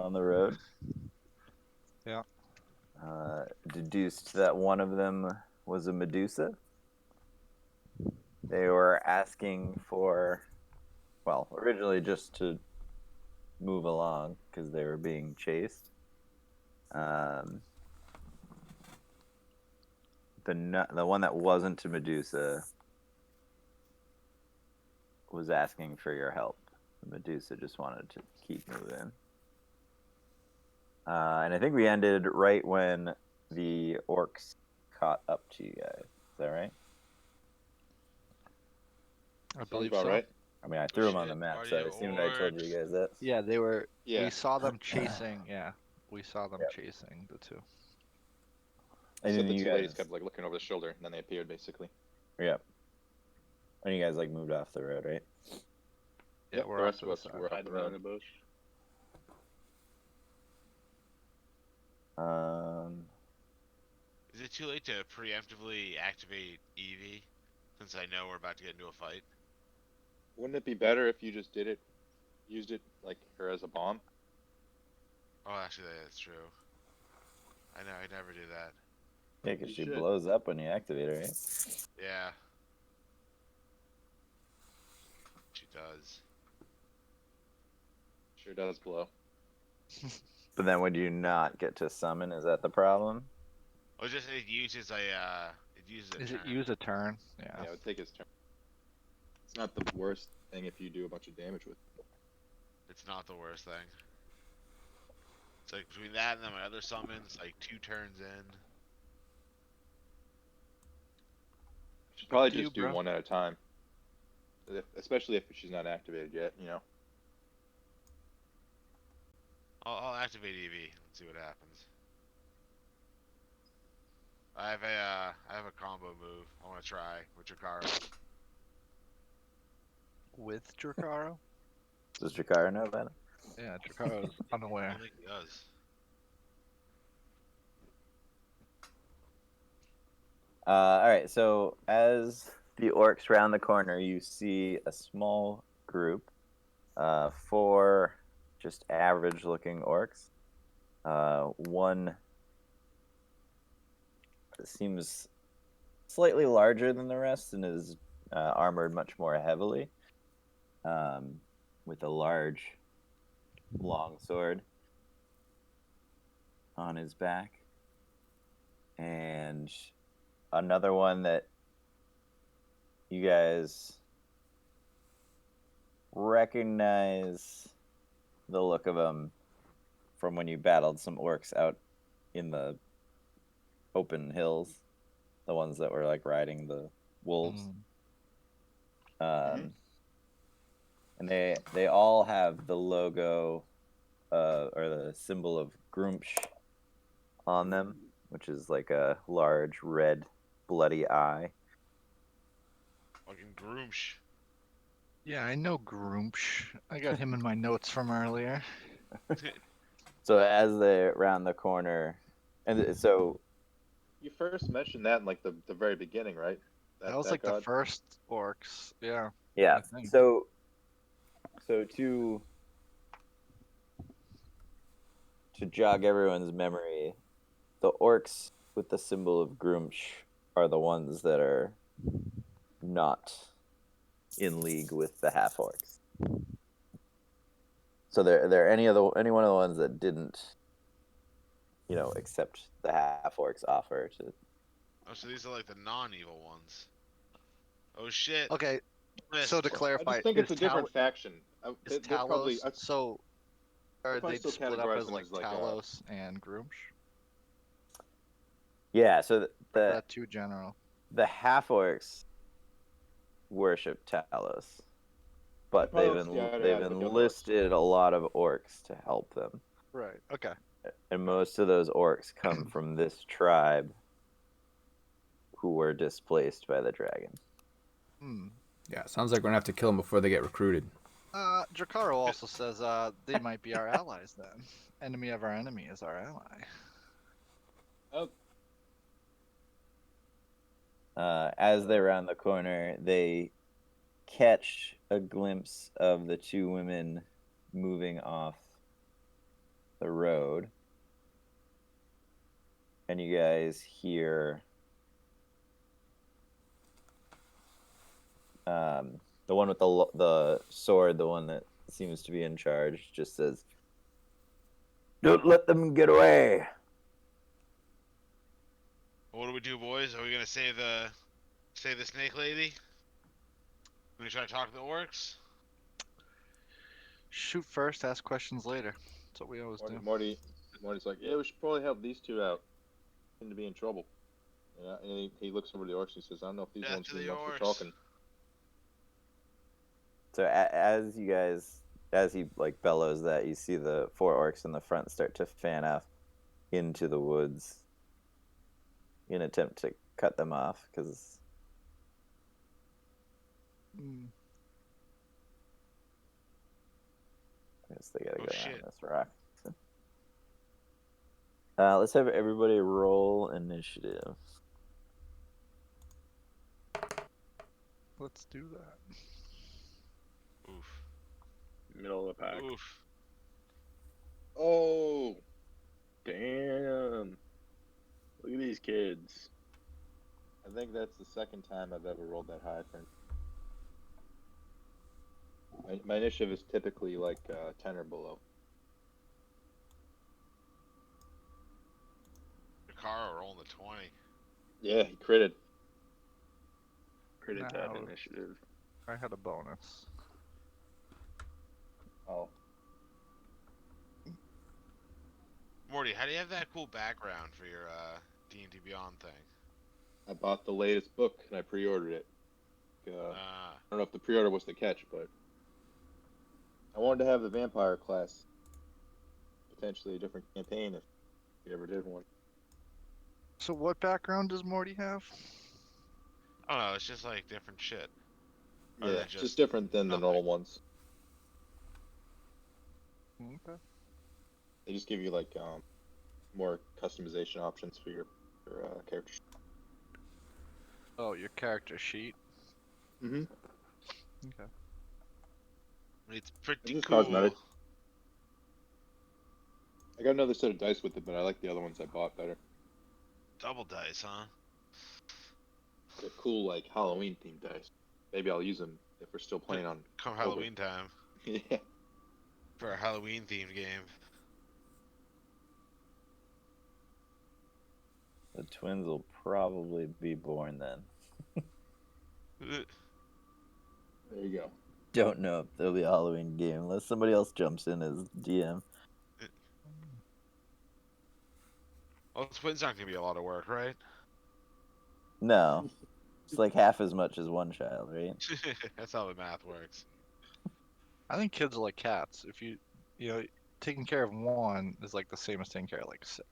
on the road. Yeah. Deduced that one of them was a Medusa. They were asking for, well, originally just to move along because they were being chased. The one that wasn't a Medusa was asking for your help. The Medusa just wanted to keep moving. And I think we ended right when the orcs caught up to you guys. Is that right? I Sounds believe about so. right. I mean, I threw them on the map, so I assumed I told you guys that. Yeah, they were. Yeah. We saw them chasing. Yeah, we saw them Yep. chasing the two. And So then the you two ladies guys, kept like looking over the shoulder, and then they appeared basically. yeah. And you guys like moved off the road, right? Yeah, Yep, we're the off rest to of the us side. were up Hiding the behind road. the bush. Is it too late to preemptively activate Eevee, since I know we're about to get into a fight? Wouldn't it be better if you just used it like her as a bomb? Oh, actually, that's true. I know, I never do that. Yeah, because You she should. blows up when you activate her, right? Yeah. She does. Sure does blow. But then would you not get to summon? Is that the problem? Well, just it uses a Is turn. it use a turn? Yeah. Yeah, it would take his turn. It's not the worst thing if you do a bunch of damage with it. It's not the worst thing. It's like between that and then my other summons, like 2 turns in. Should probably to you, just do bro. one at a time. Especially if she's not activated yet, you know. I'll activate Eevee. Let's see what happens. I have a combo move. I want to try with Jakaro. With Dracaro? Does Jakara know about it? Yeah, Dracaro's I unaware. don't think he does. All right, so as the orcs round the corner, you see a small group, 4 just average-looking orcs. One seems slightly larger than the rest and is armored much more heavily, with a large, long sword on his back. And another one that you guys recognize the look of him from when you battled some orcs out in the open hills, the ones that were like riding the wolves. Mm. And they all have the logo or the symbol of Grumsh on them, which is like a large red bloody eye. Fucking Groomsh. Yeah, I know Groomsh. I got him in my notes from earlier. So as they round the corner, and so You first mentioned that in like the very beginning, right? That was like the first orcs. Yeah. yeah, I think. so to jog everyone's memory, the orcs with the symbol of Grumsh are the ones that are not in league with the half orcs. So they're any one of the ones that didn't, accept the half orcs offer to. Oh, so these are like the non-evil ones. Oh shit. Okay, Missed. so to I clarify, just think it's a different faction. Is They're probably Talos so? Are probably they still split up categorize as them like as, like, Talos and Groomsh? Yeah, so Or is the that too general? the half orcs worship Talos, but they've enlisted a lot of orcs to help them, Right. Okay. and most of those orcs come from this tribe who were displaced by the dragon. Hmm. Yeah, sounds like we're gonna have to kill them before they get recruited. Dracaro also says they might be our allies then. Enemy of our enemy is our ally. As they round the corner, they catch a glimpse of the 2 women moving off the the road, and you guys hear the one with the sword, the one that seems to be in charge, just says, "Don't let them get away." What do we do, boys? Are we gonna save the snake lady? We try to talk to the orcs? Shoot first, ask questions later. That's what we always do. Morty's like, yeah, we should probably help these two out. Seem to be in trouble. Yeah, and he looks over the orcs and he says, I don't know if these Death ones to need the much for orcs. talking. So as he like bellows that, you see the 4 orcs in the front start to fan off into the woods in an attempt to cut them off, because Mm. I guess they gotta Oh, go shit. around this rock. Let's have everybody roll initiative. Let's do that. Oof. Middle of the pack. Oof. Oh, Damn. Look at these kids. I think that's the second time I've ever rolled that high for. My initiative is typically like 10 or below. Jakaro rolling the 20. Yeah, he critted. Credit that No. initiative. I had a bonus. Oh, Morty, how do you have that cool background for your D&D Beyond thing? I bought the latest book and I pre-ordered it. I don't know if the pre-order was the catch, but I wanted to have the vampire class. Potentially a different campaign if we ever did one. So what background does Morty have? I don't know, it's just like different shit. Other Yeah, than it's just just different than the nothing. normal ones. Okay. They just give you like more customization options for your characters. Oh, your character sheet. Mm-hmm. Okay. It's pretty just cool. cosmetic. I got another set of dice with it, but I like the other ones I bought better. Double dice, huh? They're cool, like Halloween themed dice. Maybe I'll use them if we're still playing on. Come October. Halloween time Yeah. for a Halloween themed game. The twins will probably be born then. There you go. Don't know if there'll be a Halloween game unless somebody else jumps in as DM. Well, twins aren't gonna be a lot of work, right? No, it's like half as much as one child, right? That's how the math works. I think kids are like cats. If you know, taking care of one is like the same as taking care of like 6.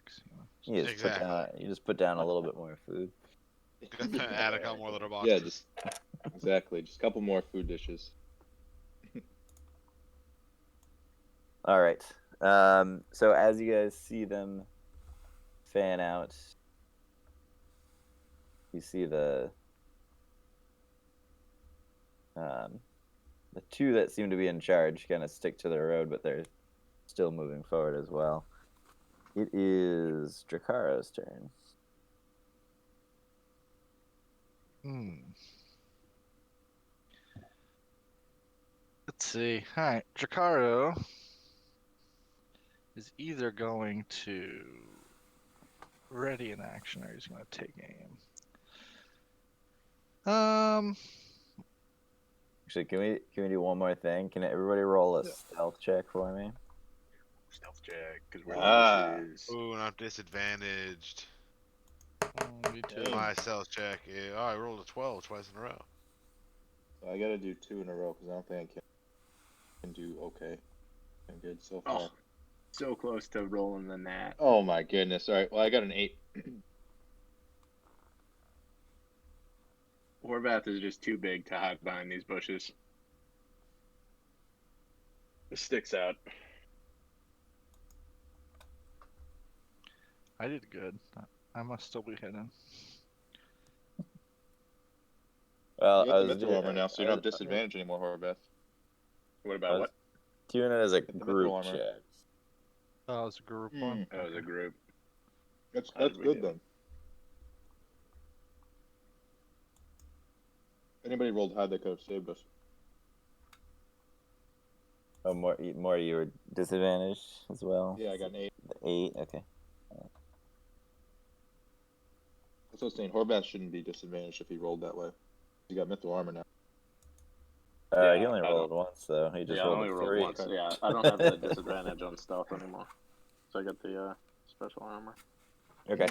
You know? You just put down a little bit more food. Add a couple more little Yeah, boxes. exactly. Just a couple more food dishes. All right. So as you guys see them fan out, you see the 2 that seem to be in charge kind of stick to the road, but they're still moving forward as well. It is Dracaro's turn. Let's see. Alright, Drakaro is either going to ready in action or he's going to take aim. Actually, can we do one more thing? Can everybody roll a Yeah. stealth check for me? Stealth check, because we're Ah. leeches. Ooh, and I'm disadvantaged. Me too. Dang. My stealth check. Oh, I rolled a 12 twice in a row. So I gotta do 2 in a row because I don't think I can do okay. I'm good so far. Oh, so close to rolling the nat. Oh my goodness. All right. Well, I got an 8. Horvath is just too big to hide behind these bushes. It sticks out. I did good. I must still be hidden. Well, You I got the was mythical doing, armor now, so you don't have disadvantage anymore, Horvath. What I about was what? doing it as a Get the group mithril armor. check. Oh, it's a group one. That was a group. That's How did we good do? then. If anybody rolled high, they could have saved us. Oh, more you were disadvantaged as well. Yeah, I got an 8. 8. Okay. That's what I was saying. Horvath shouldn't be disadvantaged if he rolled that way. He got mythical armor now. He Yeah, only I rolled once though. He just Yeah, I rolled only a rolled 3. once. Yeah, I don't have the disadvantage on stealth anymore. So I got the special armor. Okay.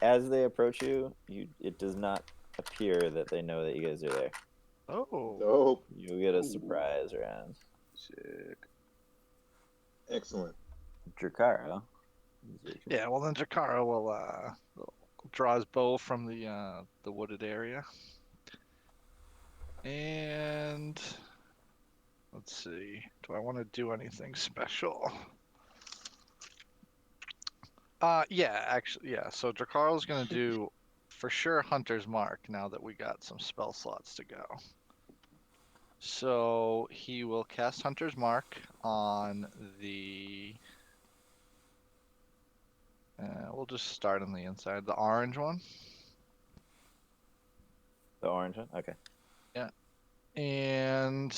As they approach you, it does not appear that they know that you guys are there. Oh. Dope. You get a Ooh. surprise round. Sick. Excellent. Drakara. Yeah, well then Jakara will draw his bow from the wooded area. And let's see. Do I want to do anything special? Yeah, actually, yeah. So Dracarl's gonna do for sure Hunter's Mark now that we got some spell slots to go. So he will cast Hunter's Mark on the. We'll just start on the inside, the orange one. The orange one? Okay. And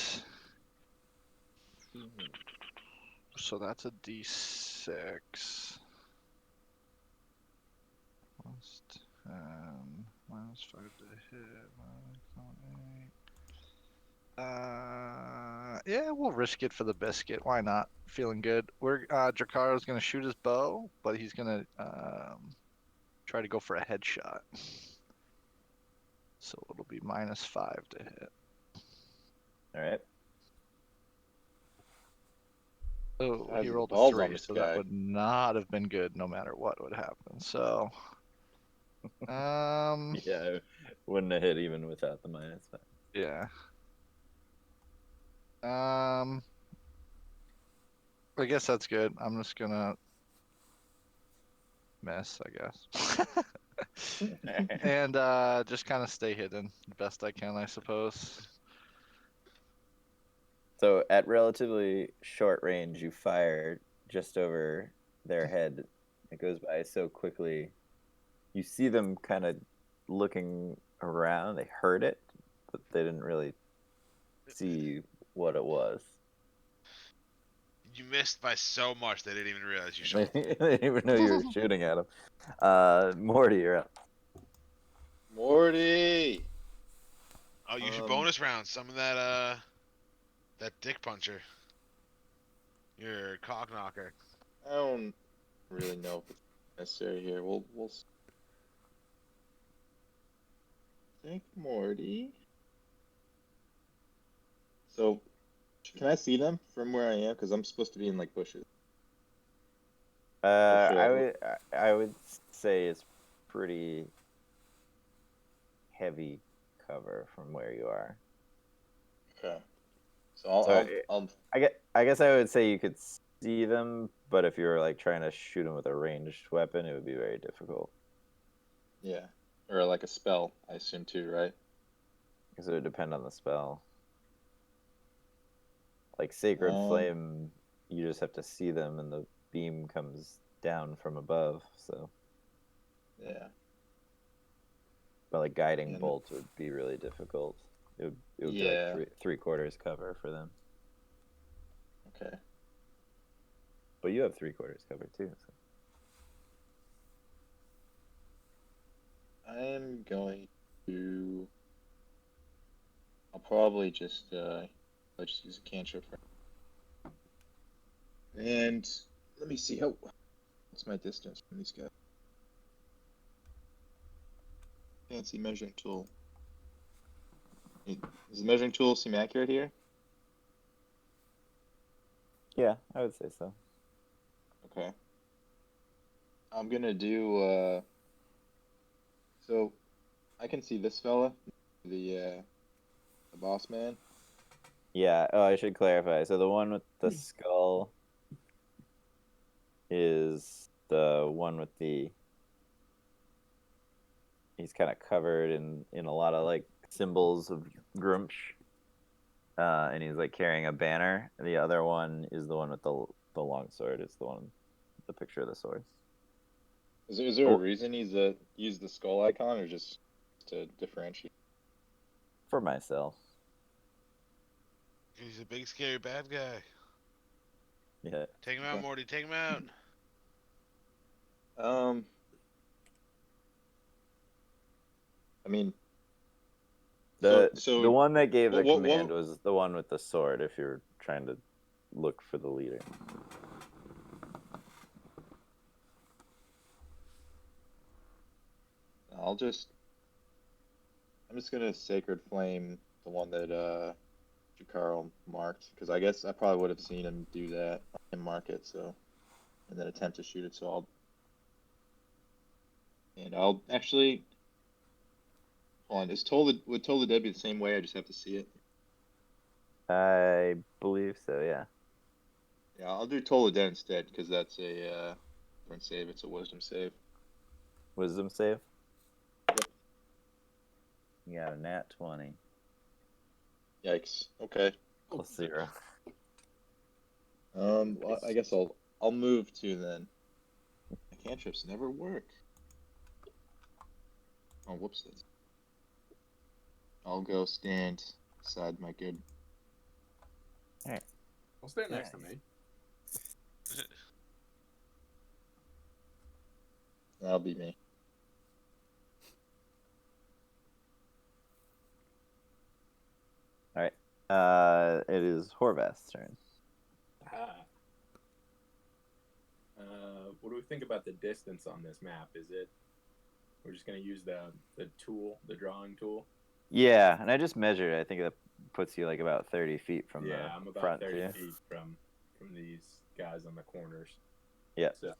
so that's a d6. Minus 5 to hit. Yeah, we'll risk it for the biscuit. Why not? Feeling good. Dracaro's gonna shoot his bow, but he's gonna try to go for a headshot. So it'll be minus 5 to hit. All right. Oh, Has he the rolled a balls on 3, this so guy. that would not have been good no matter what would happen. So, Yeah, it wouldn't have hit even without the minus 5. yeah. I guess that's good. I'm just gonna miss, I guess. And just kind of stay hidden the best I can, I suppose. So at relatively short range, you fire just over their head. It goes by so quickly. You see them kind of looking around. They heard it, but they didn't really see what it was. You missed by so much they didn't even realize you shot. They didn't even know you were shooting at them. Morty, you're up. Morty! Oh, use your bonus round. Some of that dick puncher. Your cock knocker. I don't really know if it's necessary here. We'll see. Thank Morty. So, can I see them from where I am? Because I'm supposed to be in like bushes. I would say it's pretty heavy cover from where you are. Okay. So I'll I guess I would say you could see them, but if you were like trying to shoot them with a ranged weapon, it would be very difficult. yeah, or like a spell, I assume too, right? Because it would depend on the spell. Like Sacred Flame, you just have to see them, and the beam comes down from above. So, yeah. but like Guiding Bolt would be really difficult. It would be like three-quarters cover for them. Okay. But you have three-quarters cover too. So. I am going to. I'll probably just use a cantrip for. And let me see what's my distance from these guys. Fancy measuring tool. Does the measuring tool seem accurate here? Yeah, I would say so. Okay. I'm gonna do. So, I can see this fella, the boss man. Yeah. Oh, I should clarify. So the one with the skull is the one with the. He's kind of covered in a lot of like symbols of Grumsh, and he's like carrying a banner. The other one is the one with the the long sword is the one, the picture of the sword. Is there Oh. a reason he's used the skull icon, or just to differentiate? For myself. He's a big, scary bad guy. Yeah. Take him out, Okay. Morty. Take him out. I mean, The so the one that gave the what- command was the one with the sword. If you're trying to look for the leader. I'm just gonna Sacred Flame the one that Jakaro marked, because I guess I probably would have seen him do that and mark it, so, and then attempt to shoot it. So I'll actually hold on. Would Toll the Dead be the same way? I just have to see it. I believe so. Yeah. Yeah, I'll do Toll the Dead instead, because that's a different save. It's a Wisdom save. Wisdom save. Yep. You got a nat 20 Yikes. Okay. plus 0. Well, I guess I'll move to then. My cantrips never work. Oh, whoops. I'll go stand beside my good. I'll stand next to me. That'll be me. It is Horvath's turn. Ah. What do we think about the distance on this map? Is it? We're just gonna use the tool, the drawing tool. Yeah, and I just measured it. I think that puts you like about 30 feet from Yeah, the I'm about front 30 to you. feet from these guys on the corners. Yeah. So,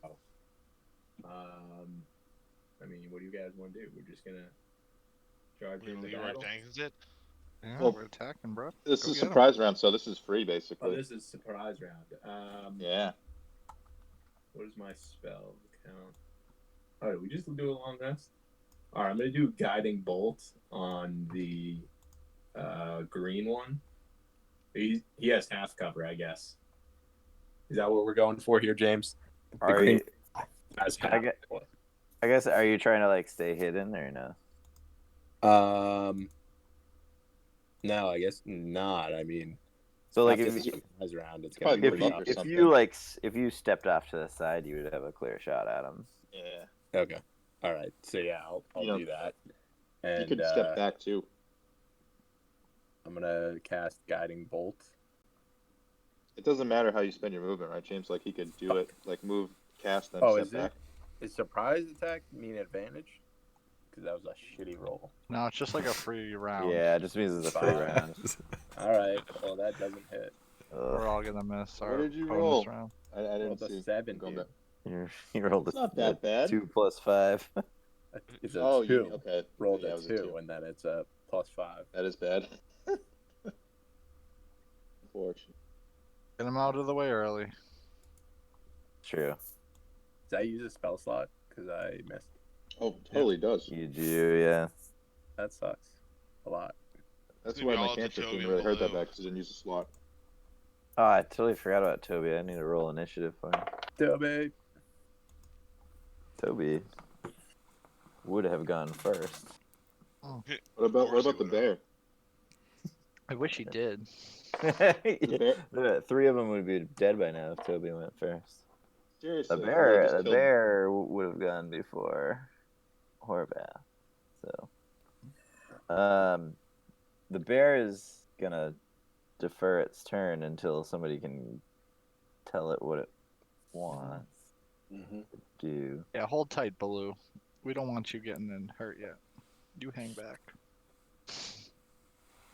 I mean, what do you guys want to do? We're just gonna charge We into Leroy battle. Jenkins it. Yeah, Well, we're attacking, bro. This Go is get 'em. surprise round, so this is free Oh, basically. this is surprise round. Yeah. What is my spell count? Oh, did we just do a long rest? All right, I'm gonna do guiding bolt on the green one. He has half cover, I guess. Is that what we're going for here, James? The Are green you, has I half. guess, are you trying to like stay hidden or no? No, I guess not. I mean, So like after if the you, surprise round, it's Probably gonna if be move you up or if something. you like if you stepped off to the side, you would have a clear shot at him. Yeah. okay. All right. So yeah, I'll You know, do that. You And could step back too. I'm gonna cast Guiding Bolt. It doesn't matter how you spend your movement, right, James? Like he could do it, like move, cast, then Oh, step is back. Is surprise attack mean advantage? Because that was a shitty roll. No, it's just like a free round. Yeah, it just means it's a free Fine. round. All right. Well, that doesn't hit. We're Ugh, all gonna miss What our did you bonus roll? round. I Rolled didn't a see. 7, Going dude. back. you rolled It's not that bad. 2 plus 5. It's a Oh, 2. okay. Rolled Yeah, it a was 2, and then it's a +5. That is bad. Unfortunate. Get him out of the way early. True. Did I use a spell slot? Because I missed. Oh, totally does. You do, yeah. That sucks. A lot. That's Maybe why all my of the cantrip Toby didn't really hurt that blue. bad because I didn't use a slot. Oh, I totally forgot about Toby. I need to roll initiative for him. Toby. Toby would have gone first. What about course he the would've. bear? I wish he did. The bear? 3 of them would be dead by now if Toby went first. Seriously. The I would've just bear killed- would have gone before Horvath. So, the bear is gonna defer its turn until somebody can tell it what it wants Mm-hmm. to do. Yeah, hold tight, Baloo. We don't want you getting in hurt yet. You hang back.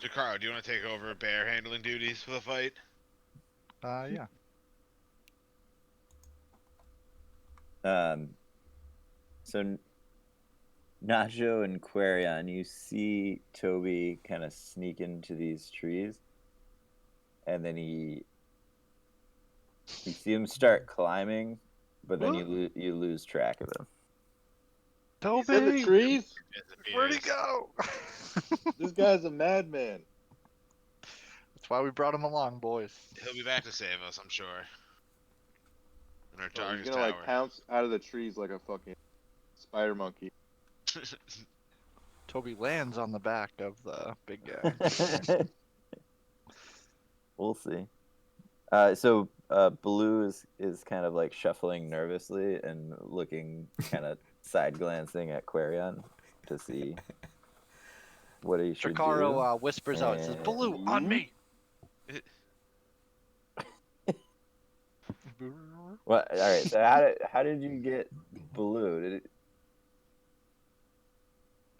Jakaro, do you want to take over bear handling duties for the fight? Yeah. So Nacho and Quarion, you see Toby kind of sneak into these trees, and then you see him start climbing, but then you lose track of him. He's in the Toby! trees? Where'd he go? This guy's a madman. That's why we brought him along, boys. He'll be back to save us, I'm sure. our He's target's gonna tower. like pounce out of the trees like a fucking spider monkey. Toby lands on the back of the big guy. We'll see. So Blue is kind of like shuffling nervously and looking kind of side glancing at Quarion to see what he should Drakaro do. whispers out and says, "Baloo, on me!" Well, all right. So how did you get Blue? Did it,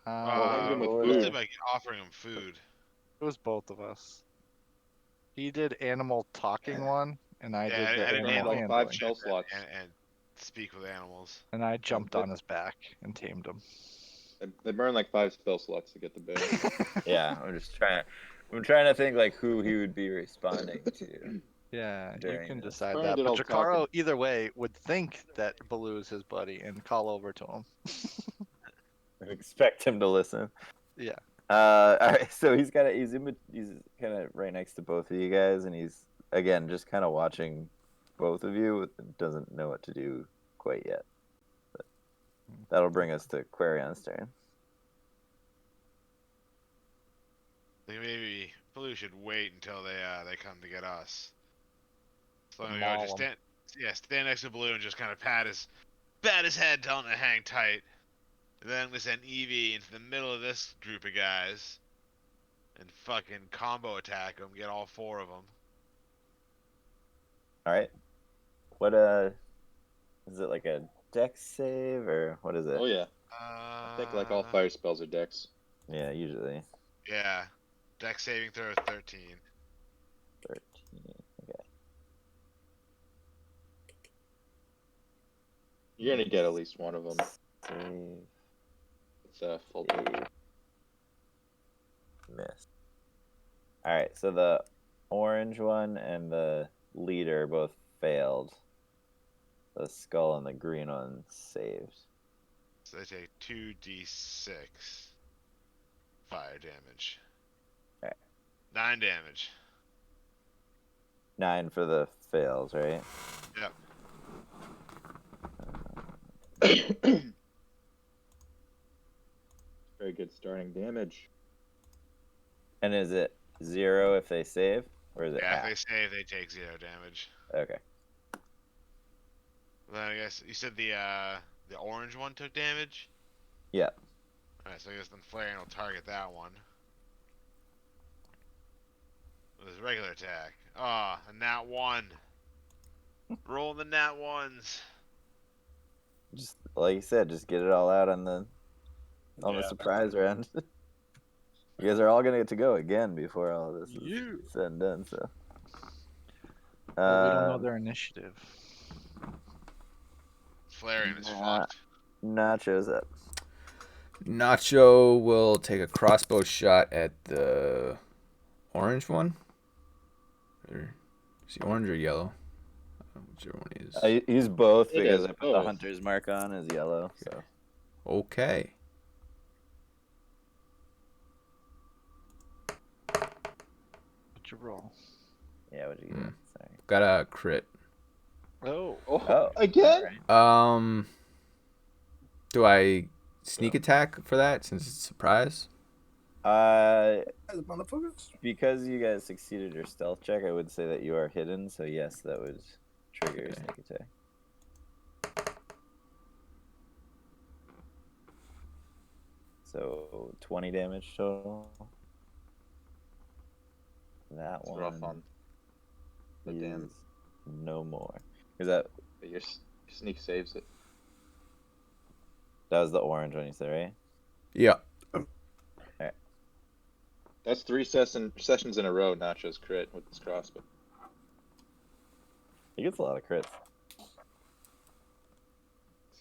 hit him with Mostly food. by offering him food. It was both of us. He did animal talking one, and I Yeah, did the I didn't animal like 5 handling. spell slots. And speak with animals. And I jumped on his back and tamed him. They burn like 5 spell slots to get the bear. yeah, I'm trying to think like who he would be responding to. Yeah, you During can this. decide Brian that. did But all the Drakaro, talking. either way, would think that Baloo is his buddy and call over to him. I expect him to listen. Yeah. All right, so he's kind of right next to both of you guys, and he's again just kind of watching both of you. Doesn't know what to do quite yet. But that'll bring us to Quarion's turn. I think maybe Baloo should wait until they come to get us. So I'm gonna Maul go just 'em. stand next to Baloo and just kind of pat his head, telling him to hang tight. And then I'm gonna send Eevee into the middle of this group of guys and fucking combo attack them, get all 4 of them. All right. What is it like a dex save or what is it? Oh yeah. I think like all fire spells are dex. Yeah, usually Yeah. Dex saving throw 13. 13. Okay. You're gonna get at least one of them. Save. It's full damage. Miss. All right, so the orange one and the leader both failed. The skull and the green one saved. So they take 2d6 fire damage. Okay. 9 damage. 9 for the fails, right? Yep. Very good starting damage. And is it 0 if they save, or is it Yeah, half? if they save, they take 0 damage. Okay. Then I guess you said the orange one took damage? Yeah. Alright, so I guess then Flareon will target that one. With his regular attack. Ah, a nat 1. Roll the nat 1s. Just like you said, just get it all out on the Yeah. surprise round. You guys are all gonna get to go again before all this is You. said and done. So. Well, we don't know their initiative. Flareon is Nah. fucked. Nacho's up. Nacho will take a crossbow shot at the orange one. Or is he orange or yellow? Whichever one he is. He's both It because is I put the both. hunter's mark on as yellow. So. Okay. What'd you roll? Yeah, what did you get? Sorry. Got a crit. Oh. Oh, again? alright. Do I sneak attack for that since it's a surprise? Motherfuckers. Because you guys succeeded your stealth check, I would say that you are hidden. So yes, that would trigger your Okay. sneak attack. So 20 damage total. That It's one rough on the is damage. no more. Is that But your sneak saves it. was the orange one you said, right? Yeah. That's 3 sessions in a row. Nacho's crit with this crossbow. He gets a lot of crits. He's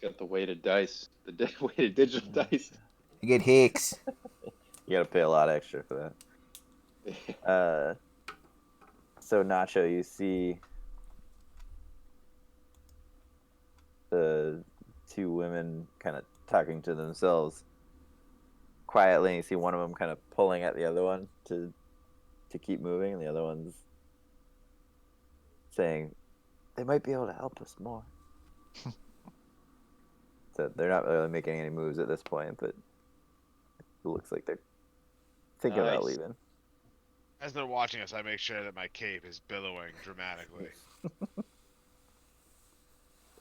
got the weighted dice, weighted digital dice. You get Hicks. You gotta pay a lot extra for that. So Nacho, you see the 2 women kind of talking to themselves quietly. You see one of them kind of pulling at the other one to keep moving, and the other one's saying, "They might be able to help us more." So they're not really making any moves at this point, but it looks like they're thinking about Nice. leaving. As they're watching us, I make sure that my cape is billowing dramatically.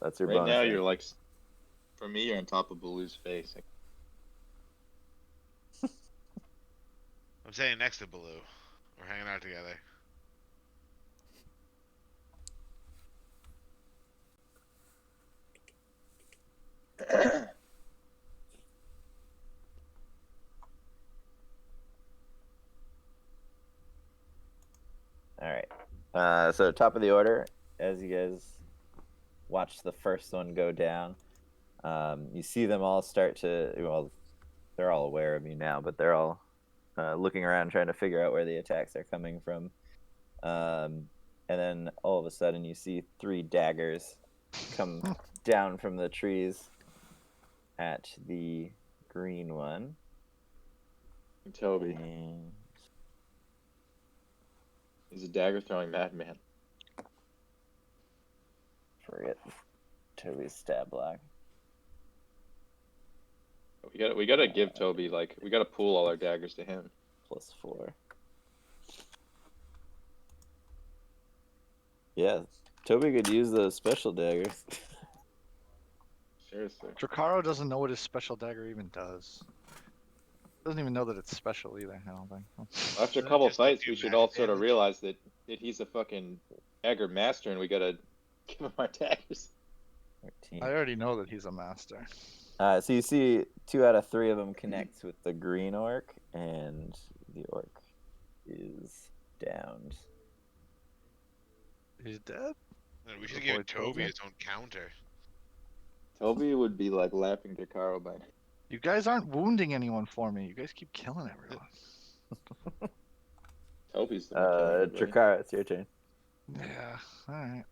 That's your Right bonus. now, action. you're like, for me, you're on top of Baloo's face. I'm standing next to Baloo. We're hanging out together. All right. So top of the order, as you guys watch the first one go down, you see them all start to. Well, they're all aware of you now, but they're all looking around, trying to figure out where the attacks are coming from. And then all of a sudden, you see 3 daggers come down from the trees at the green one. Toby. And He's a dagger throwing madman. forget Toby's stab block. We gotta give Toby, like, we gotta pool all our daggers to him. +4. Yeah, Toby could use those special daggers. Seriously. Drakaro doesn't know what his special dagger even does. Doesn't even know that it's special either, I don't think. After a Really couple just fights, do we should magic all sort of damage. realize that he's a fucking dagger master, and we gotta give him our daggers. 13. I already know that he's a master. So you see 2 out of 3 of them connect with the green orc, and the orc is downed. He's dead? We should Good give boy, Toby Toby. his own counter. Toby would be like laughing Drakaro by now. You guys aren't wounding anyone for me. You guys keep killing everyone. Toby's the one killing everybody. Drakara, it's your turn. Yeah, alright.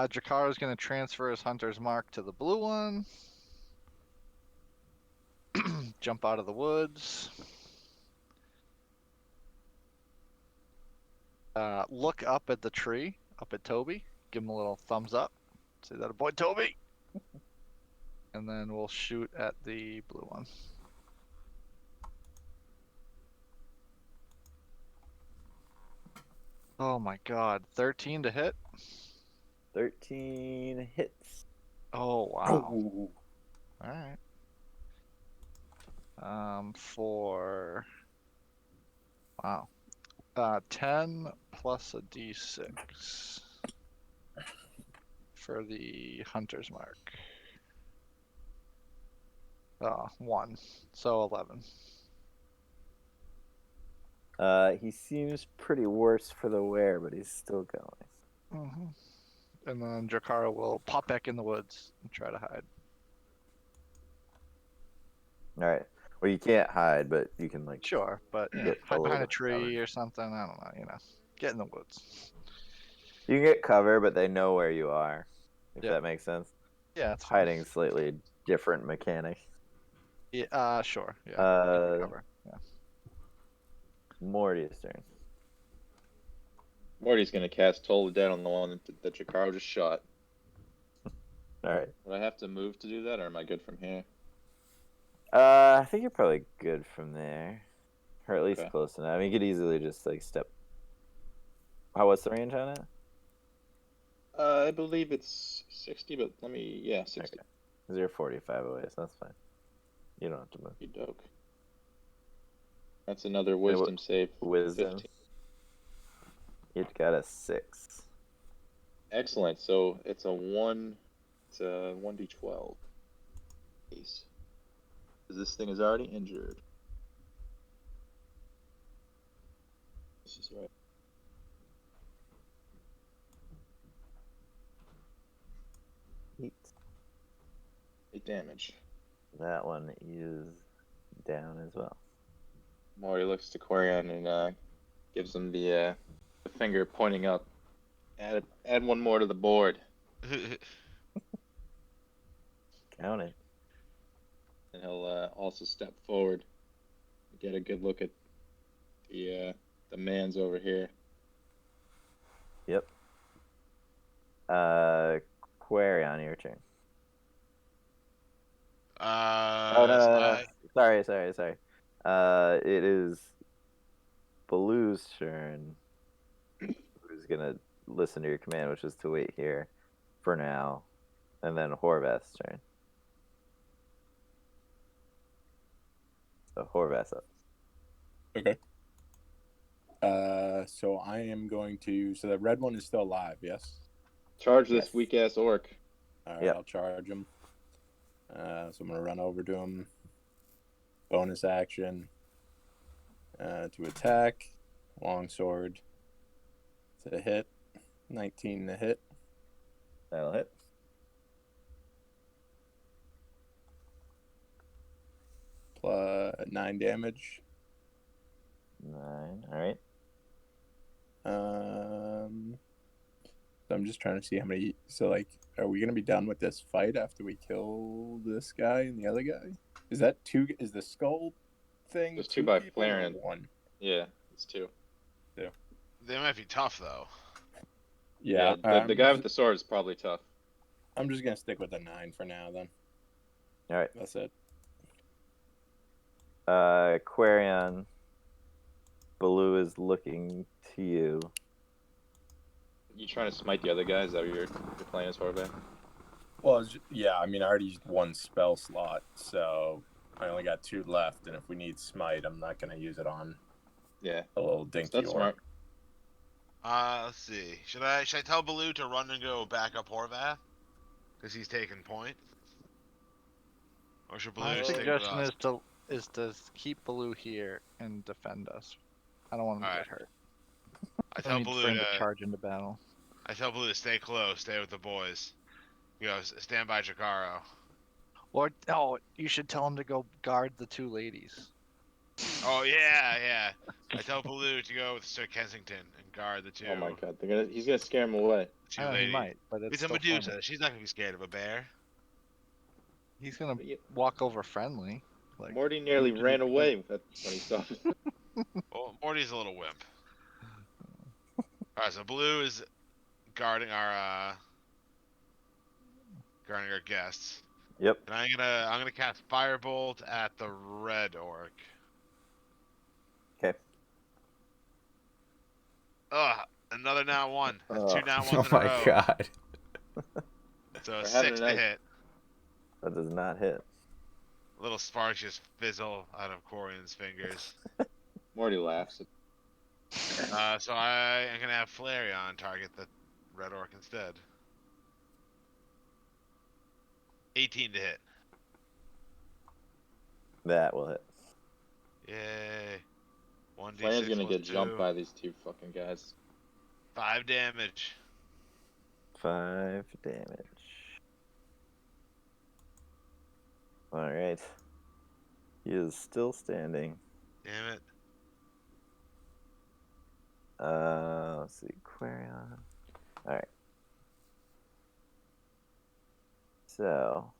Drakaro's gonna transfer his hunter's mark to the blue one. Jump out of the woods. Look up at the tree, up at Toby. Give him a little thumbs up. Say that a boy, Toby. And then we'll shoot at the blue one. Oh my god, 13 to hit? 13 hits. Oh wow. Alright. For wow. 10 plus a d6 for the hunter's mark. 1. So 11. He seems pretty worse for the wear, but he's still going. And then Drakara will pop back in the woods and try to hide. All right. Well, you can't hide, but you can like. Sure, but yeah, Get hide behind full a tree cover. or something. I don't know, get in the woods. You can get cover, but they know where you are. If Yeah. that makes sense. Yeah, it's fine. Hiding slightly different mechanic. Yeah, sure. Yeah. Cover. Yeah. Morty's turn. Morty's gonna cast Toll the Dead on the one that Drakaro just shot. All right. Would I have to move to do that, or am I good from here? I think you're probably good from there, or at least Okay. close enough. I mean, you could easily just like step. What's the range on it? I believe it's 60, but let me, yeah, 60. Okay. 'Cause you're 45 away, so that's fine. You don't have to move. Okey-doke. That's another wisdom save. Wisdom. 15. It got a 6. Excellent. So it's a 1d12. Ace. 'Cause this thing is already injured. This is right. Eight. 8 damage. That one is down as well. Morty looks to Quarian and gives him the finger pointing up. Add one more to the board. Count it. And he'll also step forward, get a good look at the mans over here. Yep. Quarion, your turn. So No. Sorry. It is Baloo's turn. Who's gonna listen to your command, which is to wait here for now, and then Horvath's turn. So Horvath's up. Okay. So I am going to. So the red one is still alive, yes? Charge this Yes. weak ass orc. All right, Yep. I'll charge him. So I'm gonna run over to him. Bonus action. To attack. Longsword. To hit. 19 to hit. That'll hit. Plus 9 damage. 9. All right. So I'm just trying to see how many. So like, are we gonna be done with this fight after we kill this guy and the other guy? Is that two? Is the skull thing? There's two by people or Flareon. one. Yeah, it's 2. They might be tough though. Yeah. The guy with the sword is probably tough. I'm just gonna stick with the 9 for now. Then All right. that's it. Quarion. Baloo is looking to you. You trying to smite the other guy? Is that what you're playing as Horvath? Well, yeah. I mean, I already used 1 spell slot, so I only got 2 left. And if we need smite, I'm not gonna use it on Yeah, a little dinky that's orc. smart. Let's see. Should I tell Baloo to run and go back up Horvath? Because he's taking point. Or should Baloo My just stick with suggestion us? is to keep Baloo here and defend us. I don't want him to Alright. get hurt. I I tell need for Baloo him to to charge into battle. stay close, stay with the boys. You know, stand by Jakaro. Or you should tell him to go guard the 2 ladies. Oh yeah. I tell Baloo to go with Sir Kensington and guard the 2. Oh my god, he's gonna scare him away. Two I know he ladies. might, but it's It's a still Medusa. funny. She's not gonna be scared of a bear. He's gonna But walk over friendly. Like Morty nearly Did ran you- away when he saw him. Well, Morty's a little wimp. Alright, so Blue is guarding our guests. Yep. And I'm gonna cast Firebolt at the red orc. Okay. Ugh, another nat 1. That's 2 nat 1s Oh in a my row. god. So a We're having 6 a to night. hit. That does not hit. Little sparks just fizzle out of Quarion's fingers. Morty laughs. So I am gonna have Flareon target the red orc instead. 18 to hit. That will hit. Yay. 1d6 Flareon's gonna plus get jumped 2. by these 2 fucking guys. 5 damage. 5 damage. Alright. He is still standing. Damn it. Let's see. Quarion. Alright. So,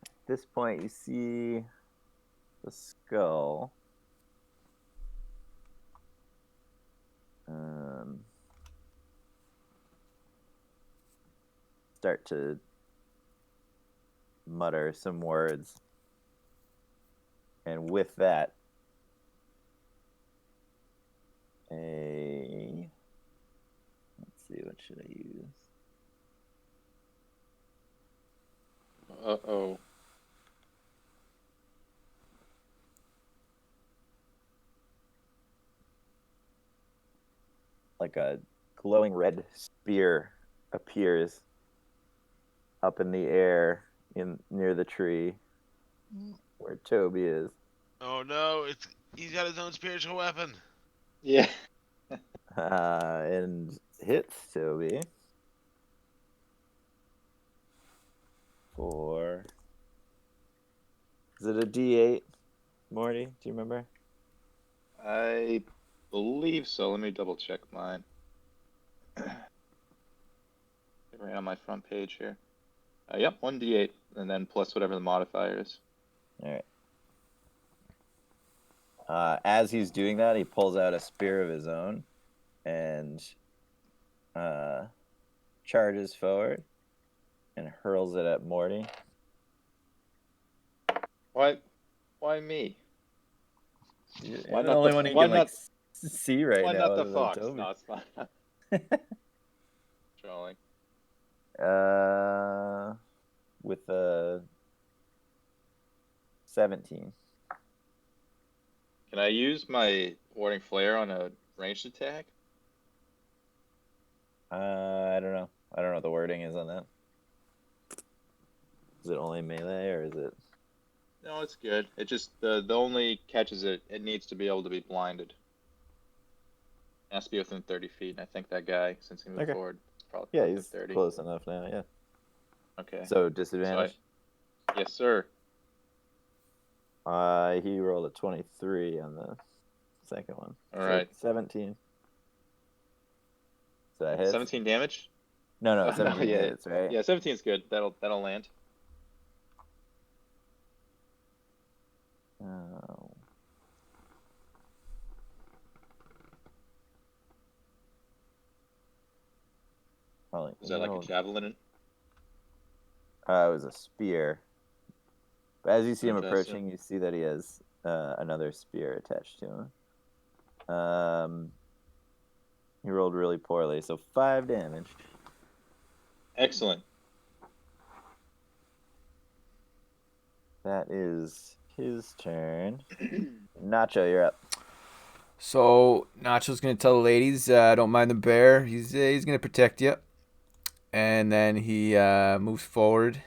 at this point, you see the skull. Start to mutter some words. And with that, let's see, what should I use? Uh-oh. Like a glowing red spear appears up in the air near the tree where Toby is. Oh no, he's got his own spiritual weapon. Yeah. And hits Toby for. Is it a D8, Morty? Do you remember? I believe so. Let me double check mine. Right on my front page here. Yep, 1d8, and then plus whatever the modifier is. All right. As he's doing that, he pulls out a spear of his own and charges forward and hurls it at Morty. Why me? You're Why the not only the- one who why can like not- see right Why now. not the other than fox? Toby. No, it's fine. Trolling. With a 17. Can I use my warding flare on a ranged attack? I don't know. I don't know what the wording is on that. Is it only melee or is it? No, it's good. It just the only catch is it needs to be able to be blinded. It has to be within 30 feet, and I think that guy, since he moved Okay. forward, is probably Yeah, within he's 30. close enough now. Yeah. Okay. So disadvantage. Yes, sir. He rolled a 23 on the second one. All So right. 17. So that hits? 17 damage? No, Oh, no, 17 yeah. hits, right? Yeah, 17 is good. That'll land. Oh. Probably. Is that like a javelin? It was a spear. But as you see him Fantastic. approaching, you see that he has another spear attached to him. He rolled really poorly, so 5 damage. Excellent. That is his turn. Nacho, you're up. So Nacho's gonna tell the ladies, don't mind the bear. He's gonna protect you. And then he moves forward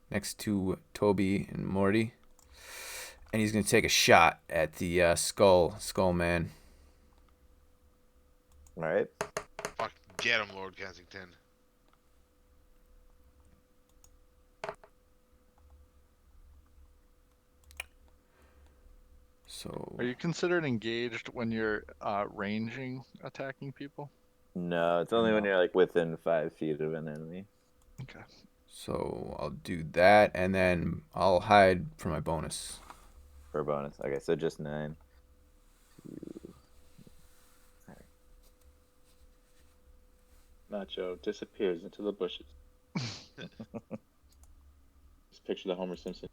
next to Toby and Morty, and he's gonna take a shot at the skull man. All right. Fuck, get him, Lord Kensington. So Are you considered engaged when you're ranging attacking people? No, it's only when you're like within 5 feet of an enemy. Okay. So I'll do that, and then I'll hide for my bonus. For a bonus. Okay, so just 9. Nacho disappears into the bushes. Just picture the Homer Simpson.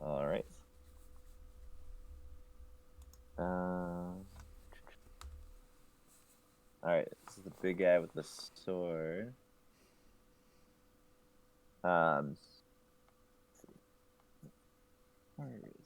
All right. All right. This is the big guy with the sword. Where is he?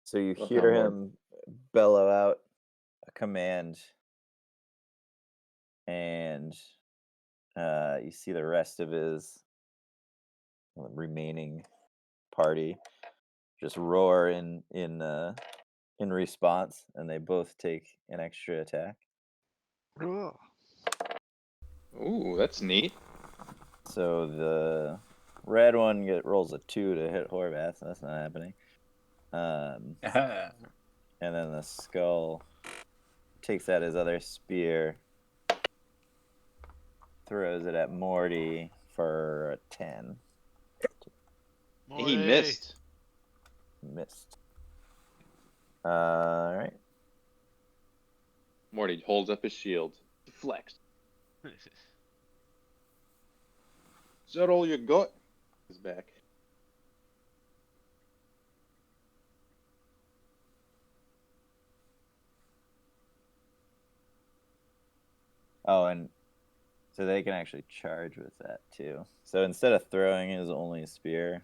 So you Well, hear how him bellow out a command, and you see the rest of his remaining party just roar in response, and they both take an extra attack. Ugh. Ooh, that's neat. So the red one rolls a 2 to hit Horvath. So that's not happening. And then the skull takes out his other spear, throws it at Morty for a 10. He missed. Missed. All right. Morty holds up his shield. Flex. Is that all you got? He's back. Oh, and so they can actually charge with that too. So instead of throwing his only spear,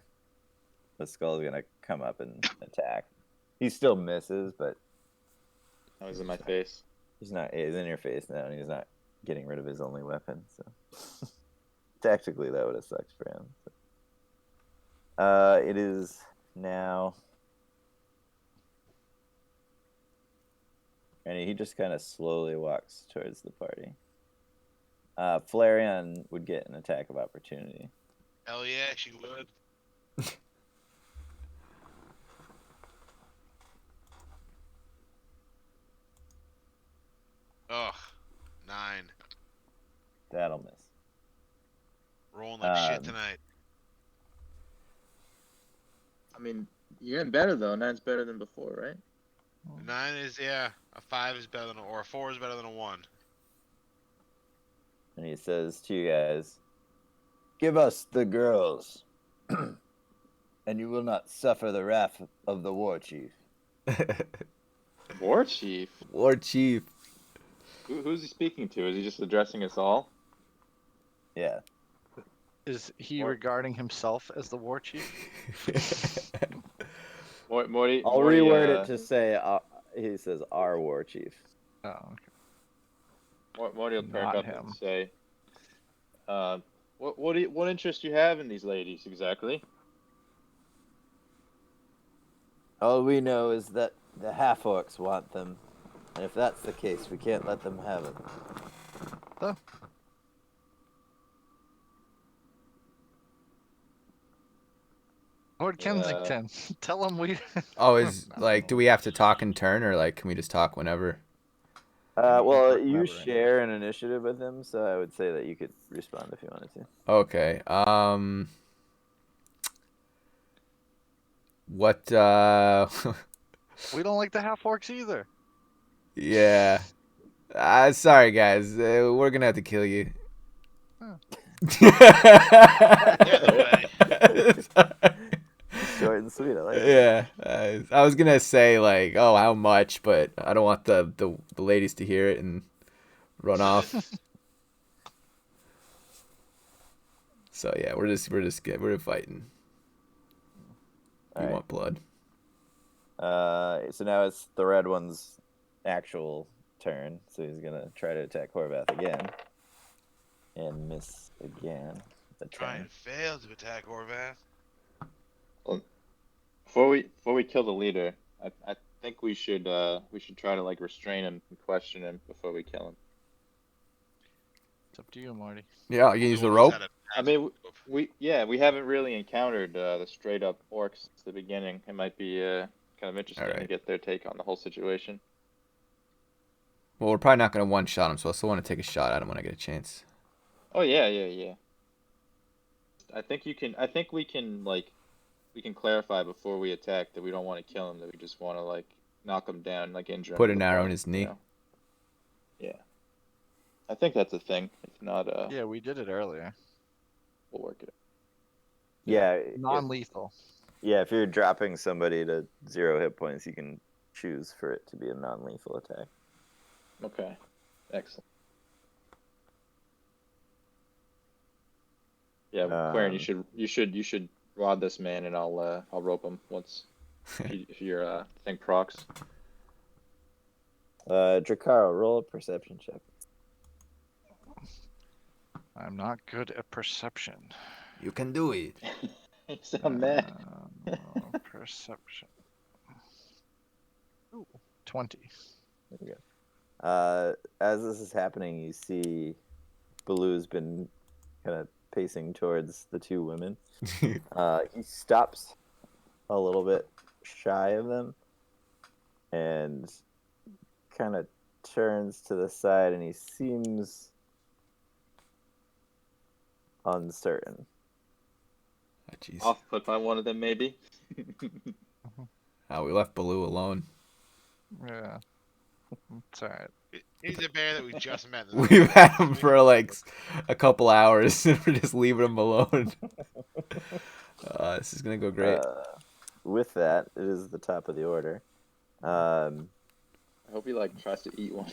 the skull is gonna come up and attack. He still misses, but That was in my face. he's in your face now, and he's not getting rid of his only weapon. So tactically, that would have sucked for him. So. It is now, and he just kind of slowly walks towards the party. Flareon would get an attack of opportunity. Hell yeah, she would. Ugh. 9. That'll miss. Rolling like shit Um, tonight. I mean, you're getting better though. 9's better than before, right? 9 is, yeah. A 5 is better than or a 4 is better than a 1. And he says to you guys, "Give us the girls, and you will not suffer the wrath of the war chief." War chief. War chief. Who's he speaking to? Is he just addressing us all? Yeah. Is he Or- regarding himself as the war chief? Morty. I'll Morty, reword it to say, he says, "Our war chief." Oh, okay. Morty will perk Not up him. and say, what interest you have in these ladies exactly? All we know is that the half-orcs want them, and if that's the case, we can't let them have it. Lord Kensington, tell him we. Oh, is I don't like, know. do we have to talk in turn, or like, can we just talk whenever? Well, talk you whenever, share an initiative with him, so I would say that you could respond if you wanted to. Okay. What? We don't like the half orcs either. Yeah. Sorry, guys. We're gonna have to kill you. Huh. Short and sweet, I like it. Yeah. I was gonna say like, oh, how much, but I don't want the ladies to hear it and run off. So yeah, we're fighting. All You right. want blood? So now it's the red one's actual turn, so he's gonna try to attack Horvath again, and miss again. The Try 10. and fail to attack Orvath. Before we kill the leader, I think we should try to like restrain him and question him before we kill him. It's up to you, Marty. Yeah, you can use the Only rope. one's had a I mean, passive we haven't really encountered the straight up orcs since the beginning. It might be kind of interesting to Alright. get their take on the whole situation. Well, we're probably not gonna one shot him, so I still want to take a shot at him when I get a chance. Oh yeah. I think we can clarify before we attack that we don't want to kill him, that we just want to like knock him down, like injure him. Put to an the arrow point, in his you knee. know? Yeah. I think that's a thing. If not, Yeah, we did it earlier. we'll work it out. Yeah, Non-lethal. if you're dropping somebody to 0 hit points, you can choose for it to be a non-lethal attack. Okay. Excellent. Yeah, Quaren, you should rod this man, and I'll rope him once if your thing procs. Drakaro, roll a perception check. I'm not good at perception. You can do it. You sound mad. Perception. Ooh, 20. There you go. As this is happening, you see Baloo's been kind of pacing towards the two women. He stops a little bit shy of them and kind of turns to the side, and he seems uncertain. Oh, jeez. Off put by one of them, maybe. Oh, we left Baloo alone. Yeah. It's alright. He's a bear that we just met. in the We've village. had him for like a couple hours, and we're just leaving him alone. This is gonna go great. With that, it is the top of the order. I hope he like tries to eat one.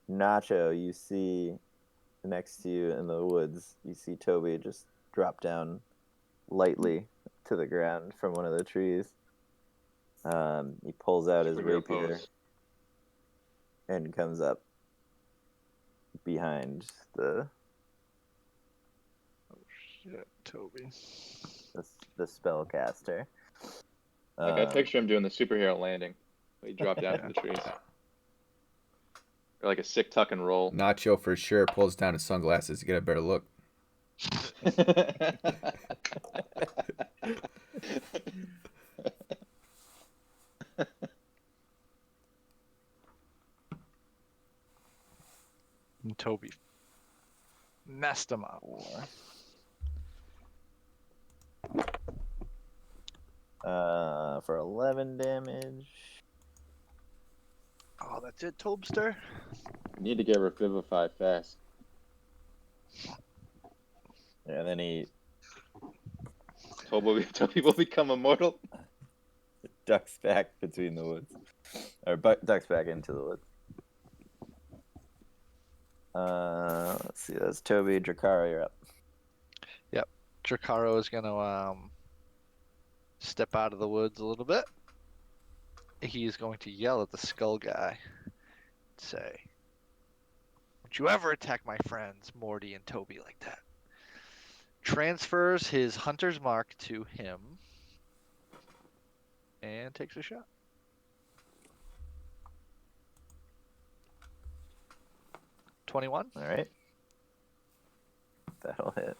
Nacho, you see next to you in the woods, you see Toby just drop down lightly to the ground from one of the trees. He pulls out his Superhero rapier pose. and comes up behind the Shit, Toby. spellcaster. Like I picture him doing the superhero landing. He dropped down from the trees. Or like a sick tuck and roll. Nacho for sure pulls down his sunglasses to get a better look. And Toby messed him up. For 11 damage. Oh, that's it, Tobster. You need to get Revivify fast. Yeah, and then he Toby will become immortal. ducks back between the woods. Or ducks back into the woods. Let's see. That's Toby. Drakara, you're up. Drakaro is gonna step out of the woods a little bit. He is going to yell at the skull guy. Say, "Don't you ever attack my friends, Morty and Toby, like that." Transfers his hunter's mark to him. And takes a shot. $21. All right. That'll hit.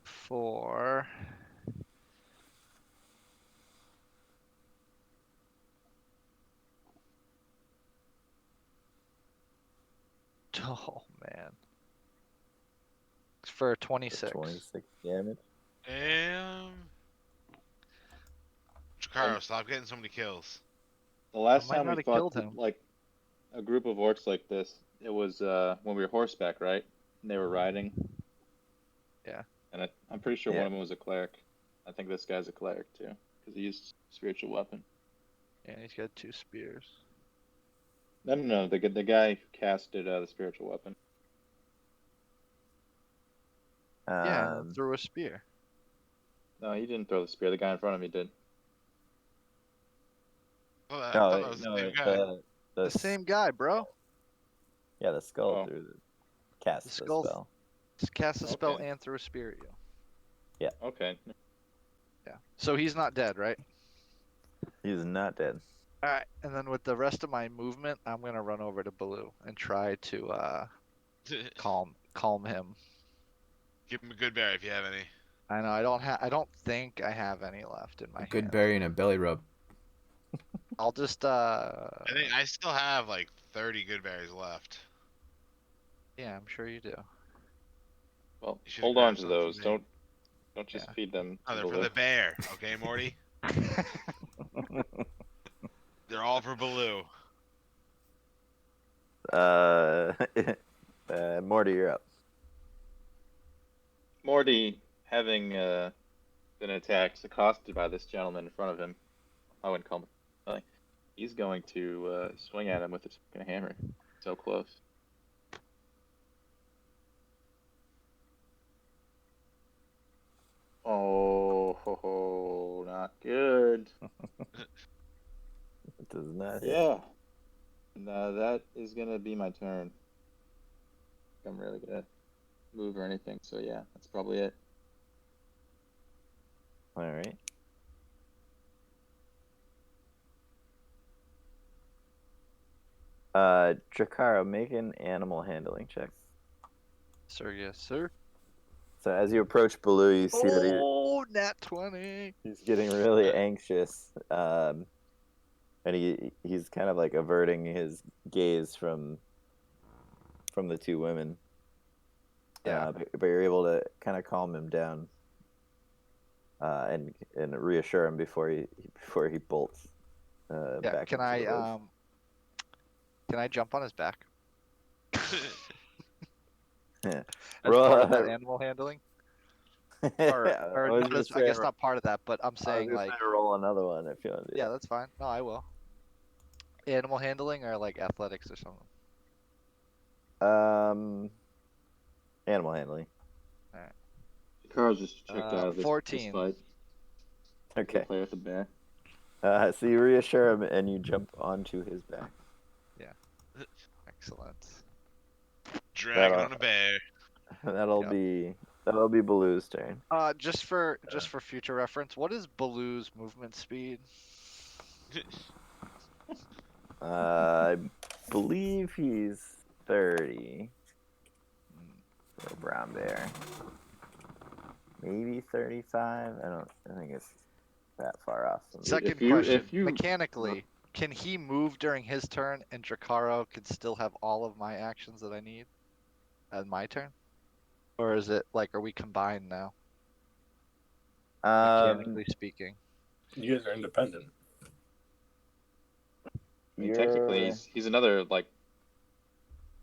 For oh man, it's for 26. 26 damage. Damn. Chikaro, stop getting so many kills. The last might time not we have killed fought him. like a group of orcs like this, it was when we were horseback, right? And they were riding. Yeah. And I'm pretty sure Yeah. one of them was a cleric. I think this guy's a cleric too, because he used spiritual weapon. And he's got 2 spears. No. The guy who casted the spiritual weapon. Yeah, and threw a spear. No, he didn't throw the spear. The guy in front of me did. Oh, I thought that No, was no, the same guy. The same guy, bro. Yeah, the skull Oh. threw the cast The the skull- spell. Just cast a spell Okay. and threw a spear at you. Okay. Yeah. So he's not dead, right? He's not dead. All right. And then with the rest of my movement, I'm gonna run over to Baloo and try to calm him. Give him a good berry if you have any. I know I don't think I have any left in my A good hand. berry and a belly rub. I'll just I think I still have like 30 good berries left. yeah, I'm sure you do. Well, You should've hold on grabbed to some for those. me. Don't just Yeah. feed them. Oh, to they're for Baloo. the bear, okay, Morty? They're all for Baloo. Morty, you're up. Morty, having been attacked, accosted by this gentleman in front of him, I wouldn't call him. He's going to swing at him with his fucking hammer. So close. Oh, not good. It does not hit. Yeah. No, that is gonna be my turn. I'm really gonna move or anything, so yeah, that's probably it. All right. Drakara, make an animal handling check. Sir, yes, sir. So as you approach Baloo, you see that Oh, nat 20. he's getting really anxious, and he's kind of like averting his gaze from the 2 women. Yeah. But you're able to kind of calm him down, and reassure him before he bolts. Yeah. Back Can into the woods. Can I jump on his back? Yeah. As part of that animal handling? Or not as, I guess not part of that, but I'm saying like roll another one if you want to. yeah, that's fine. No, I will. Animal handling or like athletics or something. Animal handling. Carl's just checked out of this 14. fight. Okay. Play with the bear. So you reassure him and you jump onto his back. Excellent. Dragging That'll- on a bear. That'll be Baloo's turn. Just for future reference, what is Baloo's movement speed? I believe he's 30. So brown bear. Maybe 35. I think it's that far off. From Second If you- question. if you- Mechanically, can he move during his turn and Drakaro could still have all of my actions that I need at my turn? Or is it like, are we combined now? Mechanically speaking. You guys are independent. I mean, technically, he's another like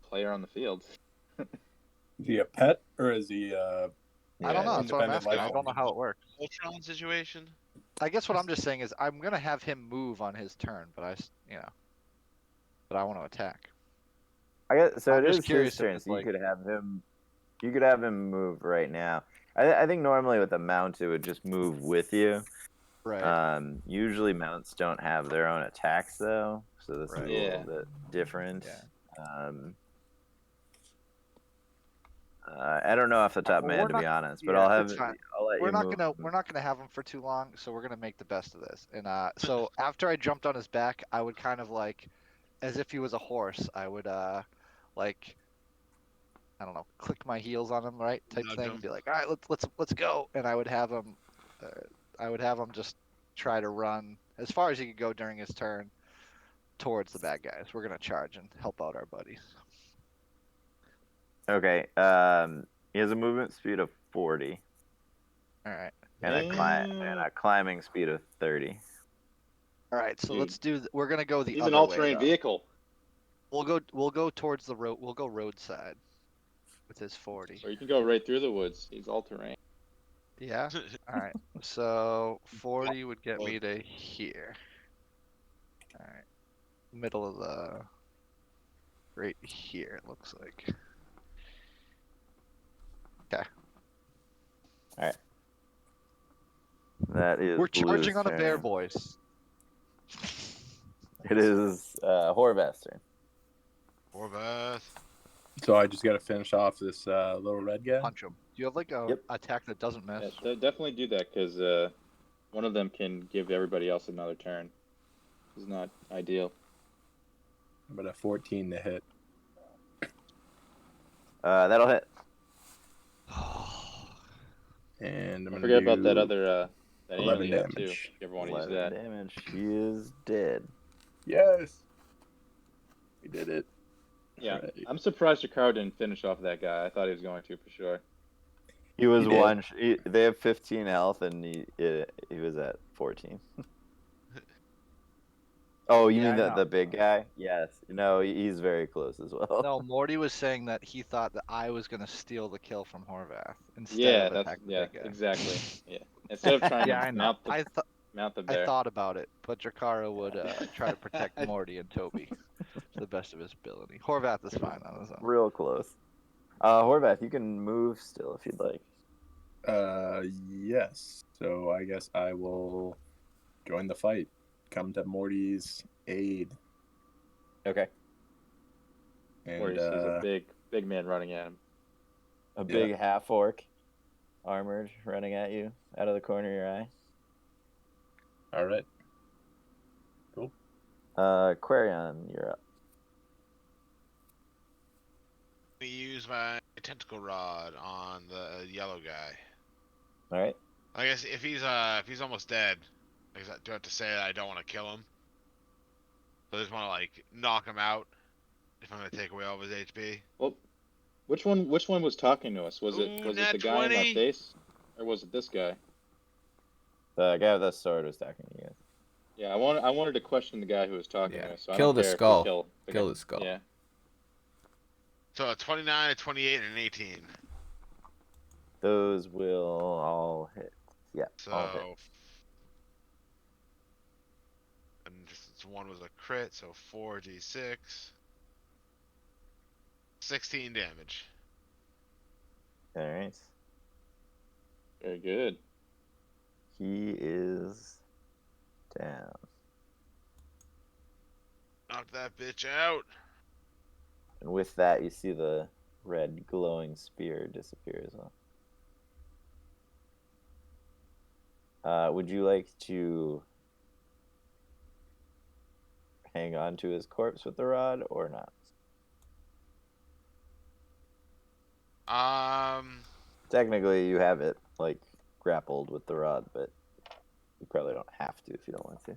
player on the field. Is he a pet or is he I don't know. That's what I'm independent asking. I life don't know how it works. Ultron situation. I guess what I'm just saying is I'm gonna have him move on his turn, but but I want to attack. I guess so. I'm It just is curious his if turn, it's so you like- could have him. You could have him move right now. I think normally with a mount, it would just move with you. Right. Usually mounts don't have their own attacks though, so this is a Right. little bit different. Yeah. I don't know off the top of my Well, head we're to be not- honest, but yeah, I'll have. it's fine. I'll let We're you not move. gonna have him for too long, so we're gonna make the best of this. And so after I jumped on his back, I would kind of like, as if he was a horse, I would like, I don't know, click my heels on him, right, type Nudge thing, him. and be like, all right, let's go, and I would have him just try to run as far as he could go during his turn towards the bad guys. We're gonna charge and help out our buddies. Okay. He has a movement speed of 40 All right. and a climbing speed of 30. All right, so Dude. let's do. We're gonna go the He's other an way, all-terrain though. vehicle. We'll go towards the road. We'll go roadside with his 40. Or you can go right through the woods. He's all-terrain. Yeah. All right. So 40 would get me to here. All right. Middle of the. Right here. It looks like. Okay. That is. We're Blue's charging on a bear, turn. boys. It is Horvath's turn. Horvath. So I just got to finish off this little red guy. Punch him. Do you have like a Yep. attack that doesn't miss? Yeah, definitely do that because one of them can give everybody else another turn. It's not ideal. But a 14 to hit. That'll hit. And I'm Don't gonna forget about that do other that 11 ammo you have, too. damage. If you ever want to use 11 that. damage. She is dead. Yes. We did it. Yeah, Alright. I'm surprised Jakar didn't finish off that guy. I thought he was going to for sure. He was He did. one. They have 15 health, and he was at 14. Oh, you Yeah, mean I know. the big guy? Yes. No, he's very close as well. No, Morty was saying that he thought that I was gonna steal the kill from Horvath instead Yeah, of that's attacking the yeah, big guy. exactly. Yeah, instead of trying Yeah, to I know. mount the I bear. thought about it, but Drakaro would try to protect Morty and Toby to the best of his ability. Horvath is fine on his own. Real close. Horvath, you can move still if you'd like. Yes. So I guess I will join the fight. Come to Morty's aid. Okay. And Or he's a big man running at him. A big half orc, armored, running at you out of the corner of your eye. all right. Quarion, you're up. Let me use my tentacle rod on the yellow guy. All right. I guess if he's almost dead, I guess do I have to say that I don't want to kill him? So I just want to like knock him out if I'm gonna take away all of his HP. Well, which one was talking to us? Was Ooh, it nat the guy in 20? my face, or was it this guy? The guy with the sword was attacking you guys. Yeah, I wanted to question the guy who was talking Yeah. to us. So I Kill don't the care if we skull. Kill Kill the skull. Yeah. So a 29, a 28, and an 18. Those will all hit. Yeah, all hit. So and just one was a crit, so 4d6. 16 damage. All right. Very good. He is down. Knock that bitch out. And with that, you see the red glowing spear disappear as well. Would you like to hang on to his corpse with the rod or not? Technically, you have it like grappled with the rod, but you probably don't have to if you don't want to.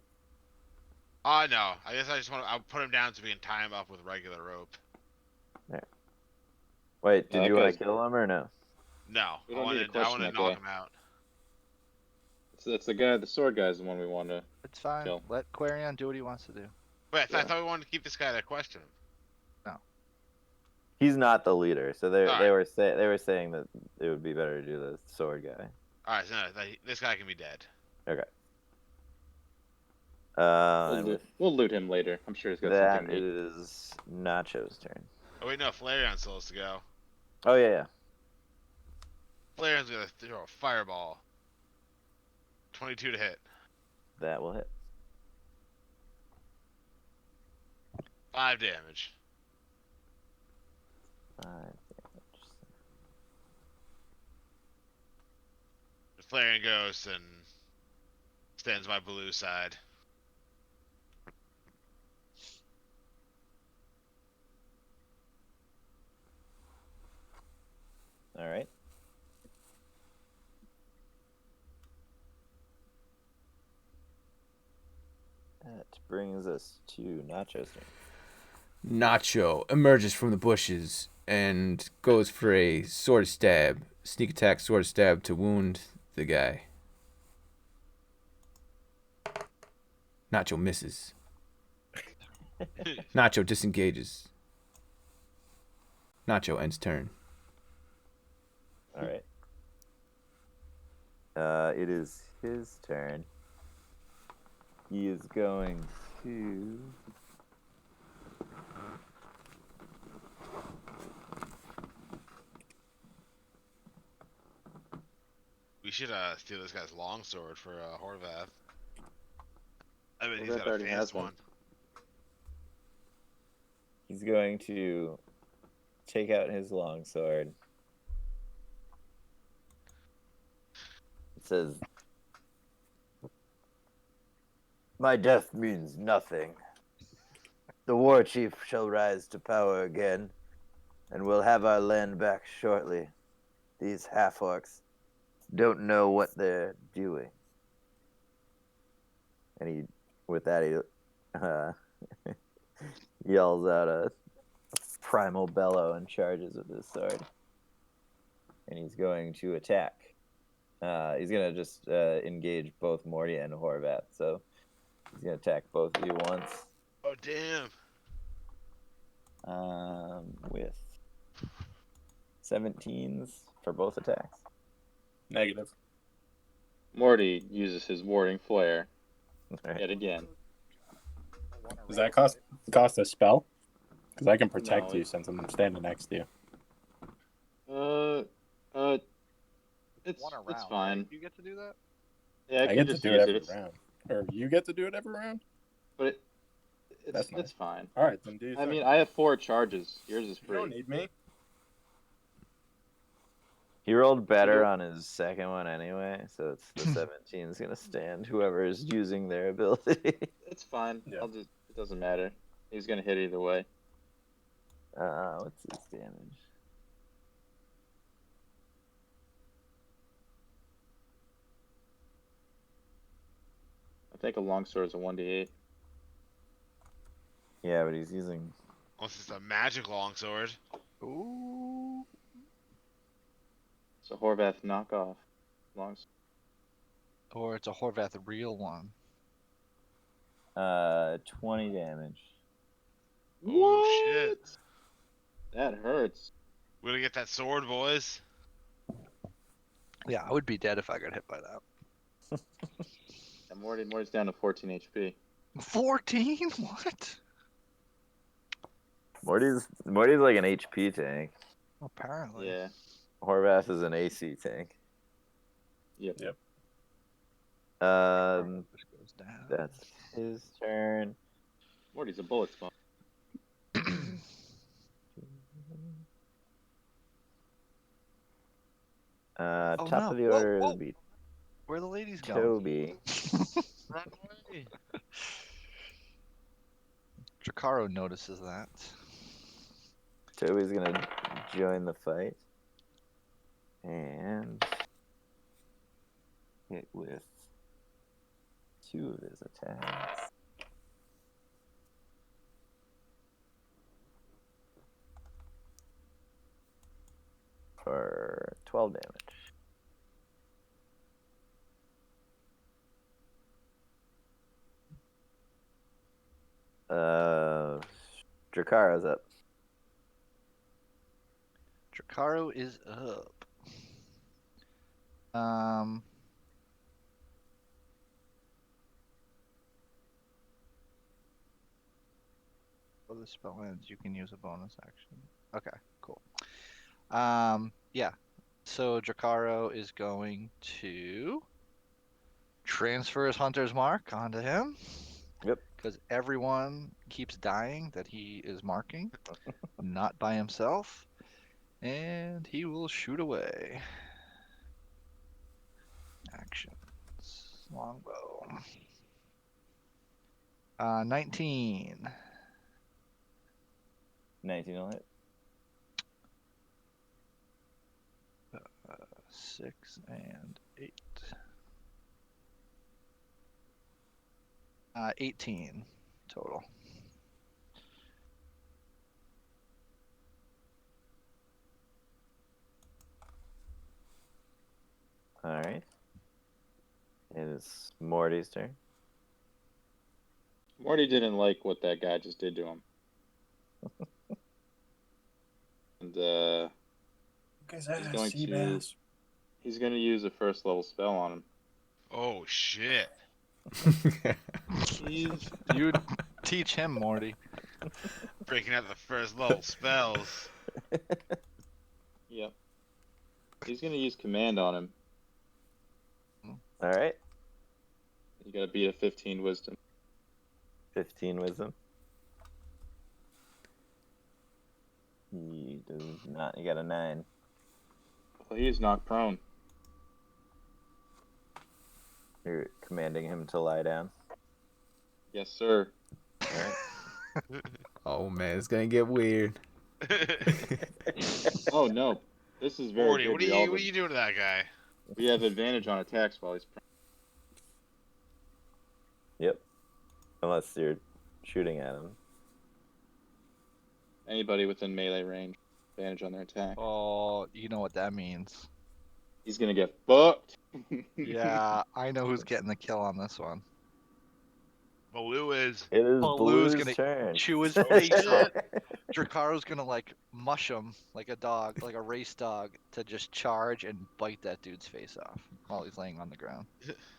No. I guess I just want to. I'll put him down so we can tie him up with regular rope. Wait, No, did that you want guy's- to kill him or no? No, We I don't want need to to. I question want to that knock guy. him out. It's the guy, the sword guy's the one we want to. It's fine. Kill. Let Quarion do what he wants to do. Wait, I Yeah. thought we wanted to keep this guy to question him. He's not the leader, so they Alright. they were saying that it would be better to do the sword guy. All right, so no, this guy can be dead. We'll loot him later. I'm sure he's got That something neat. is Nacho's turn. Oh wait, no, Flareon still has to go. Oh yeah. Flareon's gonna throw a fireball. 22 to hit. That will hit. 5 damage. 5 damage. Flareon goes and stands by blue side. All right. That brings us to Nacho's turn. Nacho emerges from the bushes and goes for a sword stab, sneak attack sword stab to wound the guy. Nacho misses. Nacho disengages. Nacho ends turn. All right. It is his turn. He is going to. We should steal this guy's longsword for Horvath. I mean, he's Horvath got a already has fancy one. one. He's going to take out his longsword. It says, "My death means nothing. The war chief shall rise to power again, and we'll have our land back shortly. These half-orcs don't know what they're doing." And he, with that, he yells out a primal bellow and charges with his sword. And he's going to attack. He's going to just engage both Morty and Horvath. So he's going to attack both of you once. Oh damn! With 17s for both attacks. Negative. Morty uses his warding flare Alright. yet again. Does that cost a spell? Because I can protect No, you it- since I'm standing next to you. It's One around. it's fine. Right? You get to do that? Yeah, I can get to just do use it every It's- round. Or you get to do it every round? But That's it's nice. fine. All right, then do your I thing. mean, I have 4 charges. Yours is You free. don't need me. He rolled better on his second one anyway, so it's the 17 is going to stand whoever is using their ability. It's fine. Yeah. It doesn't matter. He's gonna hit either way. What's his damage? I think a longsword is a 1d8. Yeah, but he's using. Unless it's a magic longsword. Ooh. So Horvath knockoff longsword. Or it's a Horvath real one. 20 damage. Oh shit! That hurts. We're gonna get that sword, boys. Yeah, I would be dead if I got hit by that. And Morty's down to 14 HP. 14? What? Morty's like an HP tank. Apparently. Yeah. Horvath is an AC tank. Yep. This goes down. That's his turn. Morty's a bullet sponge. Oh, Top no. of the Whoa, order whoa. would be Where are the ladies going? Toby. Run away. Drakaro notices that. Toby's gonna join the fight. And hit with 2 of his attacks. For 12 damage. Dracaro's up. Dracaro is up. For the spell ends, you can use a bonus action. Okay, cool. Yeah. So Dracaro is going to transfer his hunter's mark onto him. Yep. Because everyone keeps dying that he is marking, not by himself. And he will shoot away. Actions. Longbow. 19. 19 will hit. 6 and 8. 18 total. Alright. It is Morty's turn. Morty didn't like what that guy just did to him. And he's going to use a first level spell on him. Oh shit. You teach him, Morty. Breaking out the first level spells. Yep. He's going to use command on him. Alright. You got to beat a 15 wisdom. 15 wisdom. He does not. You got a 9. Well, he is knocked prone. You're commanding him to lie down. Yes, sir. Alright. Oh man, it's gonna get weird. Oh, no. This is very Morty, good. what are you doing to that guy? We have advantage on attacks while he's prone. Yep. Unless you're shooting at him. Anybody within melee range, advantage on their attack. Oh, you know what that means. He's going to get fucked. Yeah, I know who's getting the kill on this one. Baloo is. It is Baloo's Blue's gonna turn. chew his Oh, face shit. off. Dracaro's gonna like mush him like a dog, like a race dog, to just charge and bite that dude's face off while he's laying on the ground.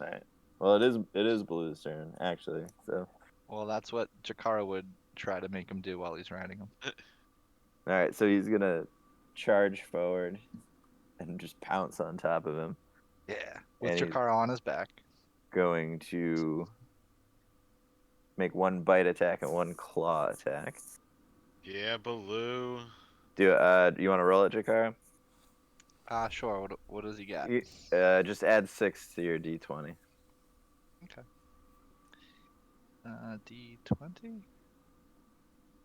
Alright. Well, it is Blue's turn, actually. So, Well, that's what Dracaro would try to make him do while he's riding him. alright, so he's gonna charge forward and just pounce on top of him. Yeah, with And he's Dracaro on his back. going to make 1 bite attack and 1 claw attack. Yeah, Baloo. Do you want to roll it, Jakara? Sure. What does he got? Just add 6 to your d20. D20?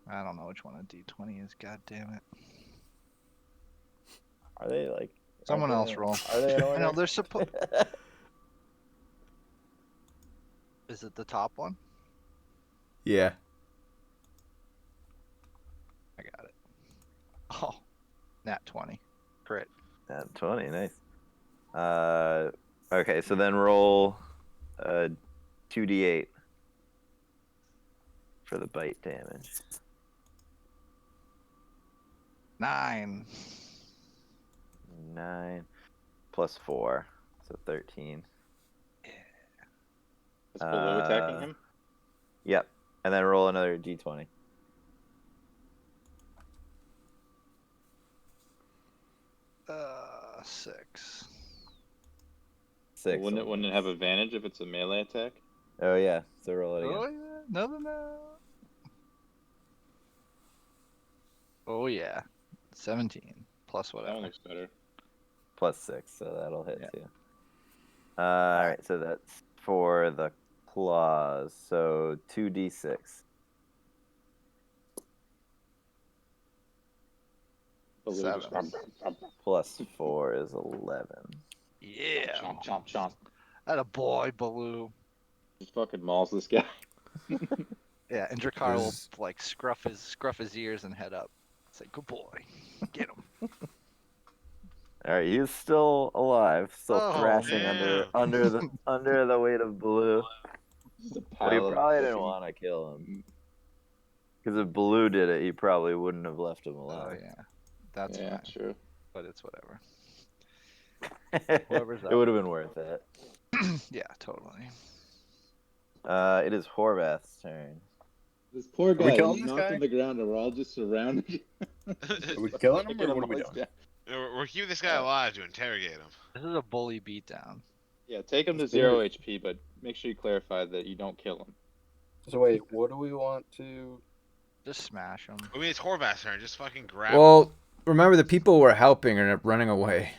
I don't know which one a D20 is. God damn it! Are they like? Someone are else they- roll. Are they in I order? know they're supposed. Is it the top one? Yeah. I got it. Oh, nat 20. Crit. At 20, nice. Okay, so then roll 2d8 for the bite damage. 9. 9 plus 4, so 13. Is Baloo attacking him? Yep, and then roll another d20. Uh, 6. 6. Wouldn't it have advantage if it's a melee attack? Oh yeah, so roll it again. Oh yeah, no. Oh yeah, 17 plus That whatever. one looks better. Plus 6, so that'll hit Yeah. too. Alright, so that's for the claws, so 2d6. Baloo just- 7. Plus 4 is 11. Yeah. Chomp, chomp, chomp. That a boy, Baloo. Just fucking mauls this guy. Yeah, and Drakar will There's- like scruff his ears and head up. Say, good boy. Get him. All right, he's still alive, still Oh, thrashing damn. under the weight of Baloo. Just a But he pile of probably didn't fucking- want to kill him. Because if Baloo did it, he probably wouldn't have left him Oh alive. yeah. That's Yeah, fine. true. But it's whatever. it Whoever's up. would have been worth it. Yeah, totally. It is Horvath's turn. This poor we guy, killing he's this knocked guy? on the ground and we're all just surrounded. Are we killing him Get or what are him we all doing? down. We're keeping this guy alive to interrogate him. This is a bully beatdown. Yeah, take him to Let's do 0 HP, but make sure you clarify that you don't kill him. So wait, what do we want to? Just smash him. I mean, it's Horvath's turn. Just fucking grab him. Well, remember the people we're helping are running away.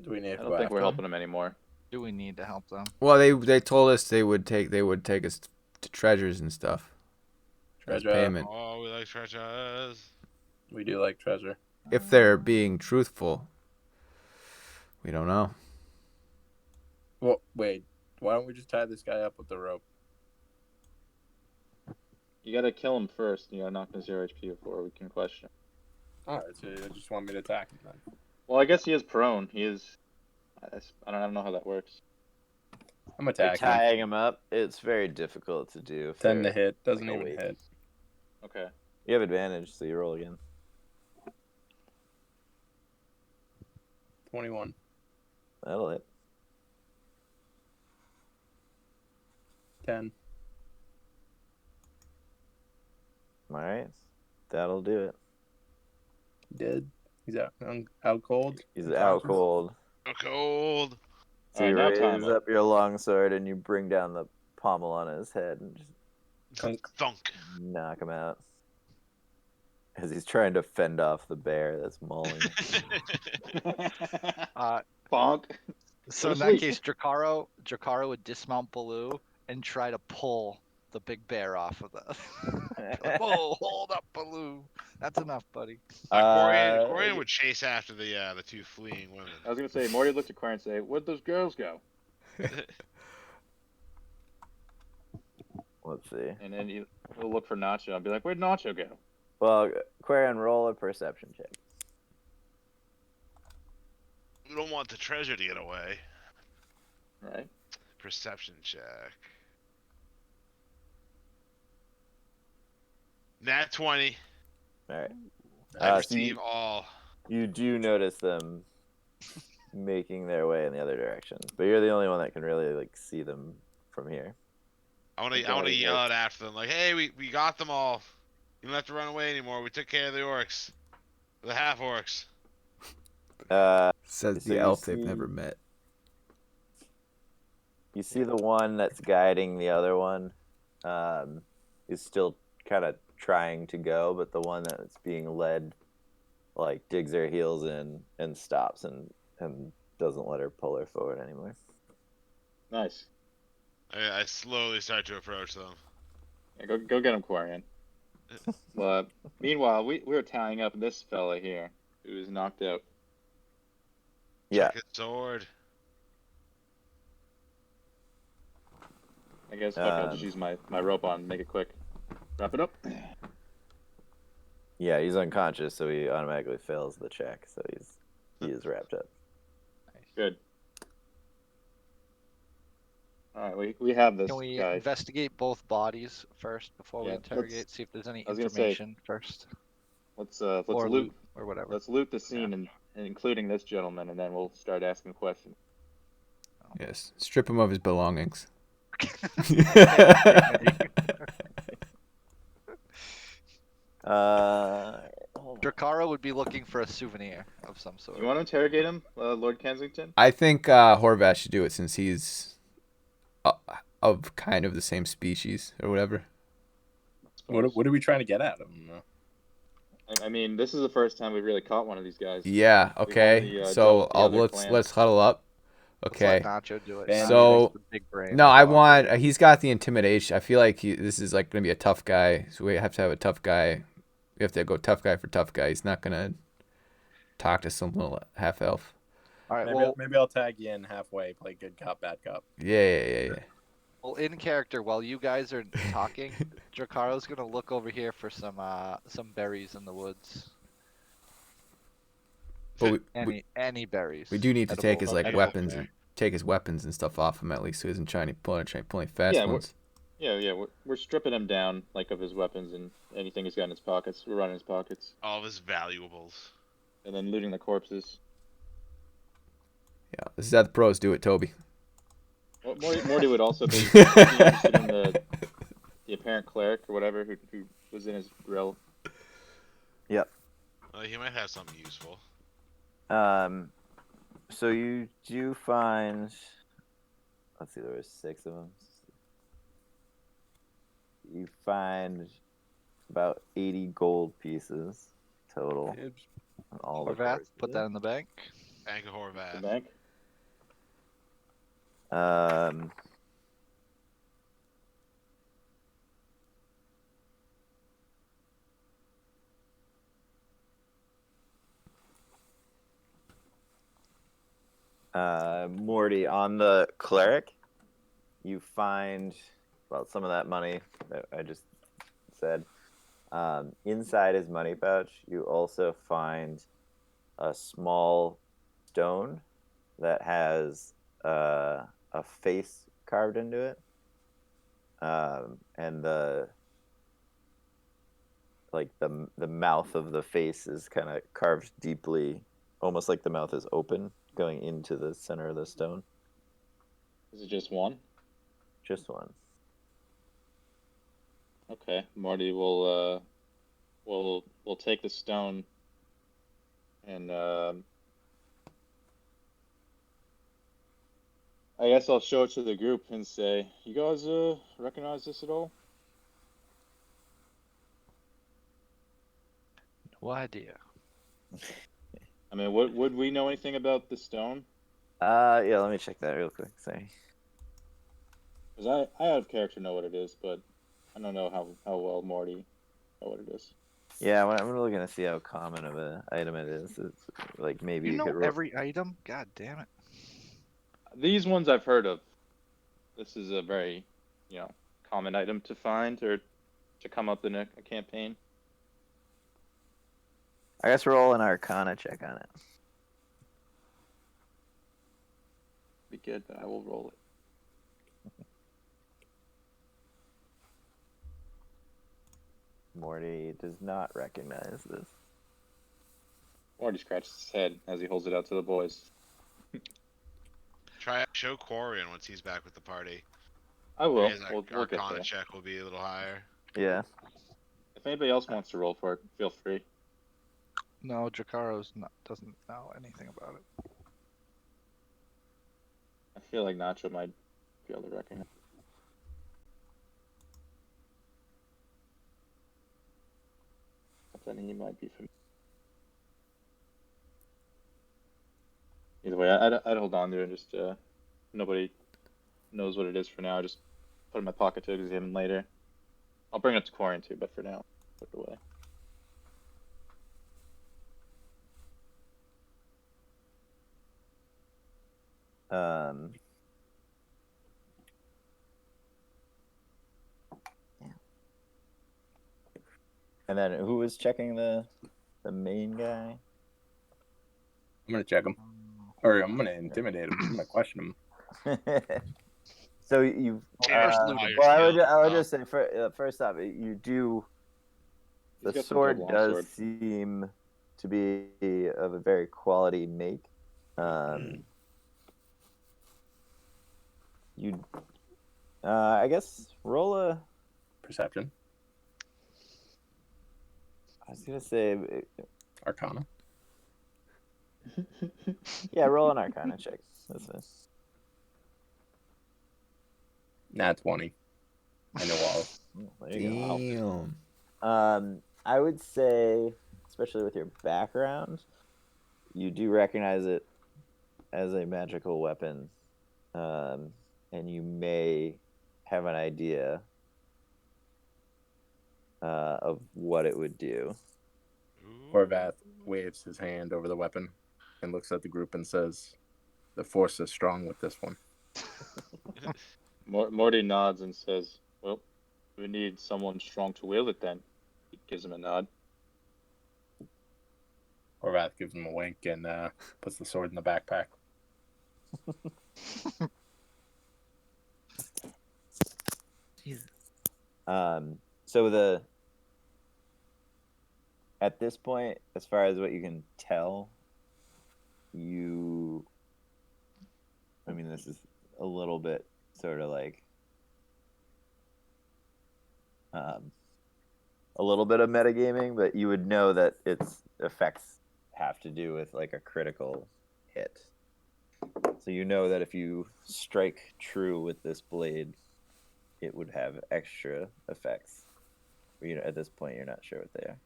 Do we need I to don't go think after we're him? helping him anymore. Do we need to help them? Well, they told us they would take us to treasures and stuff. As Treasure. payment. Oh, we like treasures. We do like treasure. If they're being truthful, we don't know. Well, wait. Why don't we just tie this guy up with the rope? You gotta kill him first. You gotta knock him to 0 HP before we can question him. All right. So you just want me to attack him then? Well, I guess he is prone. He is. I don't know how that works. I'm You're attacking. tying him up. It's very difficult to do. If 10 to they're- hit. Doesn't like even awake. hit. Okay. You have advantage, so you roll again. 21. That'll hit. 10. All right, that'll do it. Dead. He's out cold. He's out cold. Oh, cold. So you Alright, now time raise up. up your longsword and you bring down the pommel on his head and just Thunk. Thunk. knock him out. As he's trying to fend off the bear that's mauling. Bonk. So in Go that to case, Drakaro would dismount Baloo and try to pull the big bear off of the. Oh, hold up, Baloo. That's enough, buddy. Corian would chase after the two fleeing women. I was gonna say, Morty looked at Quinn and say, "Where'd those girls go?" Let's see. And then he'll look for Nacho and be like, "Where'd Nacho go?" Well, Quarian, roll a perception check. We don't want the treasure to get away. Right. Perception check. Nat 20. All right. I so receive all. you do notice them making their way in the other direction, but you're the only one that can really like see them from here. I want to Okay, yell out after them like, "Hey, we got them all. You don't have to run away anymore. We took care of the orcs, the half orcs." Says So the you elf they've see- never met. You see the one that's guiding the other one is still kind of trying to go, but the one that's being led like digs her heels in and stops and doesn't let her pull her forward anymore. Nice. I slowly start to approach them. Yeah, go get him, Quarian. Well, meanwhile, we were tying up this fella here who was knocked out. Yeah. Check his sword. I guess I'll just use my rope on, make it quick. Wrap it up. Yeah, he's unconscious, so he automatically fails the check. So he is wrapped up. Good. All right, we have this Can we guy. investigate both bodies first before we Yeah, interrogate? let's- See if there's any I was gonna say, information first, Let's or loot. loot, or whatever. Let's loot the scene, and including this gentleman, and then we'll start asking questions. Yes. Strip him of his belongings. Hold on. Drakaro would be looking for a souvenir of some sort. You want to interrogate him, Lord Kensington? I think Horvath should do it since he's of kind of the same species or whatever. What are we trying to get at him? I mean, this is the first time we've really caught one of these guys. Yeah. Okay. the, So the other let's clans. huddle up. Let's Okay. let Nacho do it. And- So- the big brain. No, I want. He's got the intimidation. I feel like this is like gonna be a tough guy. So we have to have a tough guy We have to go tough guy for tough guy. He's not gonna talk to some little half elf. All right. Maybe I'll tag you in halfway. Play good cop, bad cop. Yeah. Well, in character, while you guys are talking, Dracaro's gonna look over here for some berries in the woods. But Any berries. we do need to take his like edible weapons fare. and take his weapons and stuff off him at least, so he isn't trying to pull any fast ones. We're stripping him down like of his weapons and anything he's got in his pockets. We're running his pockets All of his valuables. and then looting the corpses. Yeah, this is how the pros do it, Toby. Well, Morty would also be interested in the apparent cleric or whatever who was in his grill. Well, he might have something useful. So you do find. Let's see, there were 6 of them. You find about 80 gold pieces total. On all the Horvath, corpses. put that in the bank. Bank of The Horvath. bank. Morty, on the cleric, you find some of that money that I just said. Inside his money pouch, you also find a small stone that has a face carved into it, and the mouth of the face is kind of carved deeply, almost like the mouth is open, going into the center of the stone. Is it just one? Just one. Okay, Marty will we'll take the stone and I guess I'll show it to the group and say, "You guys recognize this at all?" No idea. I mean, would we know anything about the stone? Yeah, let me check that real quick. Sorry. Because I out of character know what it is, but I don't know how well Morty know what it is. Yeah, I'm looking to see how common of an item it is. It's like maybe You know could roll. every item? God damn it. These ones I've heard of. This is a very, common item to find or to come up in a campaign. I guess roll an Arcana check on it. Be good, but I will roll it. Morty does not recognize this. Morty scratches his head as he holds it out to the boys. Show Quarian once he's back with the party. I will. His We'll get Arcana there. check will be a little higher. Yeah. If anybody else wants to roll for it, feel free. No, Dracaro's doesn't know anything about it. I feel like Nacho might be able to recognize. Then he might be familiar. Either way, I'd hold on to it and just nobody knows what it is for now. Just put it in my pocket to examine later. I'll bring it to Quarian too, but for now, put it away. And then who was checking the main guy? I'm gonna check him, or I'm gonna intimidate him. I'm gonna question him. So you. First Well, looting. I would just say first off, you do. He's The got some sword good does longsword. seem to be of a very quality make. You, I guess, roll a. Perception, I was gonna say, Arcana. yeah, roll an Arcana check. That's it. Nat 20. I know all. There you go. Damn. I would say, especially with your background, you do recognize it as a magical weapon, and you may have an idea of what it would do. Horvath waves his hand over the weapon and looks at the group and says, "The force is strong with this one." Morty nods and says, "Well, we need someone strong to wield it then." He gives him a nod. Horvath gives him a wink and puts the sword in the backpack. So at this point, as far as what you can tell, I mean, this is a little bit sort of like a little bit of metagaming, but you would know that its effects have to do with like a critical hit. So you know that if you strike true with this blade, it would have extra effects. But, at this point, you're not sure what they are.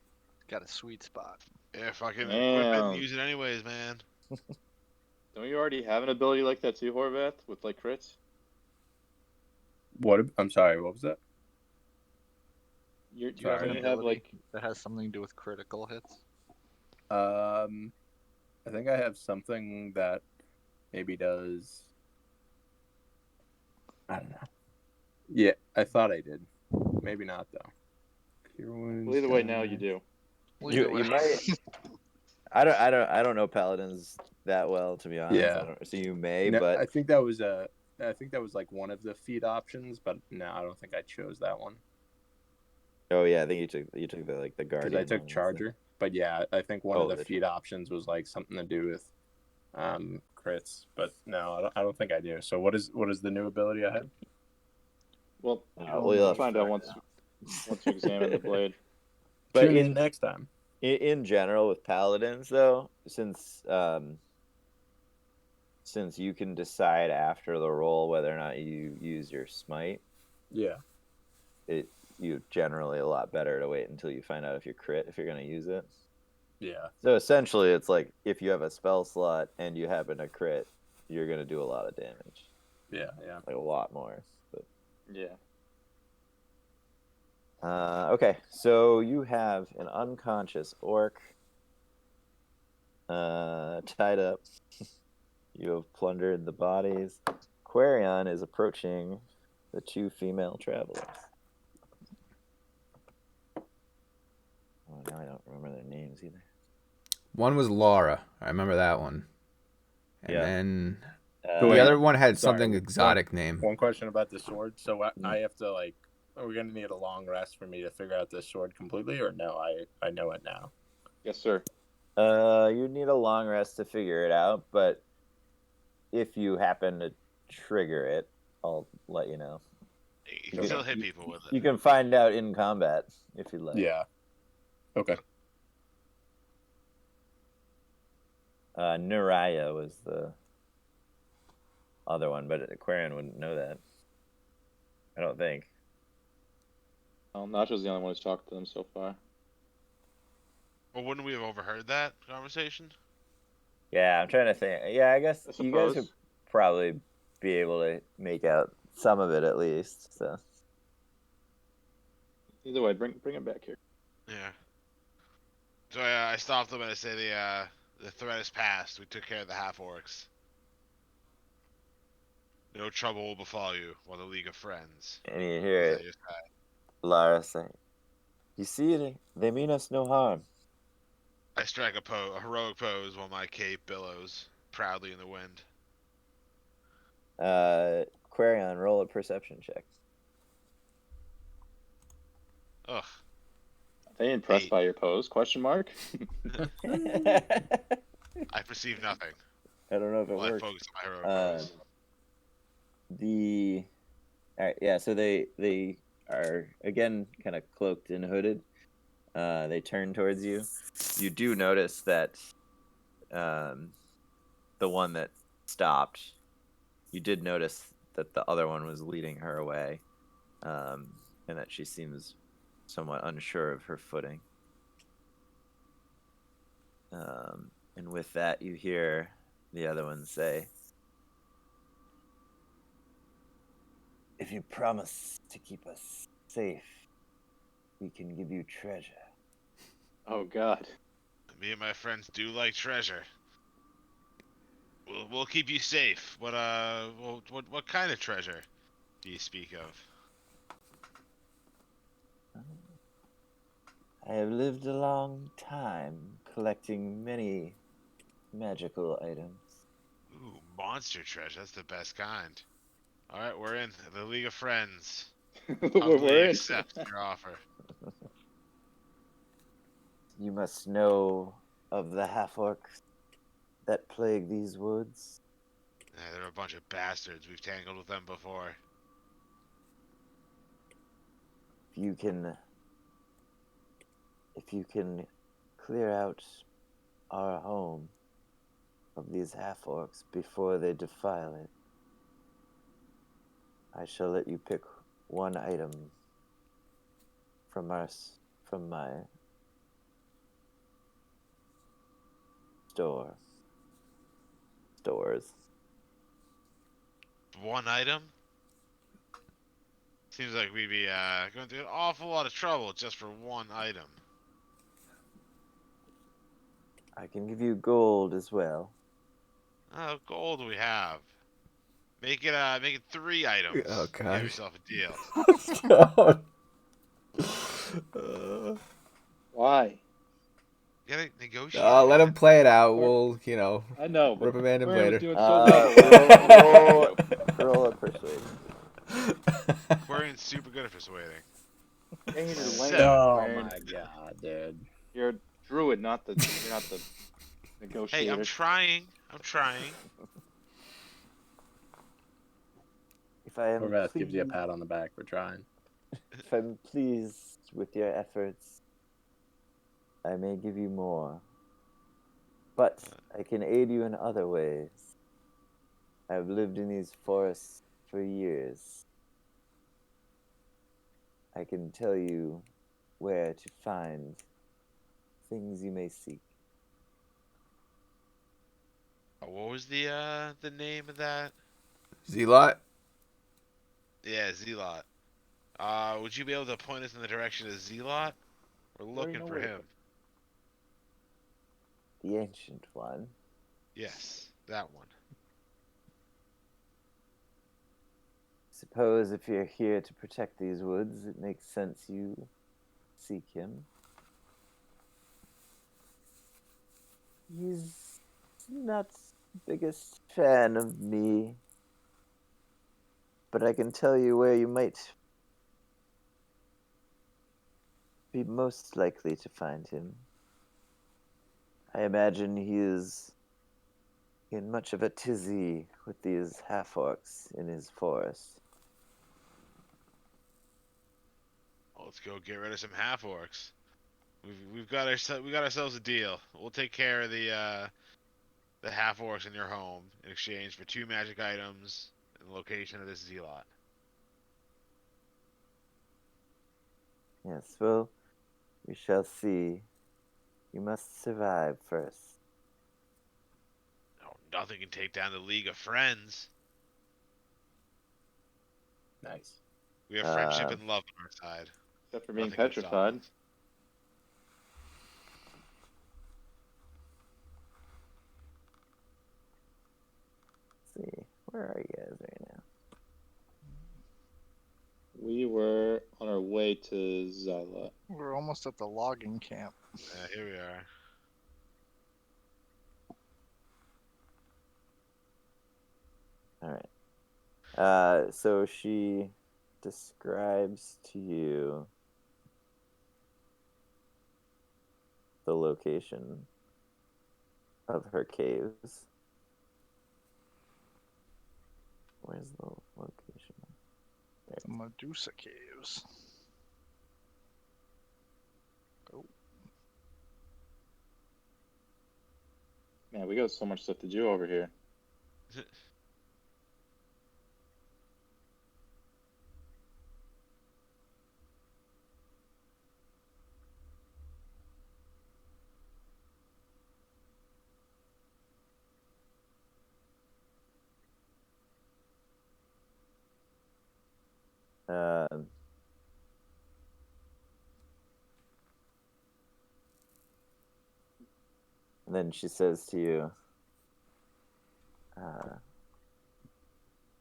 Got a sweet spot. Yeah, fucking Damn. use it anyways, man. Don't you already have an ability like that too, Horvath, with like crits? What? I'm sorry. What was that? You Sorry. don't have like that has something to do with critical hits. I think I have something that maybe does. I don't know. Yeah, I thought I did. Maybe not though. Cure wounds. well, either way now you do. You might. I don't know paladins that well, to be honest. Yeah. So you may, No, but I think that was like one of the feat options, but no, I don't think I chose that one oh yeah, I think you took the guardian. because I took one, so- Charger. But yeah, I think one of the the feat options was like something to do with crits. But no, I don't think I do. So what is the new ability I had? Well, you'll we'll have to find out find once you examine the blade. But Tune in next time. in general with paladins though, since you can decide after the roll whether or not you use your smite, Yeah. you generally a lot better to wait until you find out if you're going to use it. Yeah. So essentially it's like if you have a spell slot and you happen to crit, you're going to do a lot of damage. Yeah. Like a lot more. But Yeah. okay, so you have an unconscious orc tied up. You have plundered the bodies. Quarion is approaching the two female travelers. Oh, now I don't remember their names either. One was Laura. I remember that one. And Yeah. then So the wait, other one had sorry, something exotic name. One question about the sword. So I have to like. Are we gonna need a long rest for me to figure out this sword completely, or no? I know it now. Yes, sir. You need a long rest to figure it out, but if you happen to trigger it, I'll let you know. You can still hit people with it. You can find out in combat if you'd like. Yeah. Okay. Nuraya was the other one, but Aquarian wouldn't know that. I don't think. Nacho's the only one who's talked to them so far. Well, wouldn't we have overheard that conversation? Yeah, I'm trying to think. Yeah, I guess I you guys suppose. would probably be able to make out some of it at least. So Either way, bring it back here. Yeah. So I stopped them and I say the threat is past. We took care of the half orcs. No trouble will befall you while the League of Friends. and you hear is it, at your side. Lara saying, "You see, they mean us no harm." I strike a heroic pose while my cape billows proudly in the wind. Quarion, roll a perception check. Ugh. Are they impressed 8. by your pose? Question mark. I perceive nothing I don't know if it while I works. focus on my heroic pose. All right, yeah. So they are again kind of cloaked and hooded. They turn towards you. You do notice that the one that stopped. You did notice that the other one was leading her away, and that she seems somewhat unsure of her footing. And with that, you hear the other one say, "If you promise to keep us safe, we can give you treasure. Oh God. Me and my friends do like treasure. We'll keep you safe. What kind of treasure do you speak of? I have lived a long time collecting many magical items. Ooh, monster treasure. That's the best kind. All right, we're in the League of Friends. Humbly We're in. accept your offer. You must know of the half-orcs that plague these woods. They're a bunch of bastards. We've tangled with them before. If you can clear out our home of these half-orcs before they defile it, I shall let you pick one item from my stores. One item? Seems like we'd be going through an awful lot of trouble just for one item. I can give you gold as well. Oh, gold we have. Make it 3 items. Oh, Give gosh. yourself a deal. Why? You gotta negotiate. Let him man. play it out. We'll, I know, but reprimand him Aquarium was later. doing so well. Roll a persuasion. Aquarian's super good at persuading. Change your So- language, Oh Aquarian. my god, dude. You're a druid, you're not the negotiator. Hey, I'm trying. If I am Corvette gives you a pleased- pat on the back for trying. If I'm pleased with your efforts, I may give you more. But I can aid you in other ways. I've lived in these forests for years. I can tell you where to find things you may seek. What was the name of that? Zealot? Yeah, Zealot. Would you be able to point us in the direction of Zealot? We're looking know for where- him. The ancient one. Yes, that one. Suppose if you're here to protect these woods, it makes sense you seek him. He's not the biggest fan of me, but I can tell you where you might be most likely to find him. I imagine he is in much of a tizzy with these half-orcs in his forest. Well, let's go get rid of some half orcs. We got ourselves a deal. We'll take care of the half orcs in your home in exchange for 2 magic items and the location of this Zealot. Yes, well, we shall see. You must survive first. No, nothing can take down the League of Friends. Nice. We have friendship and love on our side. Except for being Nothing can stop petrified. us. Let's see, where are you guys right now? We were on our way to Zyla. We're almost at the logging camp. Here we are. All right. So she describes to you the location of her caves. Where's the location? The Medusa Caves. Man, we got so much stuff to do over here. And then she says to you,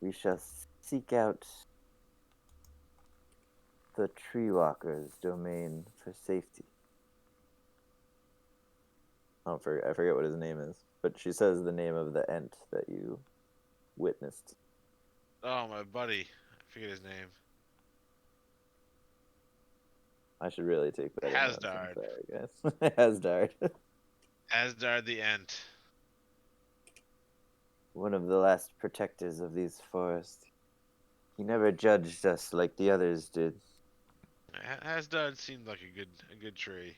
we shall seek out the Tree Walker's domain for safety. I forget what his name is, but she says the name of the Ent that you witnessed. Oh, my buddy. I forget his name. I should really take better notes. I'm Hasdard. sorry, guys. Hasdard. Asdard the Ent. One of the last protectors of these forests. He never judged us like the others did. Asdard seemed like a good tree.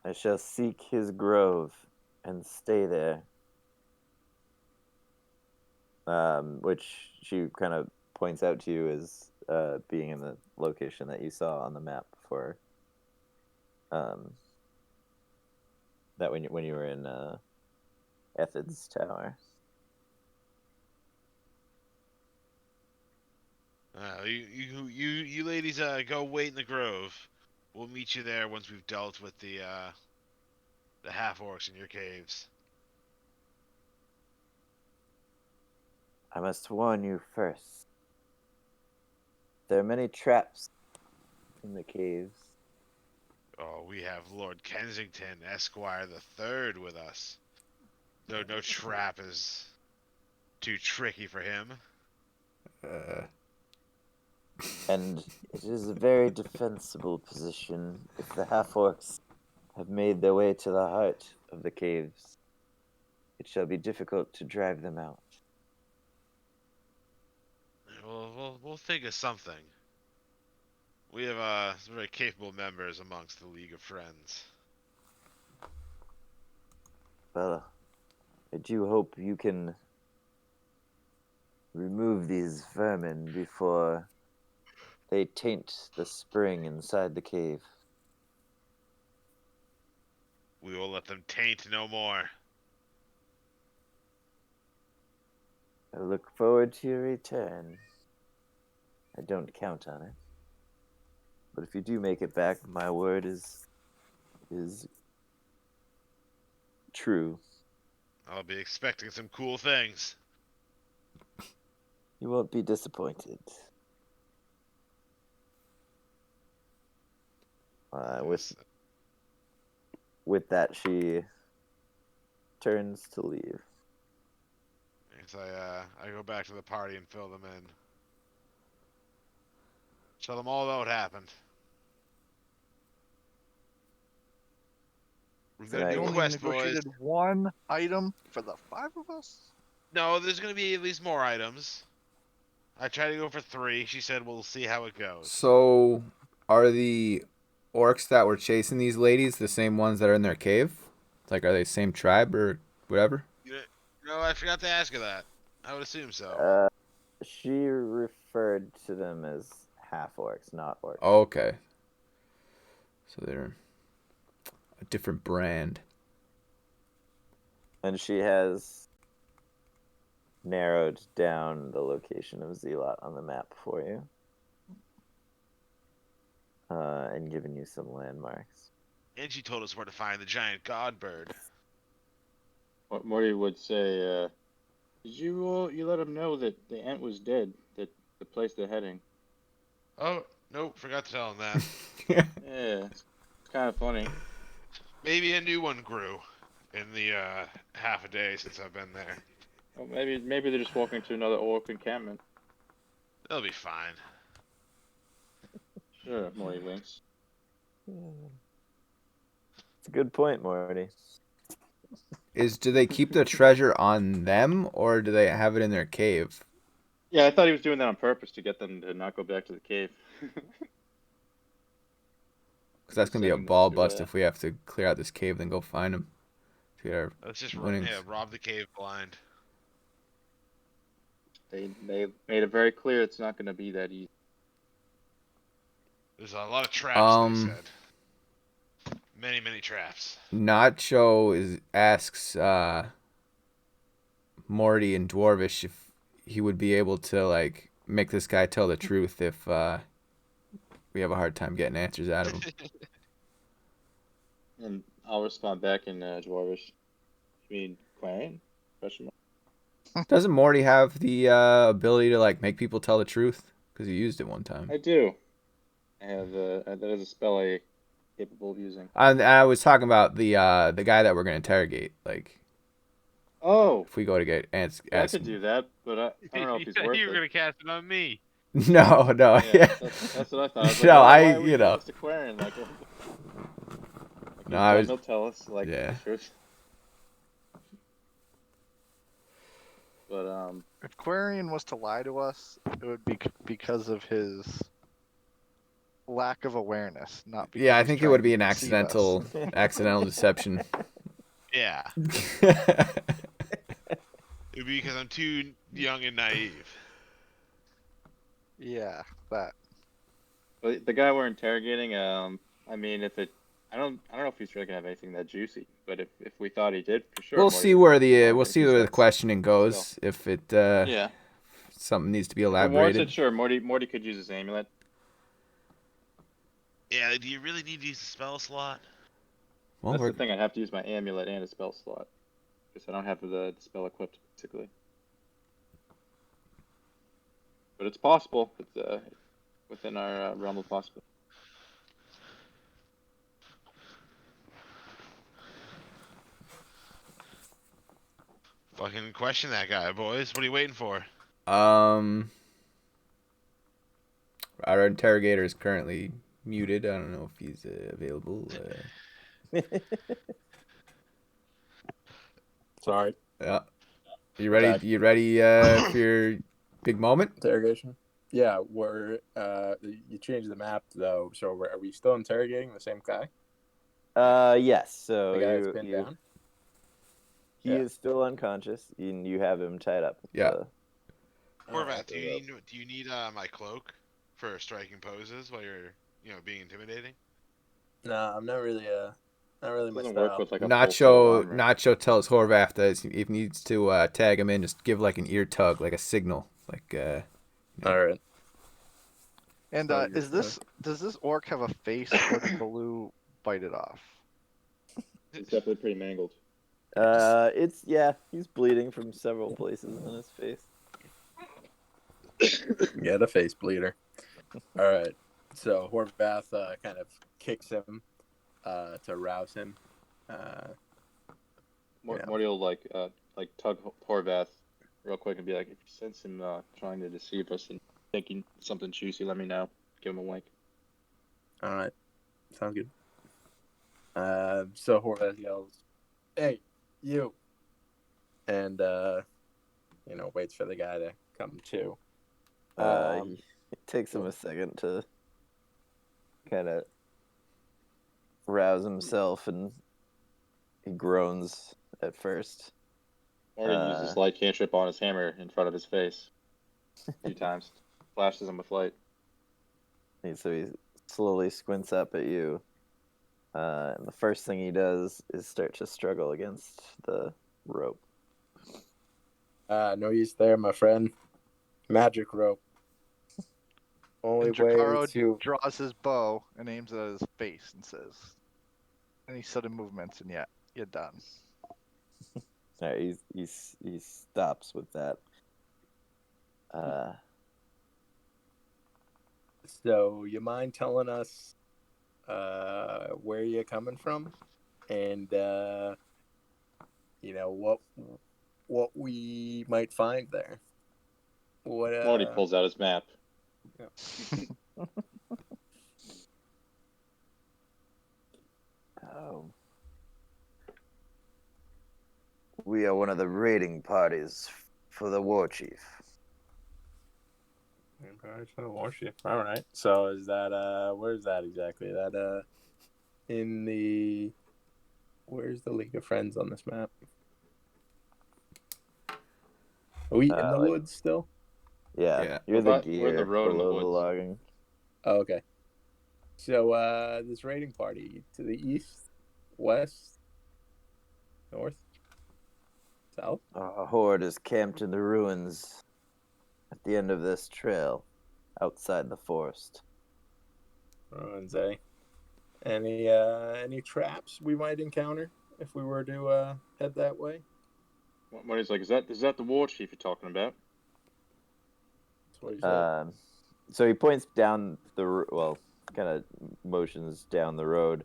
I shall seek his grove and stay there. Which she kind of points out to you as being in the location that you saw on the map for that when you were in Ethod's Tower. You ladies go wait in the grove. We'll meet you there once we've dealt with the half orcs in your caves. I must warn you first. There are many traps in the caves. Oh, we have Lord Kensington, Esquire the Third, with us. Though no trap is too tricky for him. And it is a very defensible position if the half-orcs have made their way to the heart of the caves. It shall be difficult to drive them out. We'll think of something. We have some very capable members amongst the League of Friends. Well, I do hope you can remove these vermin before they taint the spring inside the cave. We will let them taint no more. I look forward to your return. I don't count on it. But if you do make it back, my word is true. I'll be expecting some cool things. You won't be disappointed. With that, she turns to leave. As I go back to the party and fill them in. Tell them all about what happened. We've got a Right. You new only quest, boys. negotiated one item for the 5 of us? No, there's gonna be at least more items. I tried to go for 3. She said we'll see how it goes. So, are the orcs that were chasing these ladies the same ones that are in their cave? Like, are they same tribe or whatever? No, I forgot to ask her that. I would assume so. She referred to them as half-orcs, not orcs. Oh, okay. So they're a different brand. And she has narrowed down the location of Zealot on the map for you. And given you some landmarks. And she told us where to find the giant god bird. What Morty would say, did you let him know that the Ent was dead, that the place they're heading? Oh, nope, forgot to tell him that. Yeah, it's kind of funny. Maybe a new one grew in the half a day since I've been there. Well, maybe they're just walking to another orc encampment. They'll be fine. Sure, Morty winks. It's a good point, Morty. Do they keep the treasure on them, or do they have it in their cave? Yeah, I thought he was doing that on purpose to get them to not go back to the cave. Because that's going to be a Sending them ball to, bust if we have to clear out this cave, then go find them. To get our Let's just winnings. rob the cave blind. They made it very clear it's not going to be that easy. There's a lot of traps, they said. Many traps. Nacho asks Morty in Dwarvish if he would be able to like make this guy tell the truth if we have a hard time getting answers out of him. And I'll respond back in Dwarvish. You mean Quarian? Question mark. Doesn't Morty have the ability to like make people tell the truth? Because he used it one time. I do. I have that is a spell I capable of using. I was talking about the guy that we're gonna interrogate. Like, Oh, if we go to get yeah, I could do that, but I don't know if he's worth You were it. gonna cast it on me. No, Yeah, yeah. that's what I thought. I was like, No, why would you know. trust Aquarian? Like, No, I was. he'll tell us like Yeah. the truth. But If Quarian was to lie to us, it would be because of his lack of awareness, not because Yeah, I he's think it would trying be to an deceive us. accidental deception. Yeah. It'd be because I'm too young and naive. Yeah, that. But the guy we're interrogating, I mean, I don't know if he's really gonna have anything that juicy. But if we thought he did, for sure. We'll Morty see would where be more we'll see where the consent. questioning goes. If it Yeah. something needs to be If it warrants elaborated. it, sure. Morty could use his amulet. Yeah, do you really need to use a spell slot? Well, That's we're, the thing. I'd have to use my amulet and a spell slot because I don't have the spell equipped basically. But it's possible. It's within our realm of possibility. Fucking question that guy, boys. What are you waiting for? Our interrogator is currently muted. I don't know if he's available. Sorry. Yeah. You ready? Back. You ready for your big moment? Interrogation. Yeah, we're you changed the map though, so are we still interrogating the same guy? Yes. So The guy that's pinned down. he Yeah. is still unconscious, and you have him tied up. with Yeah. the- Horvath, do you need my cloak for striking poses while you're being intimidating? No, I'm not really my Doesn't style. work with like a full full armor. Nacho tells Horvath that if he needs to tag him in, just give like an ear tug, like a signal, like. All right. And Oh, you're does this orc have a face, or did Baloo bite it off? He's definitely pretty mangled. he's bleeding from several places on his face. Yeah, the face bleeder. All right. So Horvath kind of kicks him to rouse him. Morty will like tug Horvath real quick and be like, if you sense him trying to deceive us and thinking something juicy, let me know. Give him a wink. All right. Sounds good. So Horvath yells, "Hey, you!" And waits for the guy to come to. It takes him a second to kind of rouse himself, and he groans at first. Morty uses light cantrip on his hammer in front of his face a few times. Flashes him with light. And so he slowly squints up at you. And the first thing he does is start to struggle against the rope. No use there, my friend. Magic rope. Only And way Jakaro to draws his bow and aims it at his face and says, "Any sudden movements, and yet you're done." All right, he stops with that. So you mind telling us where you're coming from, and what we might find there? What Morty pulls out his map. Oh. We are one of the raiding parties for the war chief. All right. So is that where's that exactly? That in the where's the League of Friends on this map? Are we in the woods still? Yeah. You're the gear we're the road in the below woods. logging. Oh, okay. So this raiding party to the east, west, north, south? A horde is camped in the ruins at the end of this trail, outside the forest. Ruins, eh? Any traps we might encounter if we were to head that way? What he's like, is that the war chief you're talking about? That's what he said. So he points down kind of motions down the road,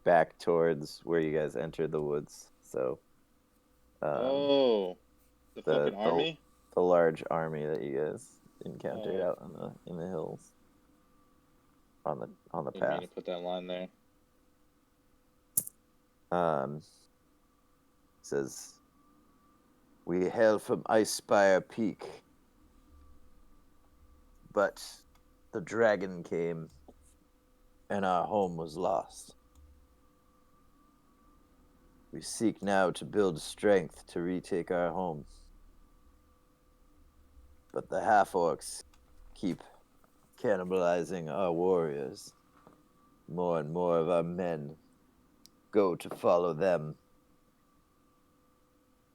back towards where you guys entered the woods. So, the fucking army. The large army that you guys encountered out in the hills, on the Didn't path. mean to put that line there. Says, we hail from Icespire Peak, but the dragon came, and our home was lost. We seek now to build strength to retake our home. But the half-orcs keep cannibalizing our warriors. More and more of our men go to follow them,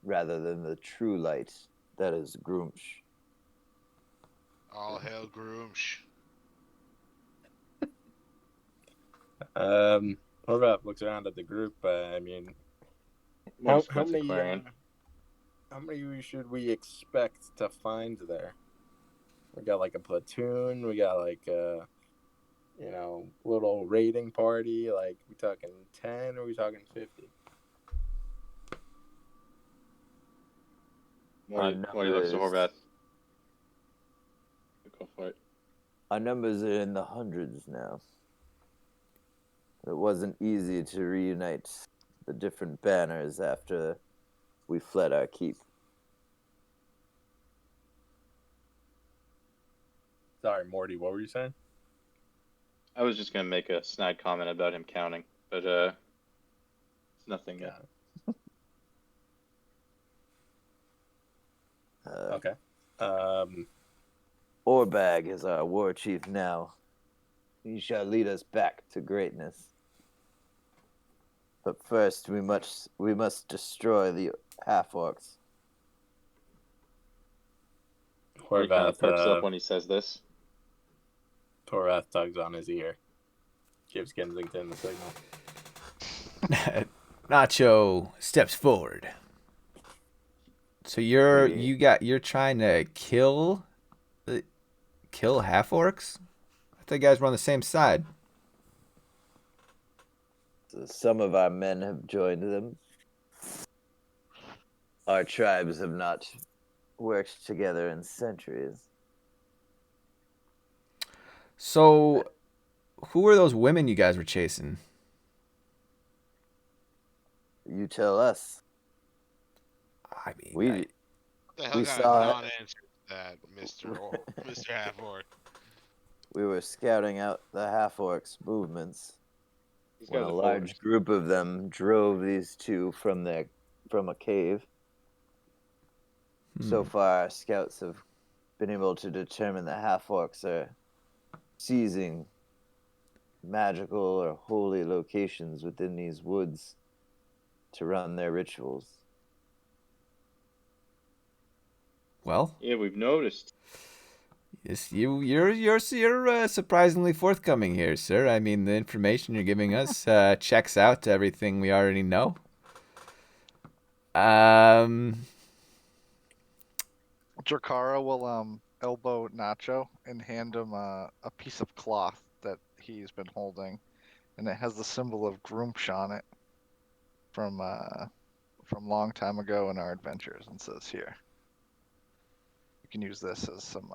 rather than the true light that is Groomsh. All hail Groomsh. Horvath looks around at the group. I mean, More how expensive clarion. many should we expect to find there? We got like a platoon. We got like a, little raiding party. Like, we talking 10 or we talking 50? What do you look so Horvath? Go for it. Our numbers are in the hundreds now. It wasn't easy to reunite the different banners after we fled our keep. Sorry, Morty, what were you saying? I was just gonna make a snide comment about him counting, but it's nothing. Okay. Orbag is our war chief now. He shall lead us back to greatness. But first, we must destroy the half-orcs. He kind of perks up when he says this. Horvath tugs on his ear. Gives Kensington the signal. Nacho steps forward. So you're trying to kill half orcs? I thought you guys were on the same side. So some of our men have joined them. Our tribes have not worked together in centuries. So, who were those women you guys were chasing? You tell us. I mean, What the hell we kind saw of non-answer is that, Mr. Half-Orc? We were scouting out the half-orcs' movements when a large group of them drove these two from a cave. So far, our scouts have been able to determine the half-orcs are seizing magical or holy locations within these woods to run their rituals. Well, yeah, we've noticed. Yes, you're surprisingly forthcoming here, sir. I mean, the information you're giving us checks out to everything we already know. Drakara will elbow Nacho and hand him a piece of cloth that he's been holding, and it has the symbol of Groomsh on it from long time ago in our adventures, and says, "Here, you can use this as some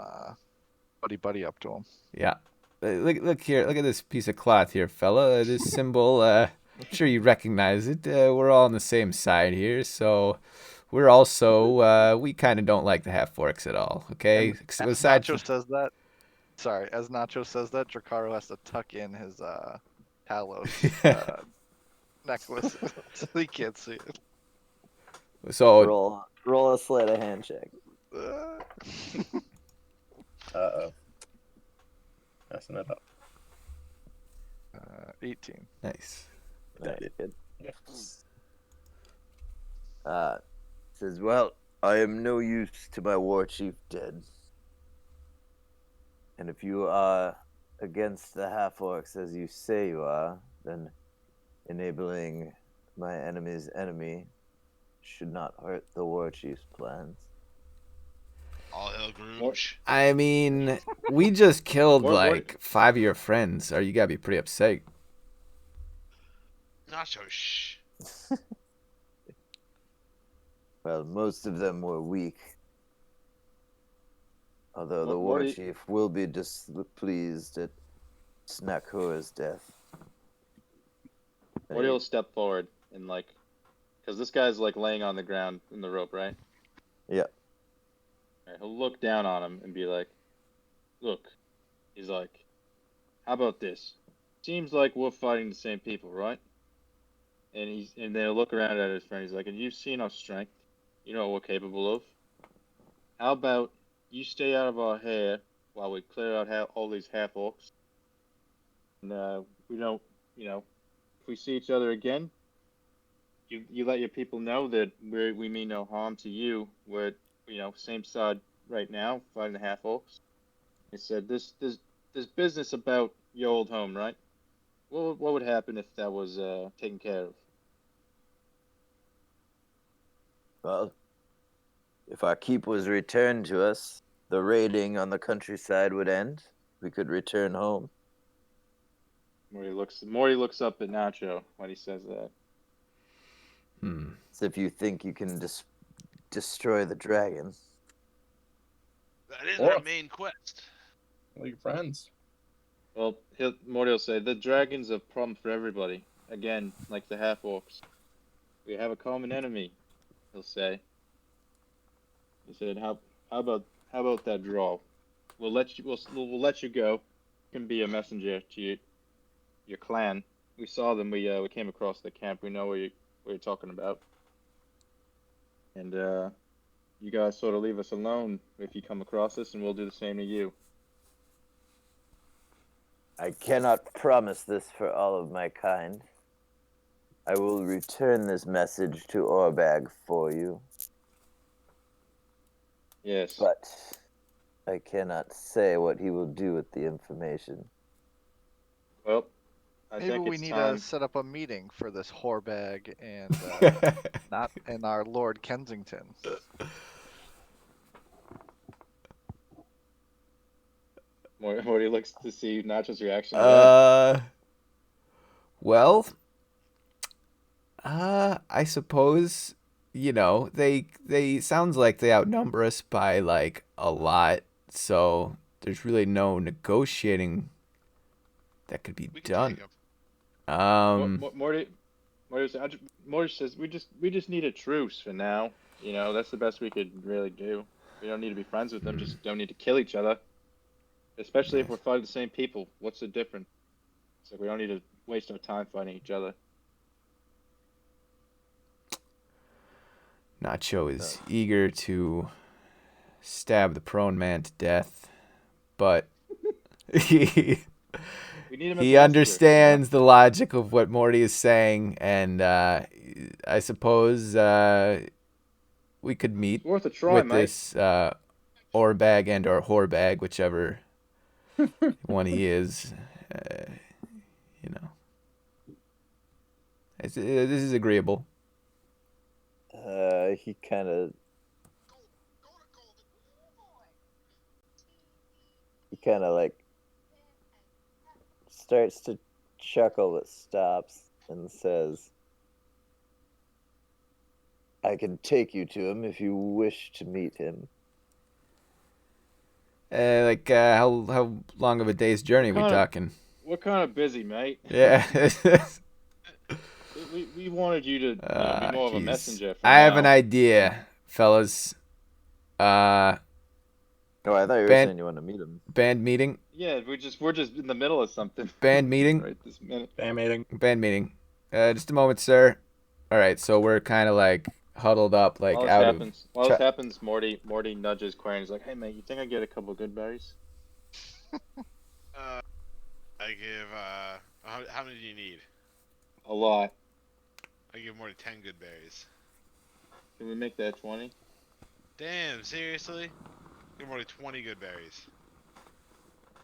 buddy up to him." Yeah, look here. Look at this piece of cloth here, fella. This symbol. I'm sure you recognize it. We're all on the same side here, so. We're also, we kind of don't like the half-orcs at all, okay? As Nacho says that, Drakaro has to tuck in his Talos necklace so he can't see it. So roll a sleight of hand check. Uh-oh. Messing it up. 18. Nice. Good. Says, well, I am no use to my war chief dead. And if you are against the half-orcs as you say you are, then enabling my enemy's enemy should not hurt the war chief's plans. All hail Grooge. I mean, we just killed What- like 5 of your friends. Or you gotta be pretty upset. Nacho, shh. Well, most of them were weak. Although the What war do you- chief will be displeased at Snakora's death. Morty will step forward and like, because this guy's like laying on the ground in the rope, right? Yeah. Alright, he'll look down on him and be like, "Look," he's like, "How about this? Seems like we're fighting the same people, right?" And then he'll look around at his friend. He's like, "And you've seen our strength. You know what we're capable of. How about you stay out of our hair while we clear out all these half orcs? And we don't, if we see each other again, you let your people know that we mean no harm to you. We're same side right now, fighting the half orcs." He said, "This business about your old home, right? What would happen if that was taken care of?" Well, if our keep was returned to us, the raiding on the countryside would end. We could return home. Morty looks up at Nacho when he says that. As if you think you can destroy the dragon. That is Or- our main quest. Well, your friends. Well, Morty will say, "The dragon's a problem for everybody. Again, like the half orcs. We have a common enemy," he'll say. He said, "How about that draw? We'll let you go. You can be a messenger to your clan. We saw them. We came across the camp. We know what you're talking about. And you guys sort of leave us alone if you come across us, and we'll do the same to you." I cannot promise this for all of my kind. I will return this message to Orbag for you, Yes. but I cannot say what he will do with the information. Well, I Maybe think we it's need time. to set up a meeting for this whorebag and our Lord Kensington. Morty looks to see Nacho's reaction. Well, I suppose, they sounds like they outnumber us by like a lot, so there's really no negotiating that could be We can done. take 'em. Morty says we just need a truce for now. That's the best we could really do. We don't need to be friends with them. Just don't need to kill each other. Especially if we're fighting the same people. What's the difference? It's like we don't need to waste our time fighting each other. Nacho is eager to stab the prone man to death, but he We need him as he messenger, understands the logic of what Morty is saying, and I suppose we could meet It's worth a try, with mate. this Orbag and or Whorebag, whichever one he is. This is agreeable. He kind of like starts to chuckle but stops and says, "I can take you to him if you wish to meet him." How long of a day's journey we talking? We're kind of busy, mate. Yeah. we wanted you to be more of a Jeez. messenger. For I have an now. idea, fellas. Oh, I thought you were Band- saying you want to meet him. Band meeting. Yeah, we're just in the middle of something. Band meeting. Right this minute. Band meeting. Band meeting. Just a moment, sir. All right, so we're kind of like huddled up, like While this out happens, of. this happens, Morty nudges Quinn. He's like, "Hey, mate, you think I get a couple good berries?" I give how many do you need? A lot. I give more than 10 good berries. Can we make that 20? Damn, seriously? Give more than 20 good berries.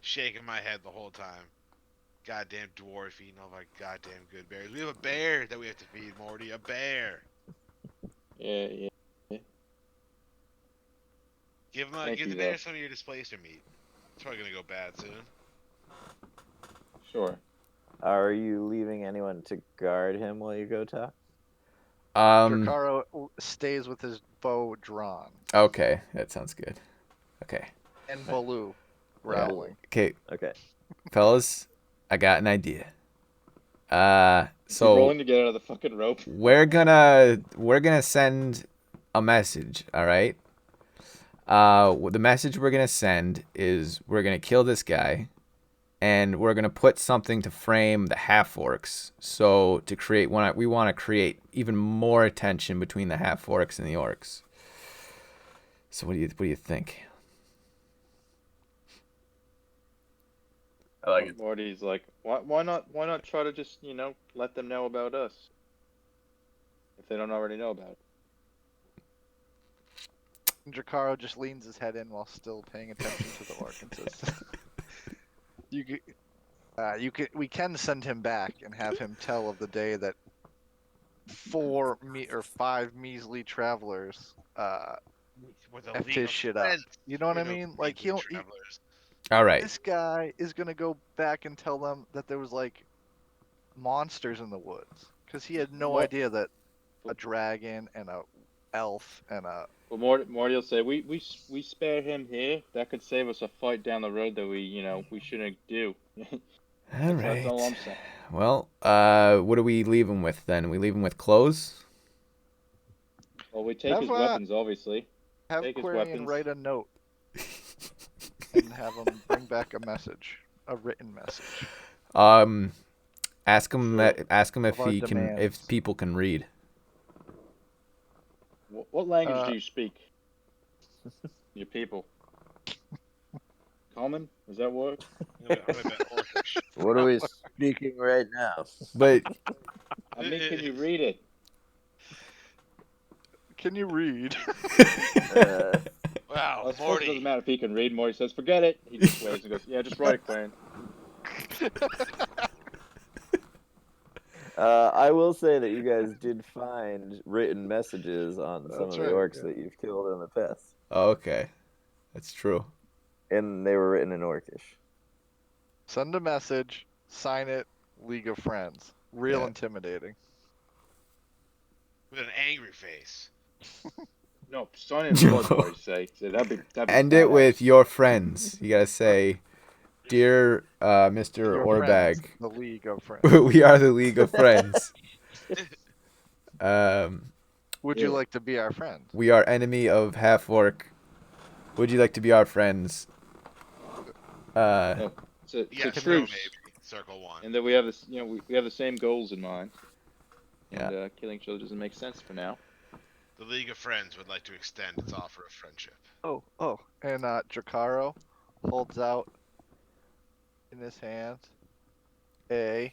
Shaking my head the whole time. goddamn dwarf eating all of our goddamn good berries. We have a bear that we have to feed, Morty. A bear. Yeah. Give him Thank give you, the bear though. some of your displacer meat. It's probably gonna go bad soon. Sure. Are you leaving anyone to guard him while you go talk? Drakaro stays with his bow drawn. Okay, that sounds good. Okay. And Baloo growling. Okay, Okay. fellas, I got an idea. Keep So rolling to get out of the fucking rope. we're gonna send a message, all right? The message we're gonna send is we're gonna kill this guy, and we're gonna put something to frame the half orcs. So to create we want to create even more attention between the half orcs and the orcs. So what do you think? I like it. Morty's like, why not try to just, let them know about us? If they don't already know about it. Drakaro just leans his head in while still paying attention to the orc and says, we can send him back and have him tell of the day that 5 measly travelers With a effed league his of shit up. friends. You know what I We're no mean? Like measly he travelers. All right. this guy is gonna go back and tell them that there was like monsters in the woods because he had no What? idea that a dragon and a elf and a But Morty will say, we spare him here. That could save us a fight down the road that we shouldn't do. All right. That's all I'm saying. Well, what do we leave him with then? We leave him with clothes? Well, we take Have, his weapons, obviously. have Take his Quarian weapons. write a note and have him bring back a message, a written message. Ask him Sure. ask him if Of our he can demands. if people can read. What language Uh, do you speak? Your people. Common? Does that work? I'm gonna bet Orcish. What are we speaking right now? But I mean, can you read it? Can you read? Wow, Well, I suppose it Morty. doesn't matter if he can read. Morty says, forget it. He just waves and goes, yeah, just write it, Quarian. I will say that you guys did find written messages on some of That's the right, orcs yeah. that you've killed in the past, okay. That's true. and they were written in Orcish. Send a message, sign it, League of Friends. Real Yeah. intimidating. With an angry face. No, sign in blood, Morty say. So that'd be End it badass. with your friends. You gotta say, "Dear Mr. Your Orbag, friends, the League of Friends. we are the League of Friends. Would you like to be our friend? We are enemy of half orc. Would you like to be our friends? It's a Yes, no, truce. maybe. Circle 1. And that we have this, we have the same goals in mind. Yeah. And killing each other doesn't make sense for now. The League of Friends would like to extend its offer of friendship. Oh. And Drakaro holds out in his hand a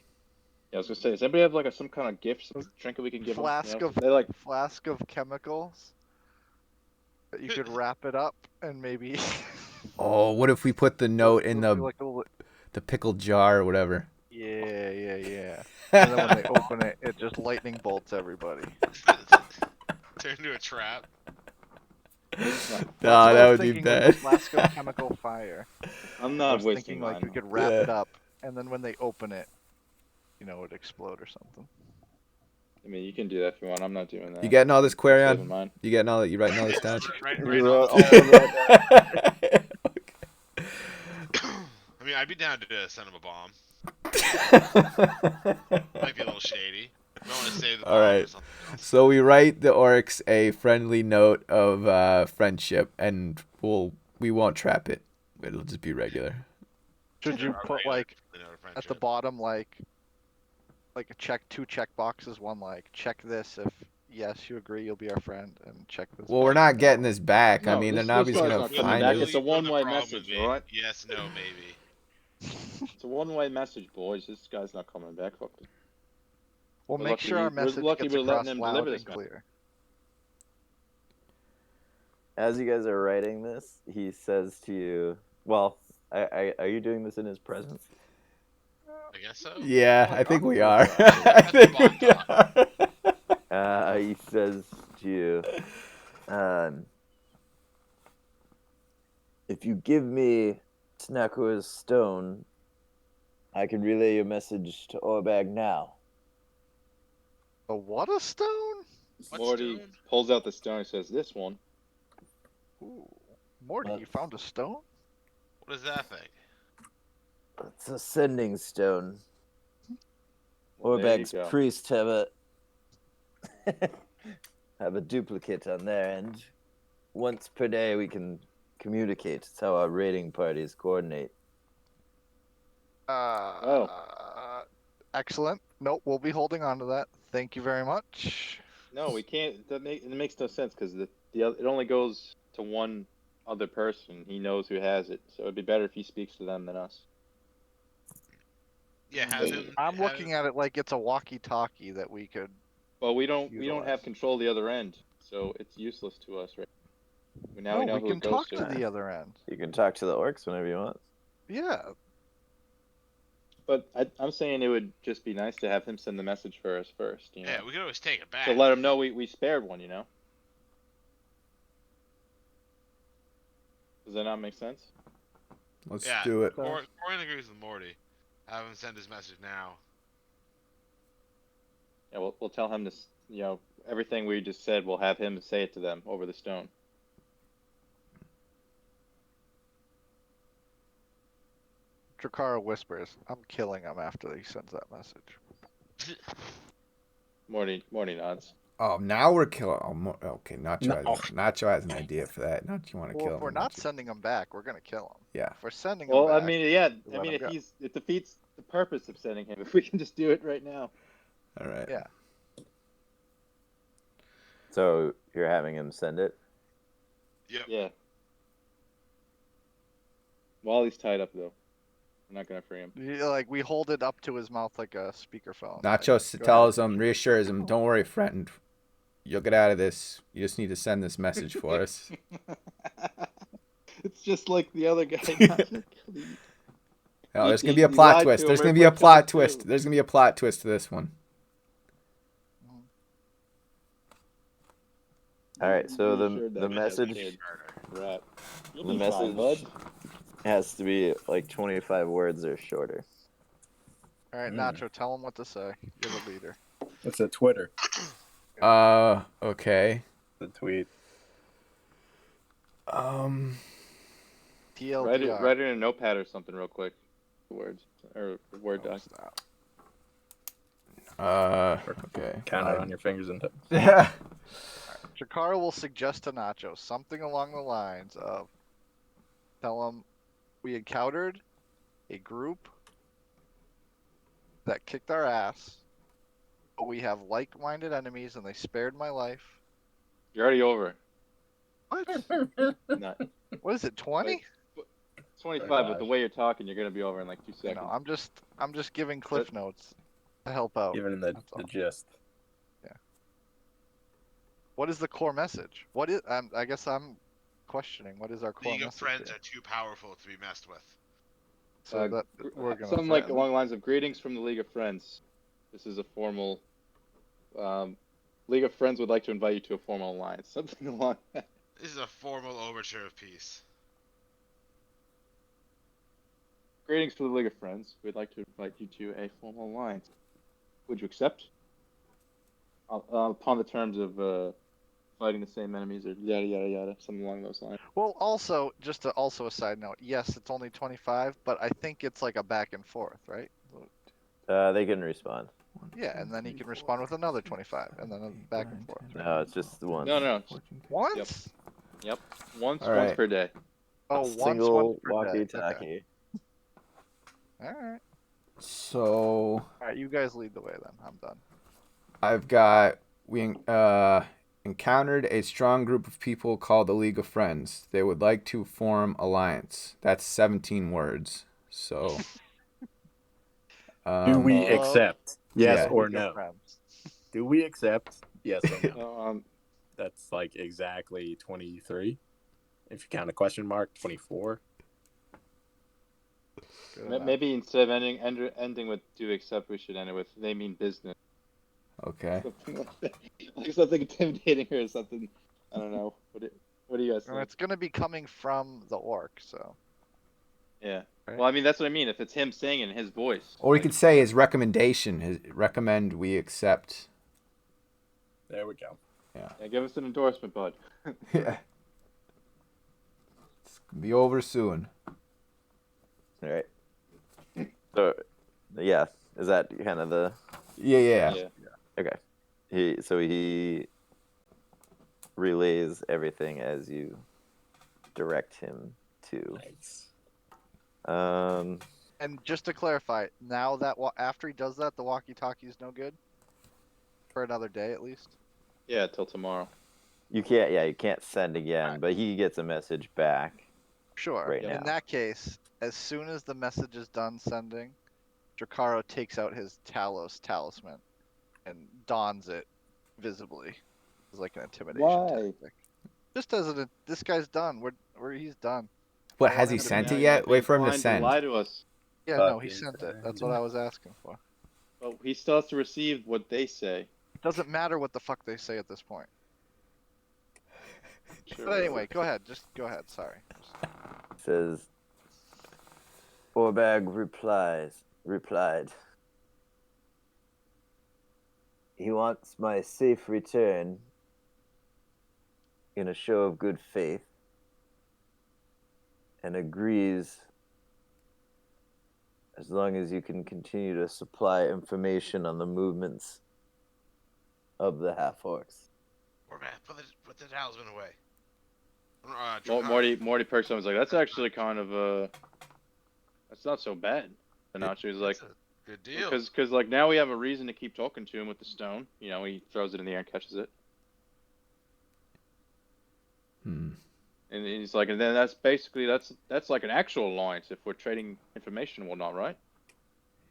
Yeah, I was gonna say, does anybody have like some kind of gift, some trinket we can give flask them? of They like, flask of chemicals that you could wrap it up and maybe Oh, what if we put the note in it'll be the like a little, pickled jar or whatever? yeah. And then when they open it, it just lightning bolts everybody. Turn into a trap. No, That's what that I was would be thinking with bad. the flask of chemical fire. I'm I not was wasting thinking like mine. we could wrap Yeah. it up, and then when they open it, it'd explode or something. I mean, you can do that if you want. I'm not doing that. You getting all this, I'm saving Quarion? mine. You getting all that? You writing all this down? Right, You right wrote on. all of that down? I mean, I'd be down to send him a bomb. Might be a little shady. I want to save the bomb All right. or something else. So we write the orcs a friendly note of friendship, and we won't trap it. It'll just be regular. Should you Our put regular like friendly note of at the friendship. bottom like a two check boxes, one like check this if yes you agree you'll be our friend, and check this. Well, we're box not no. getting this back. I No, mean, this they're obviously guy's gonna not With- coming find back. with- us. It's a with the one-way problem message, with me. alright? Yes, no, maybe. It's a one-way message, boys. This guy's not coming back. Fuck it. We'll We're make lucky sure our we're message lucky gets we're letting across them loud deliver and this guy. clear. As you guys are writing this, he says to you, "Well, are you doing this in his presence?" I guess so. Yeah, Oh, I think God. we are. That's I think we Bond are. He says to you, if you give me Snakua's stone, I can relay your message to Orbag now. A what a stone? What Morty stone? pulls out the stone and says, "This one." Ooh. Morty, you found a stone? What is that thing? It's a sending stone. Well, there you Orbag's go. priest have a duplicate on their end. Once per day we can communicate. It's how our raiding parties coordinate. Excellent. Nope, we'll be holding on to that. Thank you very much. No, we can't. It makes no sense because it only goes to one other person. He knows who has it, so it'd be better if he speaks to them than us. Yeah, have him. I'm looking at it like it's a walkie-talkie that we could. Well, we don't have Utilize. control of the other end, so it's useless to us, right? Now we know we who can it goes talk to. to the other end. You can talk to the orcs whenever you want. Yeah. But I'm saying it would just be nice to have him send the message for us first. You know? Yeah, we could always take it back. To let him know we spared one. You know. Does that not make sense? Let's Yeah, do it. Corin agrees with Morty. Have him send his message now. Yeah, we'll tell him this. Everything we just said. We'll have him say it to them over the stone. Drakara whispers, "I'm killing him after he sends that message." Morty nods. Oh, now we're killing. Oh, okay, Nacho, No. Nacho has an idea for that. Nacho, you want to Well, kill if we're him? not don't you? sending him back, we're gonna kill him. Yeah. If we're sending him Well, back, I mean, yeah. I let mean, him go. it defeats the purpose of sending him if we can just do it right now. All right. Yeah. So you're having him send it? Yep. Yeah. While he's tied up, though, we're not gonna free him. Like we hold it up to his mouth like a speakerphone. Nacho Go tells him, reassures him, "Don't worry, friend. You'll get out of this. You just need to send this message for us." It's just like the other guy. Oh, there's gonna He- be a he plot lied twist. to There's him gonna be a right plot from the twist. two. There's gonna be a plot twist to this one. All right. So Reassured the that message kid. Right. You'll the be fine, message bud. has to be like 25 words or shorter. All right, Nacho, tell him what to say. You're the leader. It's a Twitter. Okay. The tweet. TLDR. Write it in a notepad or something real quick. The words or the Word Oh, doc. stop. Okay. Count it on your fingers and toes. Yeah. Drakara will suggest to Nacho something along the lines of, tell him we encountered a group that kicked our ass, but we have like-minded enemies and they spared my life. You're already over. What? Not What is it, 20? 25. With the way you're talking, you're gonna be over in like 2 You seconds. know, I'm just giving cliff notes to help out. Even in the That's all. gist. What is the core message? What is? I guess I'm questioning. What is our core League of message? Friends here? are too powerful to be messed with. So that we're gonna Something like threaten? along the lines of greetings from the League of Friends. This is a formal. League of Friends would like to invite you to a formal alliance. Something along that. This is a formal overture of peace. Greetings to the League of Friends. We'd like to invite you to a formal alliance. Would you accept? Upon the terms of fighting the same enemies or yada yada yada, something along those lines. Well, also, also a side note. Yes, it's only 25, but I think it's like a back and forth, right? They can respond. Yeah, and then he can respond with another 25, and then a back and forth. No, it's just the one. No. Once? Yep. Once All right. per day. Oh, Single once per day. walkie-talkie. Okay. All right. So All right, you guys lead the way then. I'm done. I've got we encountered a strong group of people called the League of Friends. They would like to form alliance. That's 17 words. So Do we Hello? accept? Yes Yeah. or League of no? Friends. Do we accept? Yes or no? No, That's like exactly 23. If you count a question mark, 24. Good enough. Maybe instead of ending with "do accept," we should end it with "they mean business." Okay. Something like that. Like something intimidating or something. I don't know. What do you guys And think? it's gonna be coming from the orc, so. Yeah. Right. Well, I mean, that's what I mean. If it's him saying it in his voice. Or we like, could say his recommendation. His recommend we accept. There we go. yeah, give us an endorsement, bud. Yeah. It's gonna be over soon. All right. So, yeah, is that kind of the Yeah. okay? He relays everything as you direct him to. Nice. And just to clarify, now that after he does that, the walkie-talkie is no good for another day at least. Yeah, till tomorrow. You can't send again, Alright. but he gets a message back. Sure. Right In now. that case, as soon as the message is done sending, Drakaro takes out his Talos talisman and dons it visibly as like an intimidation Why? tactic. Just as this guy's done. He's done. What, I has don't he have to sent Now it you're yet? Wait being for him to blind send. Lie to us. Yeah, Fuck no, he you, sent it. sir. That's what I was asking for. But he still has to receive what they say. It doesn't matter what the fuck they say at this point. Sure. But anyway, go ahead. Just go ahead. Sorry. Says Orbag replied. He wants my safe return in a show of good faith and agrees as long as you can continue to supply information on the movements of the half-orcs. Or man, put the talisman away. Morty perks up and was like, that's actually kind of that's not so bad. And Nacho was like, That's a good deal. because like now we have a reason to keep talking to him with the stone. You know, he throws it in the air and catches it. And he's like, and then that's basically that's like an actual alliance if we're trading information and whatnot, right?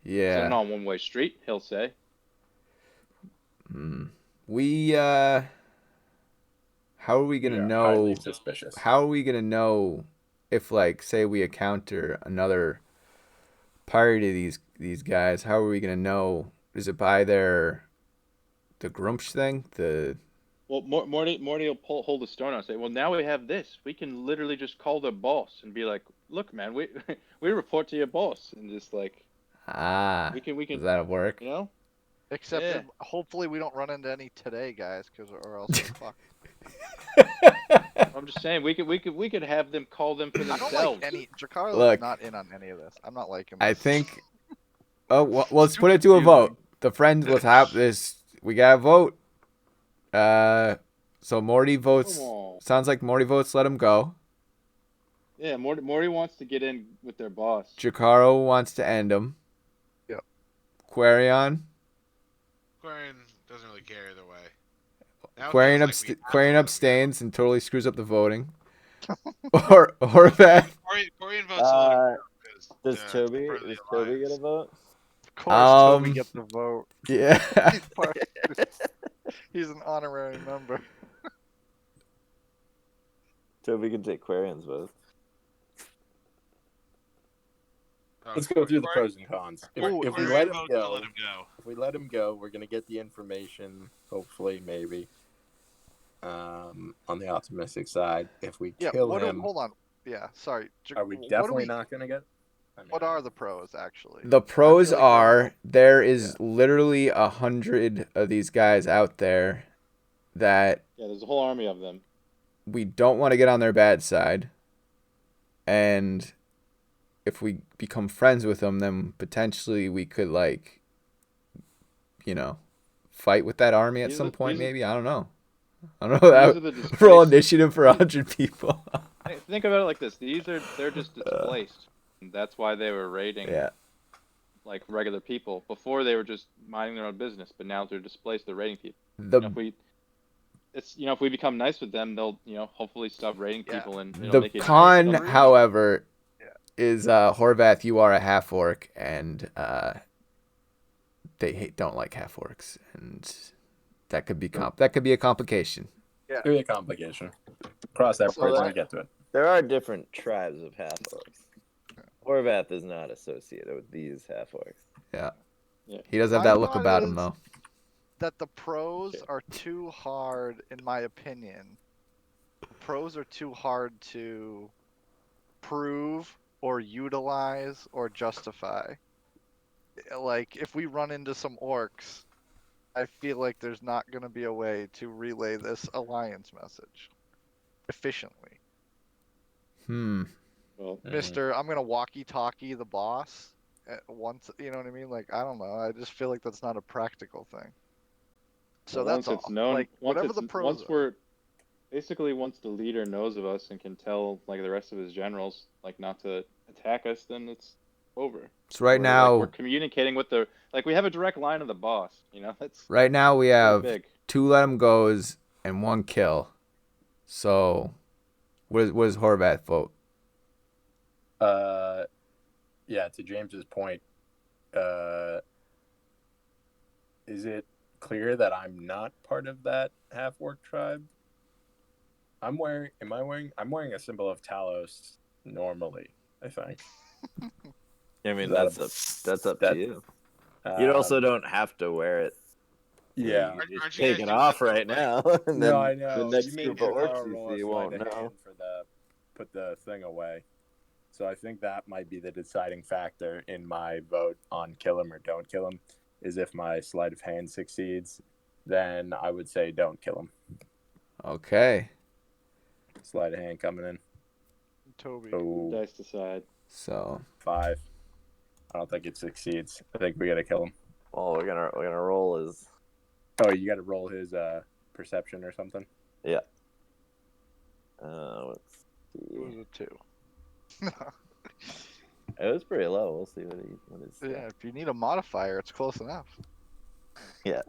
It's Yeah. not a one-way street, he'll say. We how are we gonna Yeah, know? highly suspicious. How are we gonna know if, like, say we encounter another party of these guys? How are we gonna know? Is it by the Grumsh thing? Well, Morty will hold the stone out and say, well, now we have this. We can literally just call their boss and be like, look, man, we report to your boss, and just like we can Does that work? you know. Except Yeah. that hopefully we don't run into any today, guys, or else we're fucked. I'm just saying we could have them call them for I don't themselves. like any. Dracaro's Look. not in on any of this. I'm not liking I this. think. Oh, well, let's put it to a vote. The friends, let's have this. We got to vote. So Morty votes. Come on. Sounds like Morty votes. Let him go. Yeah, Morty wants to get in with their boss. Jakaro wants to end him. Yep. Quarion. Quarian doesn't really care either way. Now it Quarion, feels like we have to Quarion let him abstains and totally screws up the voting. or that. go. Quarian votes to let him go, 'cause, Does Toby for the does Toby get alliance. a vote? Of course, Toby Um, gets the vote. Yeah. He's, he's an honorary member. Toby can take Quarian's vote. Oh, Let's go through the Quarian- pros and cons. If Ooh, we Quarian let him votes to go, let him go. if we let him go, we're gonna get the information. Hopefully, maybe. On the optimistic side, if we Yeah. kill him, Hold on. Yeah. Sorry. are we what do definitely not gonna get? I mean, What are the pros actually? The pros I feel like are there is literally 100 of these guys out there that Yeah, there's a whole army of them. we don't want to get on their bad side. And if we become friends with them, then potentially we could, like, fight with that army at These some are- point, these are- maybe. I don't know. I don't know. These are That the roll displaced. initiative for 100 people. Think about it like this: they're just displaced. That's why they were raiding Yeah. like regular people. Before they were just minding their own business, but now they're displaced. They're raiding people. The If we become nice with them, they'll hopefully stop raiding Yeah. people and the make it con, nice. however, is Horvath, you are a half orc, and they don't like half orcs, and that could be a complication. Could be a complication. Cross that So bridge when that- we get to it. There are different tribes of half-orcs. Horvath is not associated with these half orcs. Yeah. Yeah. He does have My that look thought about him is- though. That the pros Okay. are too hard, in my opinion. The pros are too hard to prove or utilize or justify. Like, if we run into some orcs, I feel like there's not going to be a way to relay this alliance message efficiently. Well, Mr. I'm going to walkie-talkie the boss at once, you know what I mean? Like, I don't know. I just feel like that's not a practical thing. So well, that's once it's all. known, Like, once whatever it's, the pros once are. we're basically once the leader knows of us and can tell like the rest of his generals like not to attack us, then it's over. So right We're, now, like, we're communicating with the we have a direct line to the boss. You know, that's we pretty have big. 2 let 'em goes and 1 kill. So, what does Horvath vote? Yeah, to James's point, is it clear that I'm not part of that half orc tribe? I'm wearing a symbol of Talos normally, I think. I mean, That- that's up that- to you. You also Um, don't have to wear it. Yeah. You can just Aren't you take guys it doing off something right like- now. And No, then I know. The next You made group of Carl orcs you roll see a won't sleight of know. hand for put the thing away. So I think that might be the deciding factor in my vote on kill him or don't kill him. Is if my sleight of hand succeeds, then I would say don't kill him. Okay. Sleight of hand coming in. Toby. Oh, Dice decide. So, 5. I don't think it succeeds. I think we gotta kill him. Well, we're gonna roll his. Oh, you gotta roll his perception or something. Let's It see. was a 2. It was pretty low. We'll see what his. Yeah, if you need a modifier, it's close enough. Yeah.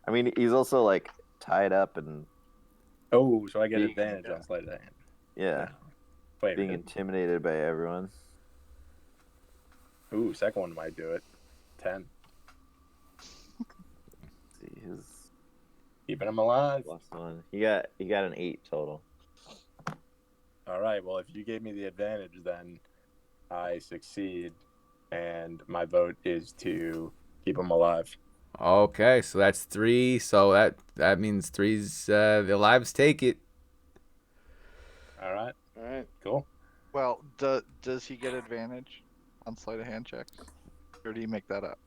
I mean, he's also like tied up and Oh, so I get Being- advantage yeah. on sleight of hand. yeah, Wait, being intimidated by everyone. ooh, second one might do it. 10. Let's see his Keeping him alive. plus one. He got an 8 total. All right. Well, if you gave me the advantage, then I succeed, and my vote is to keep him alive. okay, so that's 3. So that means 3's the lives take it. All right. All right. Cool. Well, does he get advantage on sleight of hand checks? Or do you make that up?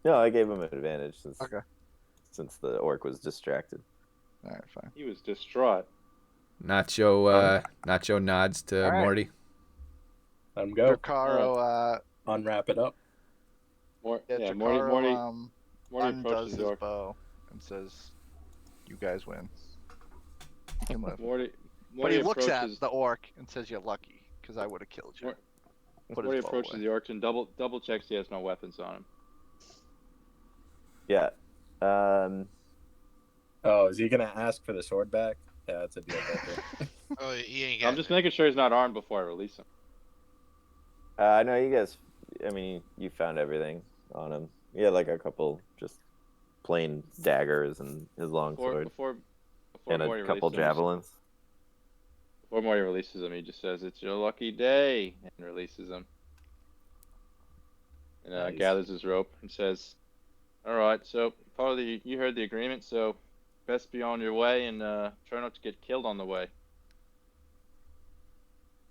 No, I gave him an advantage since the orc was distracted. Alright, fine. He was distraught. Nacho nods to All right. Morty. Let him go. Jacaro, Unwrap it up. Morty Jacaro, Morty undoes approaches his the orc. bow and says, "You guys win." You can live. Morty But he looks at approaches, the orc and says, "You're lucky, because I would have killed you." Mor- Put Morty his bow approaches away. the orc and double checks he has no weapons on him. Yeah. Oh, is he gonna ask for the sword back? Yeah, that's a deal breaker. Oh, he ain't I'm getting just it. making sure he's not armed before I release him. No, you guys. I mean, you found everything on him. He had like a couple just plain daggers and his long sword Before and Morty a couple releases him, javelins. Before Morty releases him, he just says, "It's your lucky day," and releases him. And Nice. gathers his rope and says, "All right, so you heard the agreement, so best be on your way and try not to get killed on the way."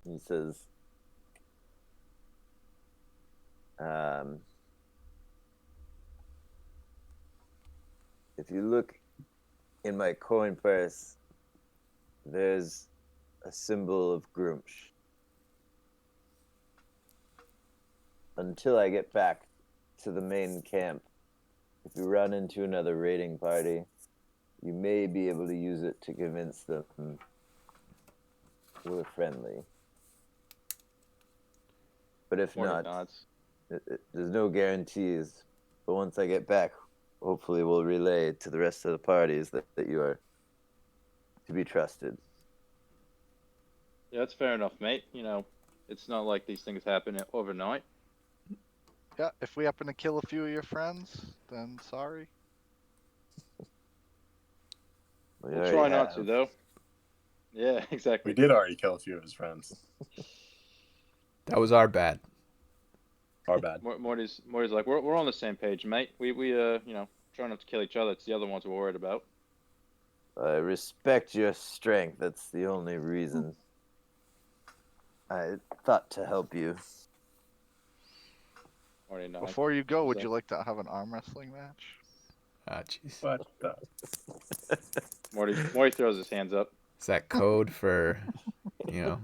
He says, if you look in my coin purse, there's a symbol of Grumsh. Until I get back to the main camp, if you run into another raiding party, you may be able to use it to convince them we're friendly. But if Morty not, nods. there's no guarantees. But once I get back, hopefully we'll relay to the rest of the parties that you are to be trusted. Yeah, that's fair enough, mate. You know, it's not like these things happen overnight. Yeah, if we happen to kill a few of your friends, then sorry. We We'll already try not to, have. though. Yeah, exactly. We did already kill a few of his friends. That was our bad. Our bad. Morty's like, we're on the same page, mate. We try not to kill each other. It's the other ones we're worried about. I respect your strength. That's the only reason. I thought to help you. Morty nods. Before you go, would So- you like to have an arm wrestling match? Ah, jeez. What the? Morty throws his hands up. Is that code for, you know?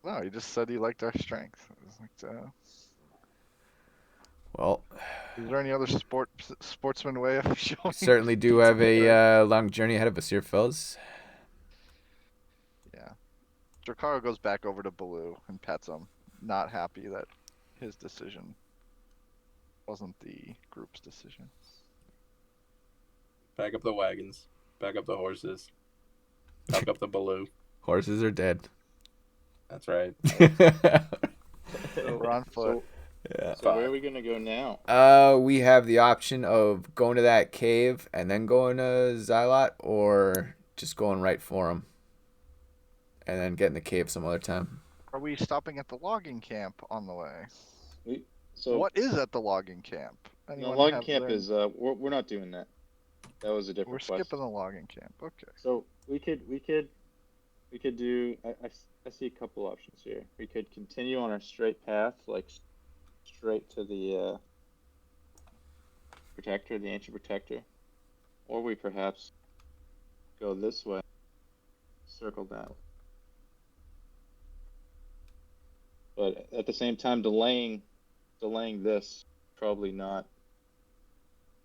No, he just said he liked our strength. It was like, Well, is there any other sportsman way of showing? certainly do have a long journey ahead of us here, fellas. Yeah. Drakaro goes back over to Baloo and pets him, not happy that his decision wasn't the group's decision. Back up the wagons. Back up the horses. Back up the Baloo. Horses are dead. That's right. So we're on foot. Yeah. So where are we gonna go now? We have the option of going to that cave and then going to Xylot, or just going right for him and then getting the cave some other time. Are we stopping at the logging camp on the way? So What is at the logging camp? the Anyone logging have camp their- is we're not doing that. That was a different We're quest. skipping the logging camp. Okay. So we could do. I see a couple options here. We could continue on our straight path, like straight to the protector, the ancient protector, or we perhaps go this way, circle that. But at the same time, delaying this probably not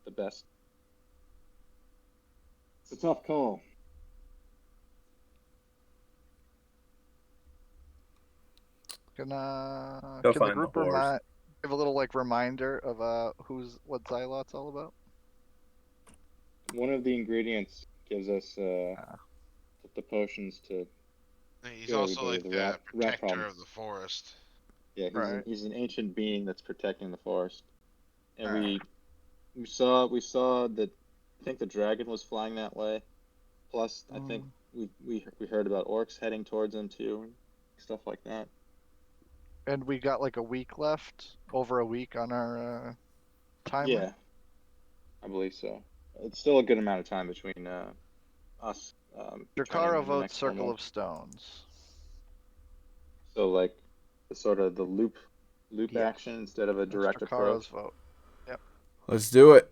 the best. It's a tough call. Can Go the find the group horse. give a little reminder of what Xylot's all about? One of the ingredients gives us the potions to. He's Yeah, also everybody, like the the rat protector problems. of the forest. Yeah, Right. he's an ancient being that's protecting the forest, and Alright. we saw that. I think the dragon was flying that way. Plus, I think we heard about orcs heading towards him too, and stuff like that. And we got like a week left, over a week on our timer. Yeah, I believe so. It's still a good amount of time between us. turning Drakaro in the votes next full Circle moon. of Stones. So like the sort of the loop Yes. action instead of a That's direct Drakaro's approach. vote. Let's do it.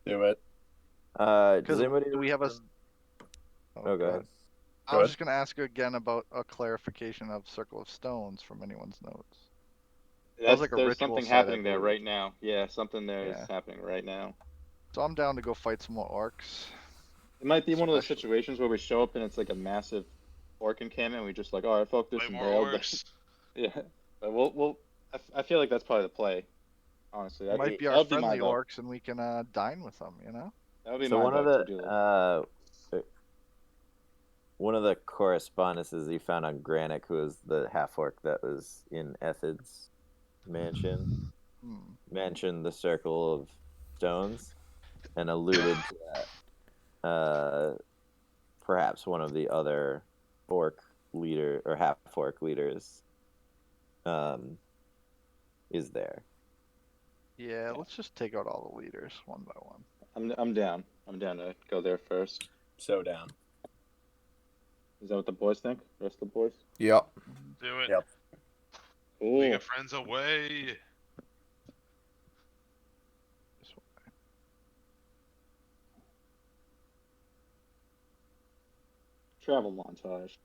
Do it. Does Because anybody? do we have a? Oh, go ahead. I Go was ahead. just gonna ask you again about a clarification of Circle of Stones from anyone's notes. That's, like a there's ritual something site, I happening there believe. right now. Yeah, something there is Yeah. happening right now. So I'm down to go fight some more orcs. It might be one of those Especially- situations where we show up and it's like a massive orc encampment and we just like, all right, fuck this Way and more bail. orcs. Yeah, but we'll I feel like that's probably the play. Honestly, It might be our that'd be my friendly vote. orcs, and we can dine with them. You know. That would be So my one of vote to do this. one of the correspondences you found on Granick, who was the half orc that was in Ethid's mansion, Hmm. mentioned the Circle of Stones and alluded to that. Perhaps one of the other orc leader or half orc leaders is there. Yeah, let's just take out all the leaders one by one. I'm down. I'm down to go there first. So down. Is that what the boys think? The rest of the boys? Yep. Do it. Yep. Cool. League of Friends away. This one. Travel montage.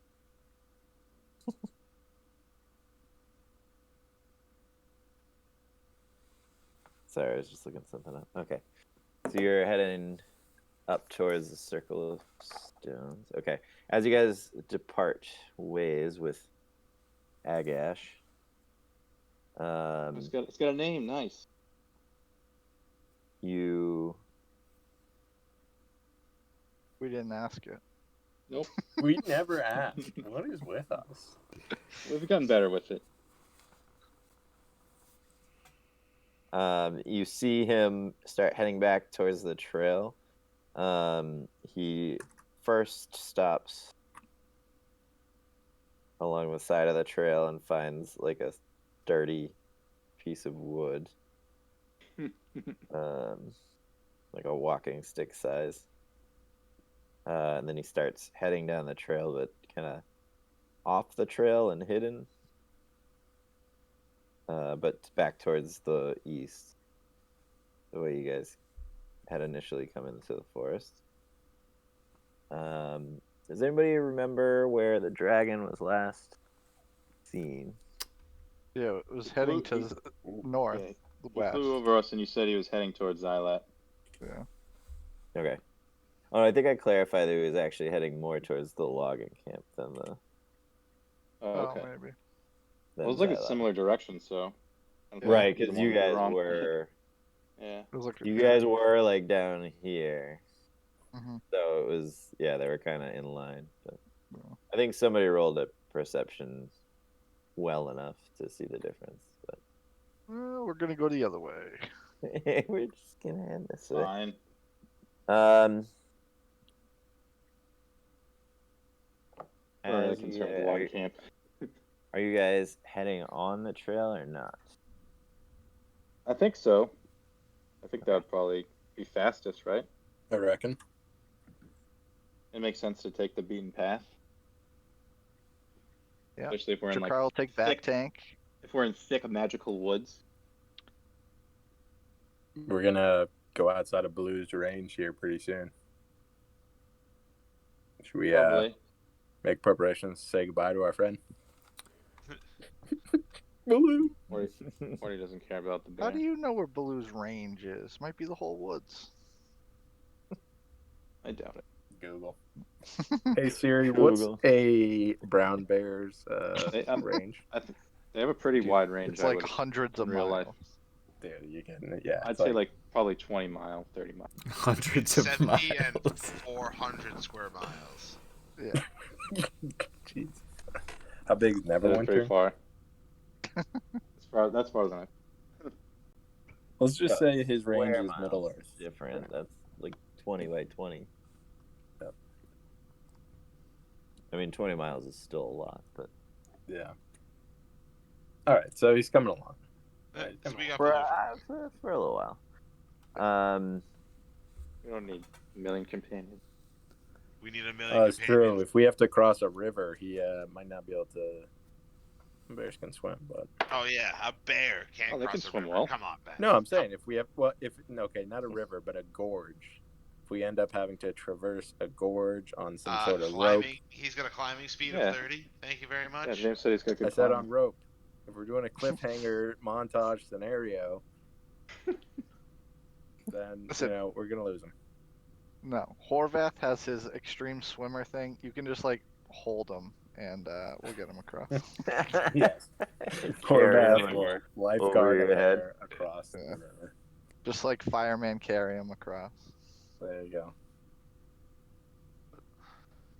Sorry, I was just looking something up. Okay. So you're heading up towards the Circle of Stones. Okay. As you guys depart ways with Agash, It's got a name. Nice. you We didn't ask it. We never asked. What is with us? We've gotten better with it. you see him start heading back towards the trail. He first stops along the side of the trail and finds like a sturdy piece of wood, like a walking stick size. And then he starts heading down the trail, but kind of off the trail and hidden, but back towards the east, the way you guys had initially come into the forest. Does anybody remember where the dragon was last seen? Yeah, it was heading to the north, Yeah, the he west. flew over us, and you said he was heading towards Zylat. Yeah. Okay. Oh, I think I clarified that he was actually heading more towards the logging camp than the. Oh, okay. Maybe. Than Well, it was like a Xyloth. similar direction, so. I don't think Right, either because one you would be guys wrong. were. Yeah. It was like You guys were like down here, Mhm. so it was they were kind of in line. But Yeah. I think somebody rolled a perception well enough to see the difference. But Well, we're gonna go the other way. we're just gonna head this way. Fine. I'm not really As concerned with you- the log camp. are you guys heading on the trail or not? I think so. I think that would probably be fastest, right? I reckon. It makes sense to take the beaten path. Yeah. Especially if we're in like Jakar will take back thick, tank. if we're in thick magical woods. We're gonna go outside of Blue's range here pretty soon. Should we Probably. make preparations to say goodbye to our friend? Blue. Morty doesn't care about the bear. How do you know where Baloo's range is? Might be the whole woods. I doubt it. Google. Hey Siri, what's Google. a brown bear's range? They have a pretty wide range. It's I like would- hundreds of in real miles. life. Dude, you can, yeah. I'd it's say like probably 20 miles, 30 miles. Hundreds of 70 miles. and 400 square miles. Yeah. Jeez. How big is That's pretty Neverwinter? far. That's farther than I. Let's just say his range Square is Middle miles Earth. Different. That's like 20 by 20. Yep. I mean, 20 miles is still a lot, but Yeah. All right, so he's coming along. So we got for, Baloo. for a little while. We don't need a million companions. We need a million It's true. companions. If we have to cross a river, he might not be able to. Bears can swim, but Oh yeah, a bear can't Oh, they cross can a swim river. well. Come on, man. no, I'm saying if we have not a river, but a gorge. If we end up having to traverse a gorge on some sort of rope, climbing. He's got a climbing speed Yeah. of 30. Thank you very much. Yeah, James said he's got good I said climbing. on rope. If we're doing a cliffhanger montage scenario, then Listen. we're gonna lose him. No, Horvath has his extreme swimmer thing. You can just like hold him, and we'll get him across. Yes. Carry Corvette him will over lifeguard your a head. bear across the Yeah. river. Just like fireman carry him across. There you go.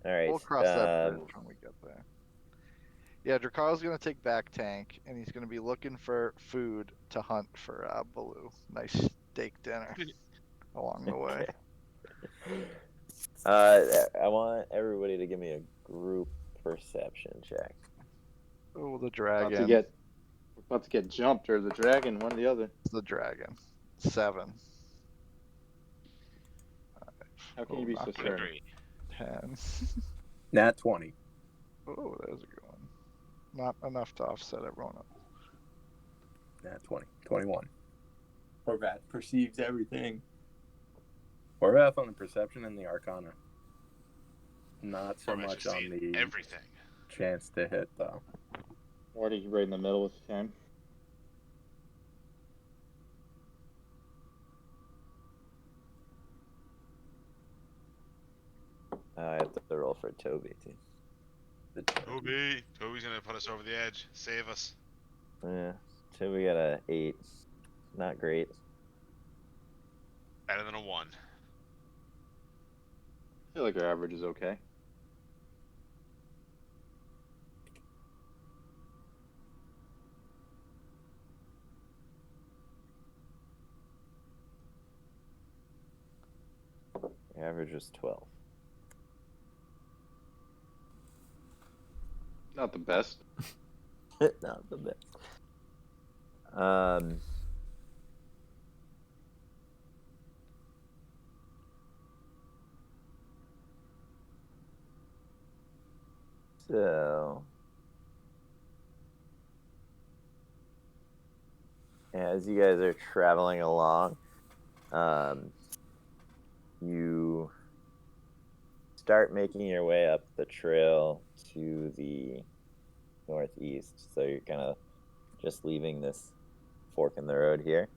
All right. We'll cross that bridge when we get there. Yeah, Dracar's gonna take back tank, and he's gonna be looking for food to hunt for Baloo. Nice steak dinner along the way. I want everybody to give me a group perception check. Oh, the About dragon. to get, we're about to get jumped, or the dragon, one or the other. The dragon. 7. How can you be so not certain? 23. 10. Nat 20. Oh, there's a good one. Not enough to offset everyone else. Nat 20. 21. Horvath perceives everything. Horvath on the perception and the arcana. Not so Format much should on see the everything. chance to hit, though. Morty, right in the middle with the time. I have to roll for Toby too. Toby's gonna put us over the edge. Save us. Yeah, Toby got a 8. Not great. Better than a 1. I feel like our average is okay. Your average was 12. Not the best. Not the best. So, as you guys are traveling along, you start making your way up the trail to the northeast. So you're kind of just leaving this fork in the road here.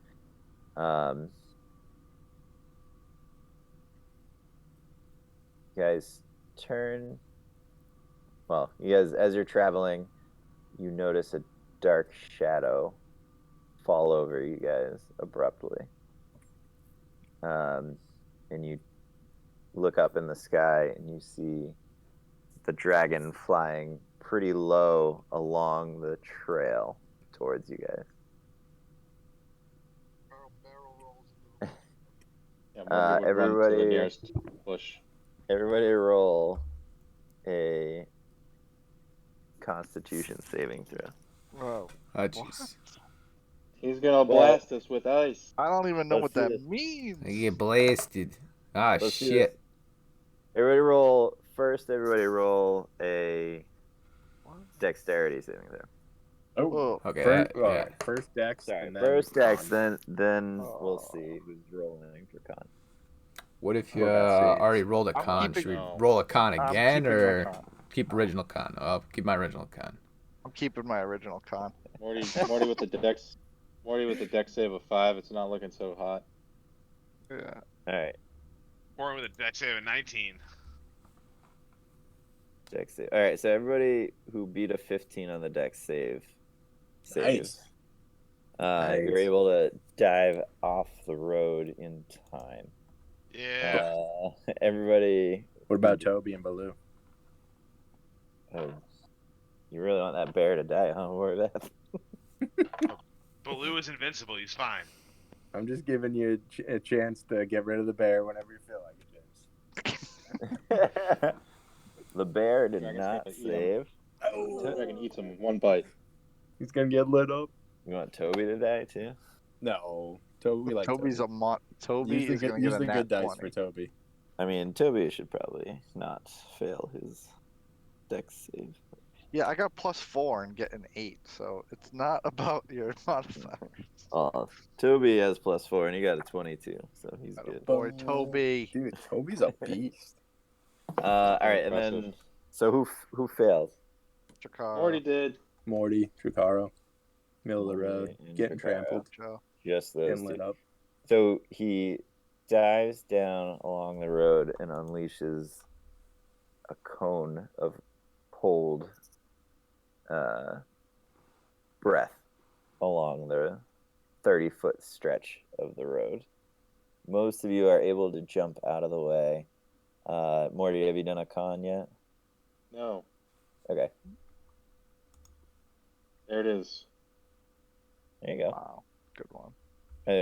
You guys turn. Well, you guys, as you're traveling, you notice a dark shadow fall over you guys abruptly. And you look up in the sky and you see the dragon flying pretty low along the trail towards you guys. Yeah, Morty would run to the everybody- nearest bush. Everybody roll a Constitution saving throw. Whoa. Oh, jeez. He's gonna blast us with ice. I don't even know Let's what do that this. means. I get blasted. Ah, Let's do shit. this. Everybody roll first. Everybody roll a dexterity saving throw. Oh, Whoa. Okay, first, that- yeah. first dex. Sorry, and then first dex, con. then we'll see who's rolling for con. What if you Oh, that's sweet. already rolled a I'm con? keeping- Should we No. roll a con I'm again, keeping my or con. keep original con? Oh, I'll keep my original con. I'm keeping my original con. Morty with the dex. Morty with the dex save of 5. It's not looking so hot. Yeah. All right, Or with a dex save of 19. dex save. All right, so everybody who beat a 15 on the dex save. Nice. You're able to dive off the road in time. Yeah. Everybody. What about Toby and Baloo? Oh, you really want that bear to die, huh? What about that? Baloo is invincible. He's fine. I'm just giving you a chance to get rid of the bear whenever you feel like it, James. The bear did Dragon's not gonna eat save. The dragon eats him one bite. He's gonna get lit up. You want Toby to die too? No, Toby like Toby's Toby. a mon. Toby Usually is good, gonna get a usually nat good dice 20. for Toby. I mean, Toby should probably not fail his dex save. Yeah, I got +4 and get an 8, so it's not about your modifier. Oh, Toby has +4 and he got a 22, so he's good. Boy, Toby. Dude, Toby's a beast. All right, and Impressive. then so who failed? Chakara. Morty did. Morty, Tricaro, middle of the road, Morty and getting Tricaro. trampled, Joe. Just those getting two. lit up. So he dives down along the road and unleashes a cone of cold breath along the 30-foot stretch of the road. Most of you are able to jump out of the way. Morty, have you done a con yet? No. Okay, There it is. there you go. Wow, good one.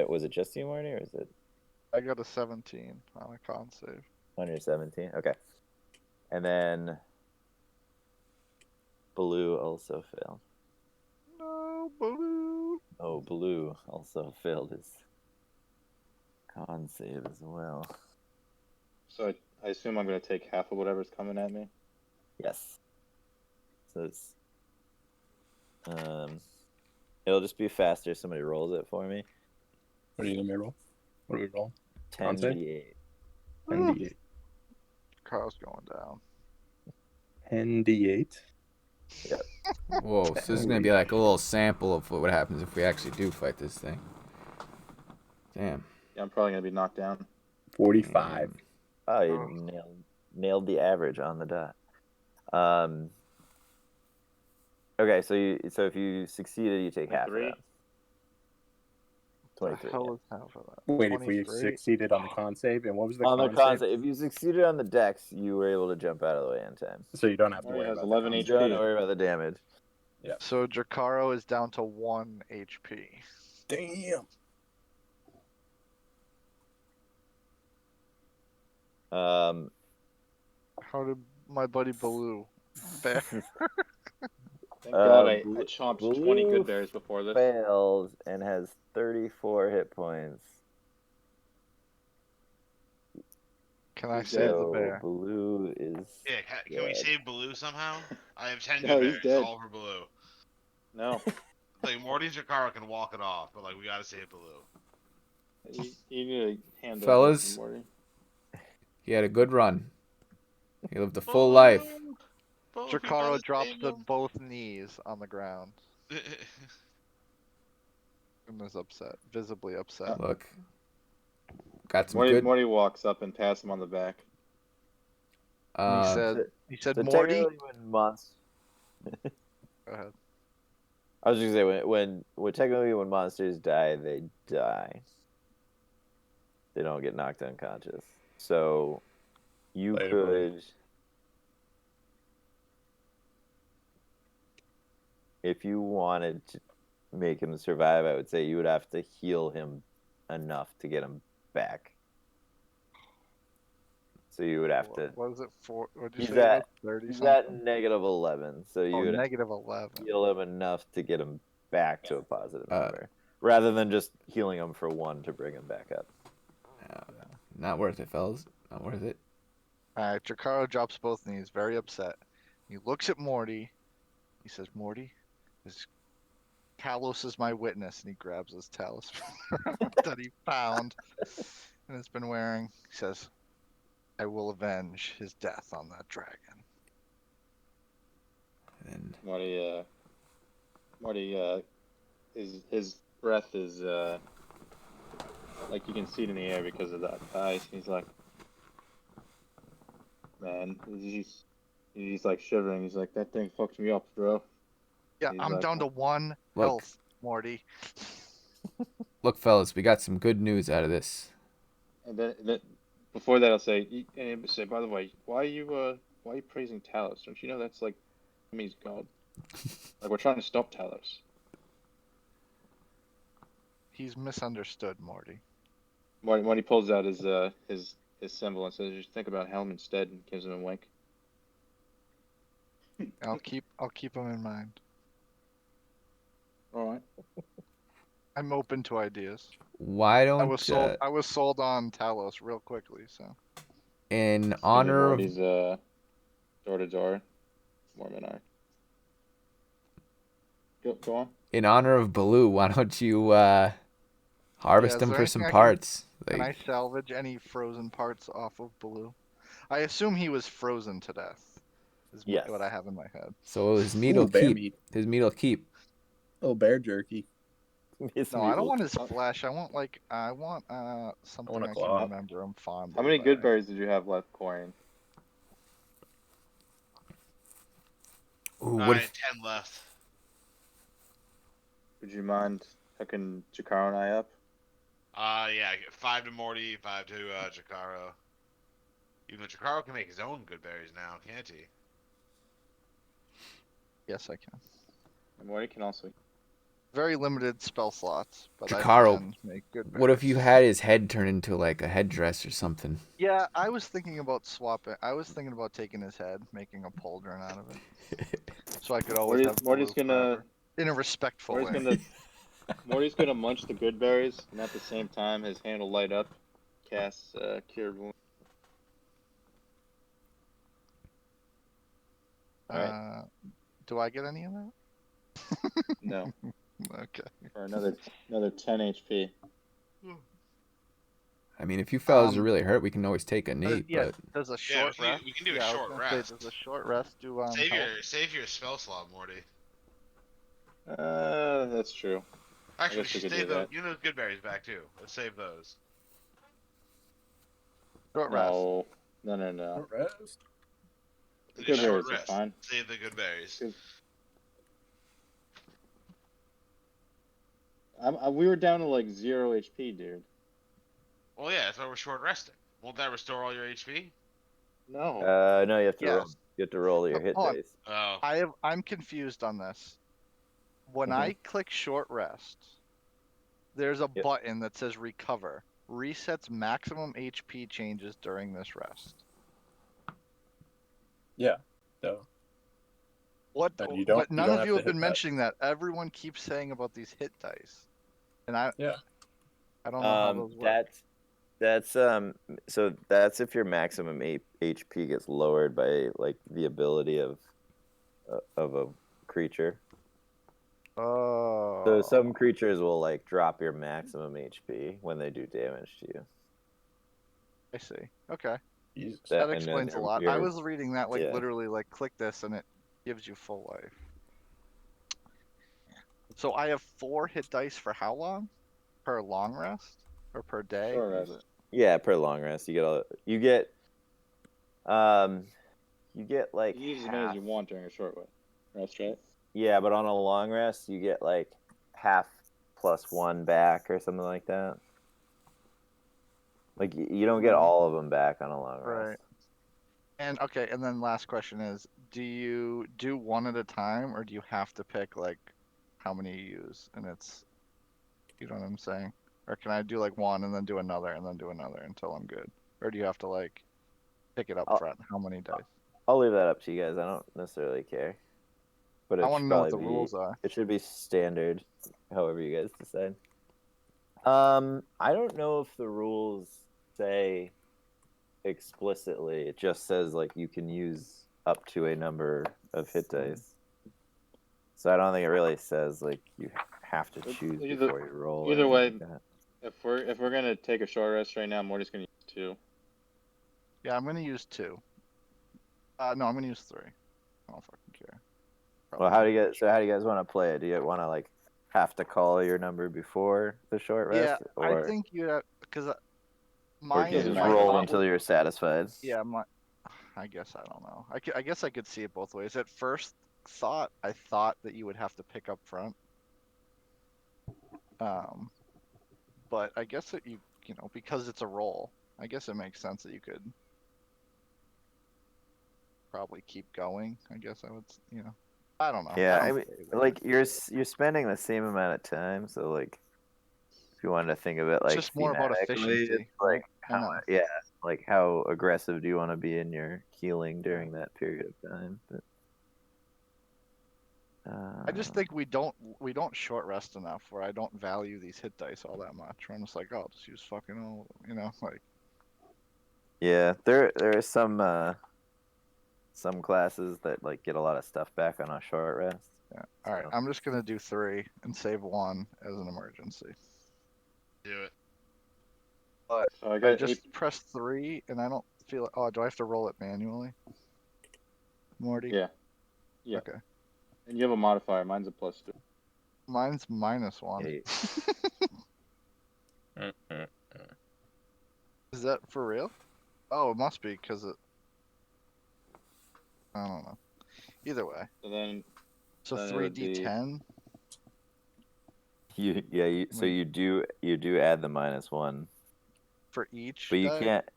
Was it just you, Morty, or is it I got a 17 on a con save. on your 17? Okay. And then Baloo also failed. No, Baloo. Oh, Baloo also failed his con save as well. So I assume I'm gonna take half of whatever's coming at me. Yes. So it's it'll just be faster. Somebody rolls it for me. What are you gonna roll? What do we roll? 10 Con save? d8. 10d8. Car's going down. 10d8. Whoa, so this is gonna be like a little sample of what happens if we actually do fight this thing. Damn. Yeah, I'm probably gonna be knocked down. 45. Oh, you nailed the average on the dot. Okay, so if you succeeded, you take half of 23. that. What 23. the hell yeah. is half of that? Wait, if we 23? succeeded on the con save, and what was the On the con con save? save, if you succeeded on the dex, you were able to jump out of the way in time. So you don't have to Morty worry has about 11 the You con don't HP. have to worry about the damage. So Jakaro is down to 1 HP. save. Damn. Um, How did my buddy Baloo fare? Thank God I Blue- chomped Blue 20 good berries before this. fails and has 34 hit points. Can I He's save dead. the So bear? Blue is Yeah, can we dead. save Baloo somehow? I have 10 No, good he's berries, dead. all for Baloo. No. Like, Morty and Jakaro can walk it off, but, like, we gotta save Baloo. You need a hand Fellas? up, Morty. He had a good run. He lived a full life. Baloo, if we Jakaro wanna drops save to him. both knees on the ground and is upset, visibly upset. Look, got some Morty, good. Morty walks up and pats him on the back. He Uh, said, So Morty. technically when monsters, Go ahead. I was just gonna say when technically when monsters die, they die. They don't get knocked unconscious. So you Later, could, if you wanted to make him survive, I would say you would have to heal him enough to get him back. So you would have to. What is it for? What did you He's say? at 30 he's something? at -11. So you Oh, would negative 11. heal him enough to get him back to a positive number, rather than just healing him for 1 to bring him back up. not worth it, fellas. Not worth it. Alright, Jakaro drops both knees, very upset. He looks at Morty. He says, Morty, Talos is my witness. And he grabs his talisman that he found and has been wearing. He says, I will avenge his death on that dragon. And Morty, his breath is like you can see it in the air because of the ice. He's like, man, he's like shivering. He's like, that thing fucked me up, bro. Yeah, He's I'm like, down to 1 Look. health, Morty. look, fellas, we got some good news out of this. And then before that, I'll say, by the way, why are you praising Talos? Don't you know that's like, he's God. Like we're trying to stop Talos. He's misunderstood, Morty. Morty pulls out his symbol and says, "Just think about Helm instead," and gives him a wink. I'll keep him in mind. All right. I'm open to ideas. Why I don't, was sold on Talos real quickly, so. in honor of Morty's door-to-door Mormon art. Go on. in honor of Baloo, why don't you harvest is him there for some anything I can- parts? Can I Like, salvage any frozen parts off of Baloo? I assume he was frozen to death. Is Yes. what I have in my head. so his meat Ooh, will bear keep. meat. His meat will keep. Oh, bear jerky. No, I don't want his flesh. I want something want a I claw. can remember him fondly. How many by. good berries did you have left, Corian? Ooh, I what had if, 10 left. Would you mind hooking Jakaro and I up? Yeah, 5 to Morty, 5 to Jakaro. Even though Jakaro can make his own good berries now, can't he? Yes, I can. And Morty can also. Very limited spell slots, but Jakaro, I can make good what if berries. you had his head turn into like a headdress or something? Yeah, I was thinking about swapping. I was thinking about taking his head, making a pauldron out of it, so I could always have Morty's Baloo gonna. forever. In a respectful Morty's way. gonna. Morty's gonna munch the good berries, and at the same time, his hand will light up, cast Cure Wounds. Alright. Do I get any of that? No, Okay. for another 10 HP. I mean, if you fellas are Um, really hurt, we can always take a knee. Yeah, But does a Yeah, short rest? we can do a yeah, I was short gonna say, rest. does a short rest do Save your spell slot, Morty. That's true. Actually, we guess we should could save do those. that. You know, good berries back too. Let's save those. short rest? No. Rest. The Do good short berries are rest. fine. Save the good berries. We were down to like 0 HP, dude. Well, yeah, that's why we're short resting. Won't that restore all your HP? No. No, you have to roll. Yes. You have to roll your hit Hold on. dice. Oh. I'm confused on this. When Mhm. I click short rest, there's a Yep. button that says recover. Resets maximum HP changes during this rest. Yeah. So What? And you don't- But you none don't of have you to have been hit that. mentioning that. Everyone keeps saying about these hit dice, and I don't know how those work. So that's if your maximum HP gets lowered by like the ability of a creature. Oh. So some creatures will like drop your maximum HP when they do damage to you. I see. Okay. Jesus. That and then explains a your- lot. your- I was reading that like yeah. literally like click this and it gives you full life. So I have 4 hit dice for how long? Per long rest or per day? Short Is rest. it? Yeah, per long rest, you get like You use as many as you want during a short rest, right? Yeah, but on a long rest, you get like half plus 1 back or something like that. Like you don't get all of them back on a long Right. rest. And okay, and then last question is, do you do one at a time or do you have to pick like how many you use? And it's, you know what I'm saying? Or can I do like one and then do another and then do another until I'm good? Or do you have to like pick it up front? How many dice? I'll leave that up to you guys. I don't necessarily care. But I it want to should know what probably the rules are. It should be standard, however you guys decide. I don't know if the rules say explicitly. It just says like you can use up to a number of hit dice. So I don't think it really says like you have to choose before you roll. or Either anything way, like that. if we're gonna take a short rest right now, Morty's gonna use 2. Yeah, I'm gonna use 2. No, I'm gonna use 3. I don't fucking care. Well, how do you guys want to play it? Do you want to like have to call your number before the short rest, Yeah, I think you have, because or mine can is you just matter. roll my until you're satisfied? Yeah, I guess I don't know. I guess I could see it both ways. At first thought, I thought that you would have to pick up front. But I guess that you know, because it's a roll, I guess it makes sense that you could probably keep going. I guess I would, you know, I don't know. Yeah, I I don't mean, care either like way. you're spending the same amount of time, so like if you wanted to think of it It's like just more about thematically, efficiency, it's right? like I know. like how aggressive do you want to be in your healing during that period of time? But I just think we don't short rest enough where I don't value these hit dice all that much. I'm just like, oh, I'll just use fucking all, you know, like. yeah, there are some classes that like get a lot of stuff back on a short rest. Yeah. All right, So- I'm just gonna do 3 and save 1 as an emergency. Do it. But So I I got just pressed 3 and I don't feel it. Oh, do I have to roll it manually? Morty? Yeah. Yeah. Okay. and you have a modifier. Mine's a +2. Mine's -1. Hey, Is that for real? Oh, it must be because it. I don't know. Either way. So then So Then it would be- 3d10. so you do add the -1, For each but you die? can't.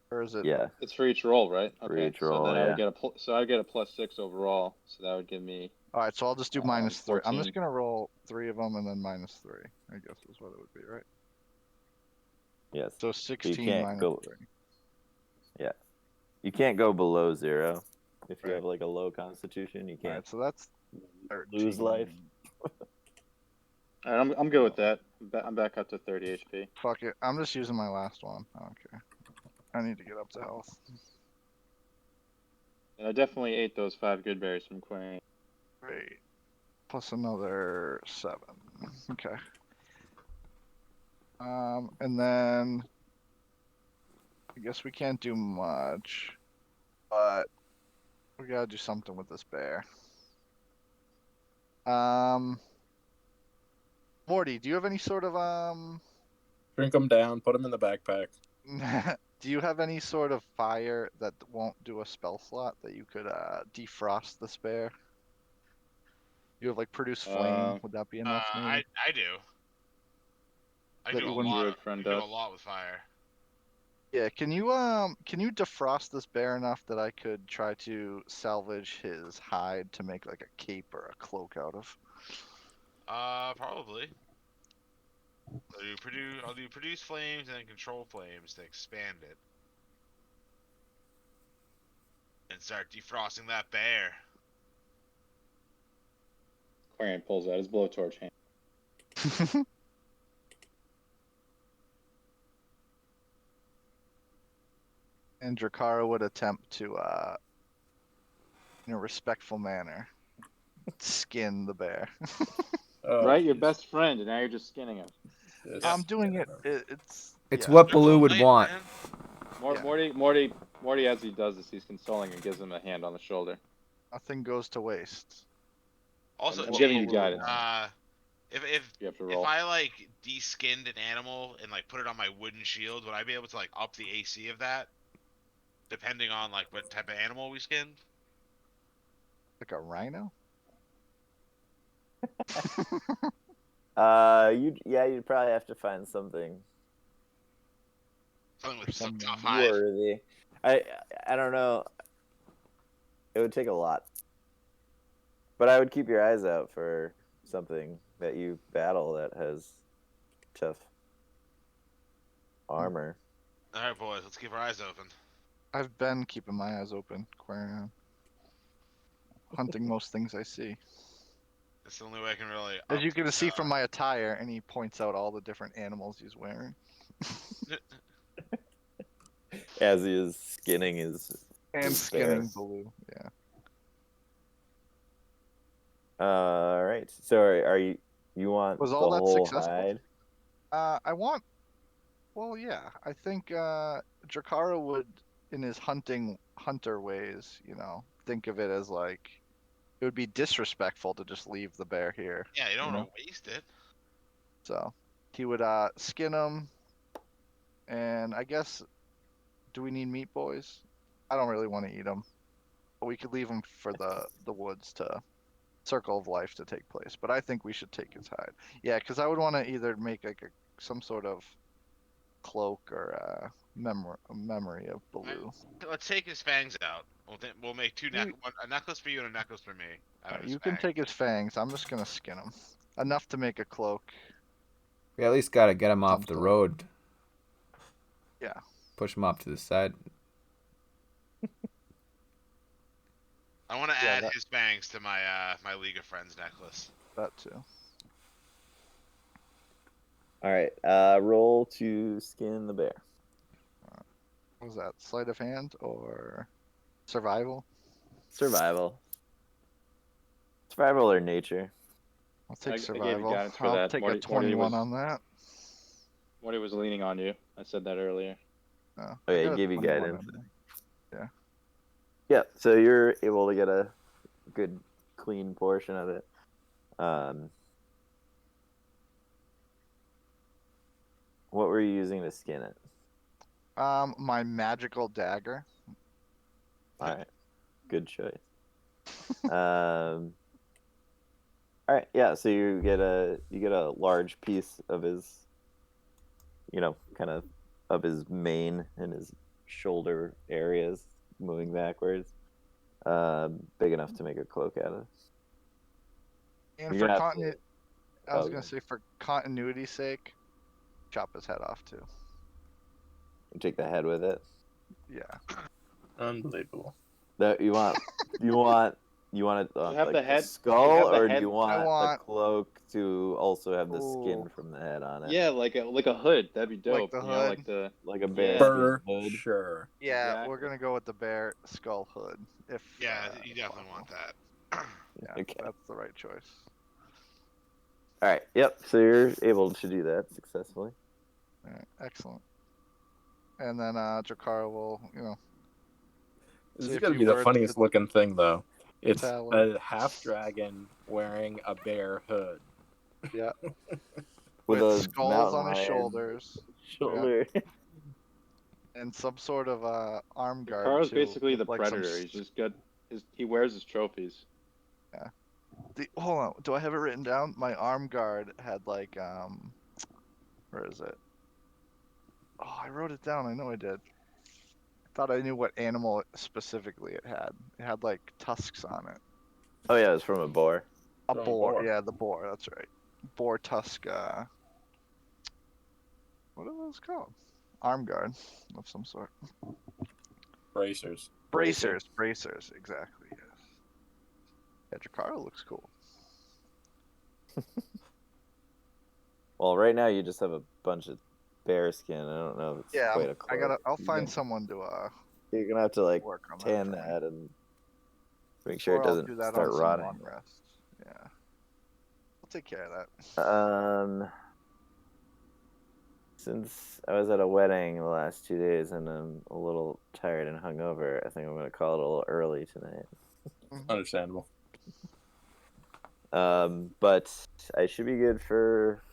Or is it? Yeah, it's for each roll, right? For Okay. each so roll, then I yeah. would get I would get a +6 overall. So that would give me. All right, so I'll just do -3. I'm 14. just gonna roll 3 of them and then -3. I guess is what it would be, right? yes. So 16 can't minus go- 3. You can't go below 0 if you Right. have like a low constitution. You All can't right, so that's 13. lose life. All right, I'm good with that. I'm back up to 30 HP. Fuck it. I'm just using my last one. I don't care. I need to get up to health. And I definitely ate those 5 good berries from Queen. Great. Plus another 7. Okay. And then I guess we can't do much, but we gotta do something with this bear. Morty, do you have any sort of Shrink them down, put them in the backpack. do you have any sort of fire that won't do a spell slot that you could defrost this bear? You have like produce flame. Would that be enough? Maybe? I do. I That do you a wouldn't- lot. Weird friend I do a does. lot with fire. Yeah, can you defrost this bear enough that I could try to salvage his hide to make like a cape or a cloak out of? Probably. I'll do produce flames and then control flames to expand it. And start defrosting that bear. Quarian pulls out his blowtorch hand. And Drakara would attempt to, in a respectful manner, skin the bear. Oh, Right, your jeez. best friend, and now you're just skinning him. This- I'm doing yeah, it. no. It's Yeah. what They're Baloo would polite, want. man. Yeah. Morty, as he does this, he's consoling and gives him a hand on the shoulder. Nothing goes to waste. Also, I'm What giving you Baloo would guidance. want. If You have to if roll. I like de-skinned an animal and like put it on my wooden shield, would I be able to like up the AC of that, depending on like what type of animal we skinned? Like a rhino? You'd probably have to find something Something with some Some tough hide. worthy. I don't know. It would take a lot, but I would keep your eyes out for something that you battle that has tough armor. All right, boys, let's keep our eyes open. I've been keeping my eyes open, Quarian. Hunting most things I see. That's the only way I can really. As up you can the, see from my attire, and he points out all the different animals he's wearing. As he is skinning his And His skinning bear. Baloo, yeah. All right. So are you want Was the all that whole successful? hide? I want. Well, yeah. I think Drakara would, in his hunter ways, think of it as like it would be disrespectful to just leave the bear here. Yeah, you don't You want to waste it. So he would skin him, and I guess, do we need meat, boys? I don't really want to eat them, but we could leave them for the woods to circle of life to take place. But I think we should take his hide. Yeah, because I would want to either make like some sort of cloak or memory of Baloo. Let's take his fangs out. We'll make two a necklace for you and a necklace for me. Out of his You can fangs. take his fangs. I'm just gonna skin him. Enough to make a cloak. We at least gotta get him off the Something. road. Yeah. Push him off to the side. I want to Yeah, add that- his fangs to my my League of Friends necklace. That too. All right. Roll to skin the bear. What was that? Sleight of hand or survival? Survival. Survival or nature. I'll take I gave you survival. guidance for I'll that. take Morty- a Morty 21 was- on that. Morty was leaning on you. I said that earlier. Oh, Oh, I yeah, got he a gave you 21 guidance. on there. Yeah. So you're able to get a good, clean portion of it. What were you using to skin it? My magical dagger. All right. Good choice. All right. Yeah. So you get a large piece of his, kind of his mane and his shoulder areas moving backwards. Big enough to make a cloak out of. And You're for gonna have to- continuity, I was oh, gonna say for continuity's sake, chop his head off too. take the head with it. Yeah. Unbelievable. That you want it have like the head- skull, you have the or do head- you want the want- cloak to also have the skin Ooh. from the head on it? Yeah, like a hood. That'd be Like dope. the You know, hood? like the Like a bear For hood. sure. Yeah, we're Exactly. gonna go with the bear skull hood. If Yeah, you if definitely possible. want that. Yeah, Okay. that's the right choice. All right. Yep. So you're able to do that successfully. All right, excellent. And then Drakara will, This See is if gonna you be the were funniest to- looking thing, though. It's Tell a half dragon wearing a bear hood. yeah, With, with a skulls mountain on his lion shoulders shoulder. and some sort of arm guard. Kara's too, basically with, the like, some predator. He's just got he wears his trophies. Hold on, do I have it written down? My arm guard had like where is it? Oh, I wrote it down. I know I did. I thought I knew what animal specifically it had. It had like tusks on it. Oh yeah, it's from a boar. A From a boar. boar. Yeah, the boar. That's right. Boar tusk. What are those called? Arm guard of some sort. Bracers. Bracers. Exactly. Yes. Yeah, Drakara looks cool. Well, right now you just have a bunch of bear skin. I don't know if it's Yeah, quite a cloak. I'll find someone to You're gonna have to like work on tan that. that and make sure Or it I'll doesn't do that start on some rotting. long rest. Yeah, I'll take care of that. Since I was at a wedding the last 2 days and I'm a little tired and hungover, I think I'm gonna call it a little early tonight. Understandable. But I should be good for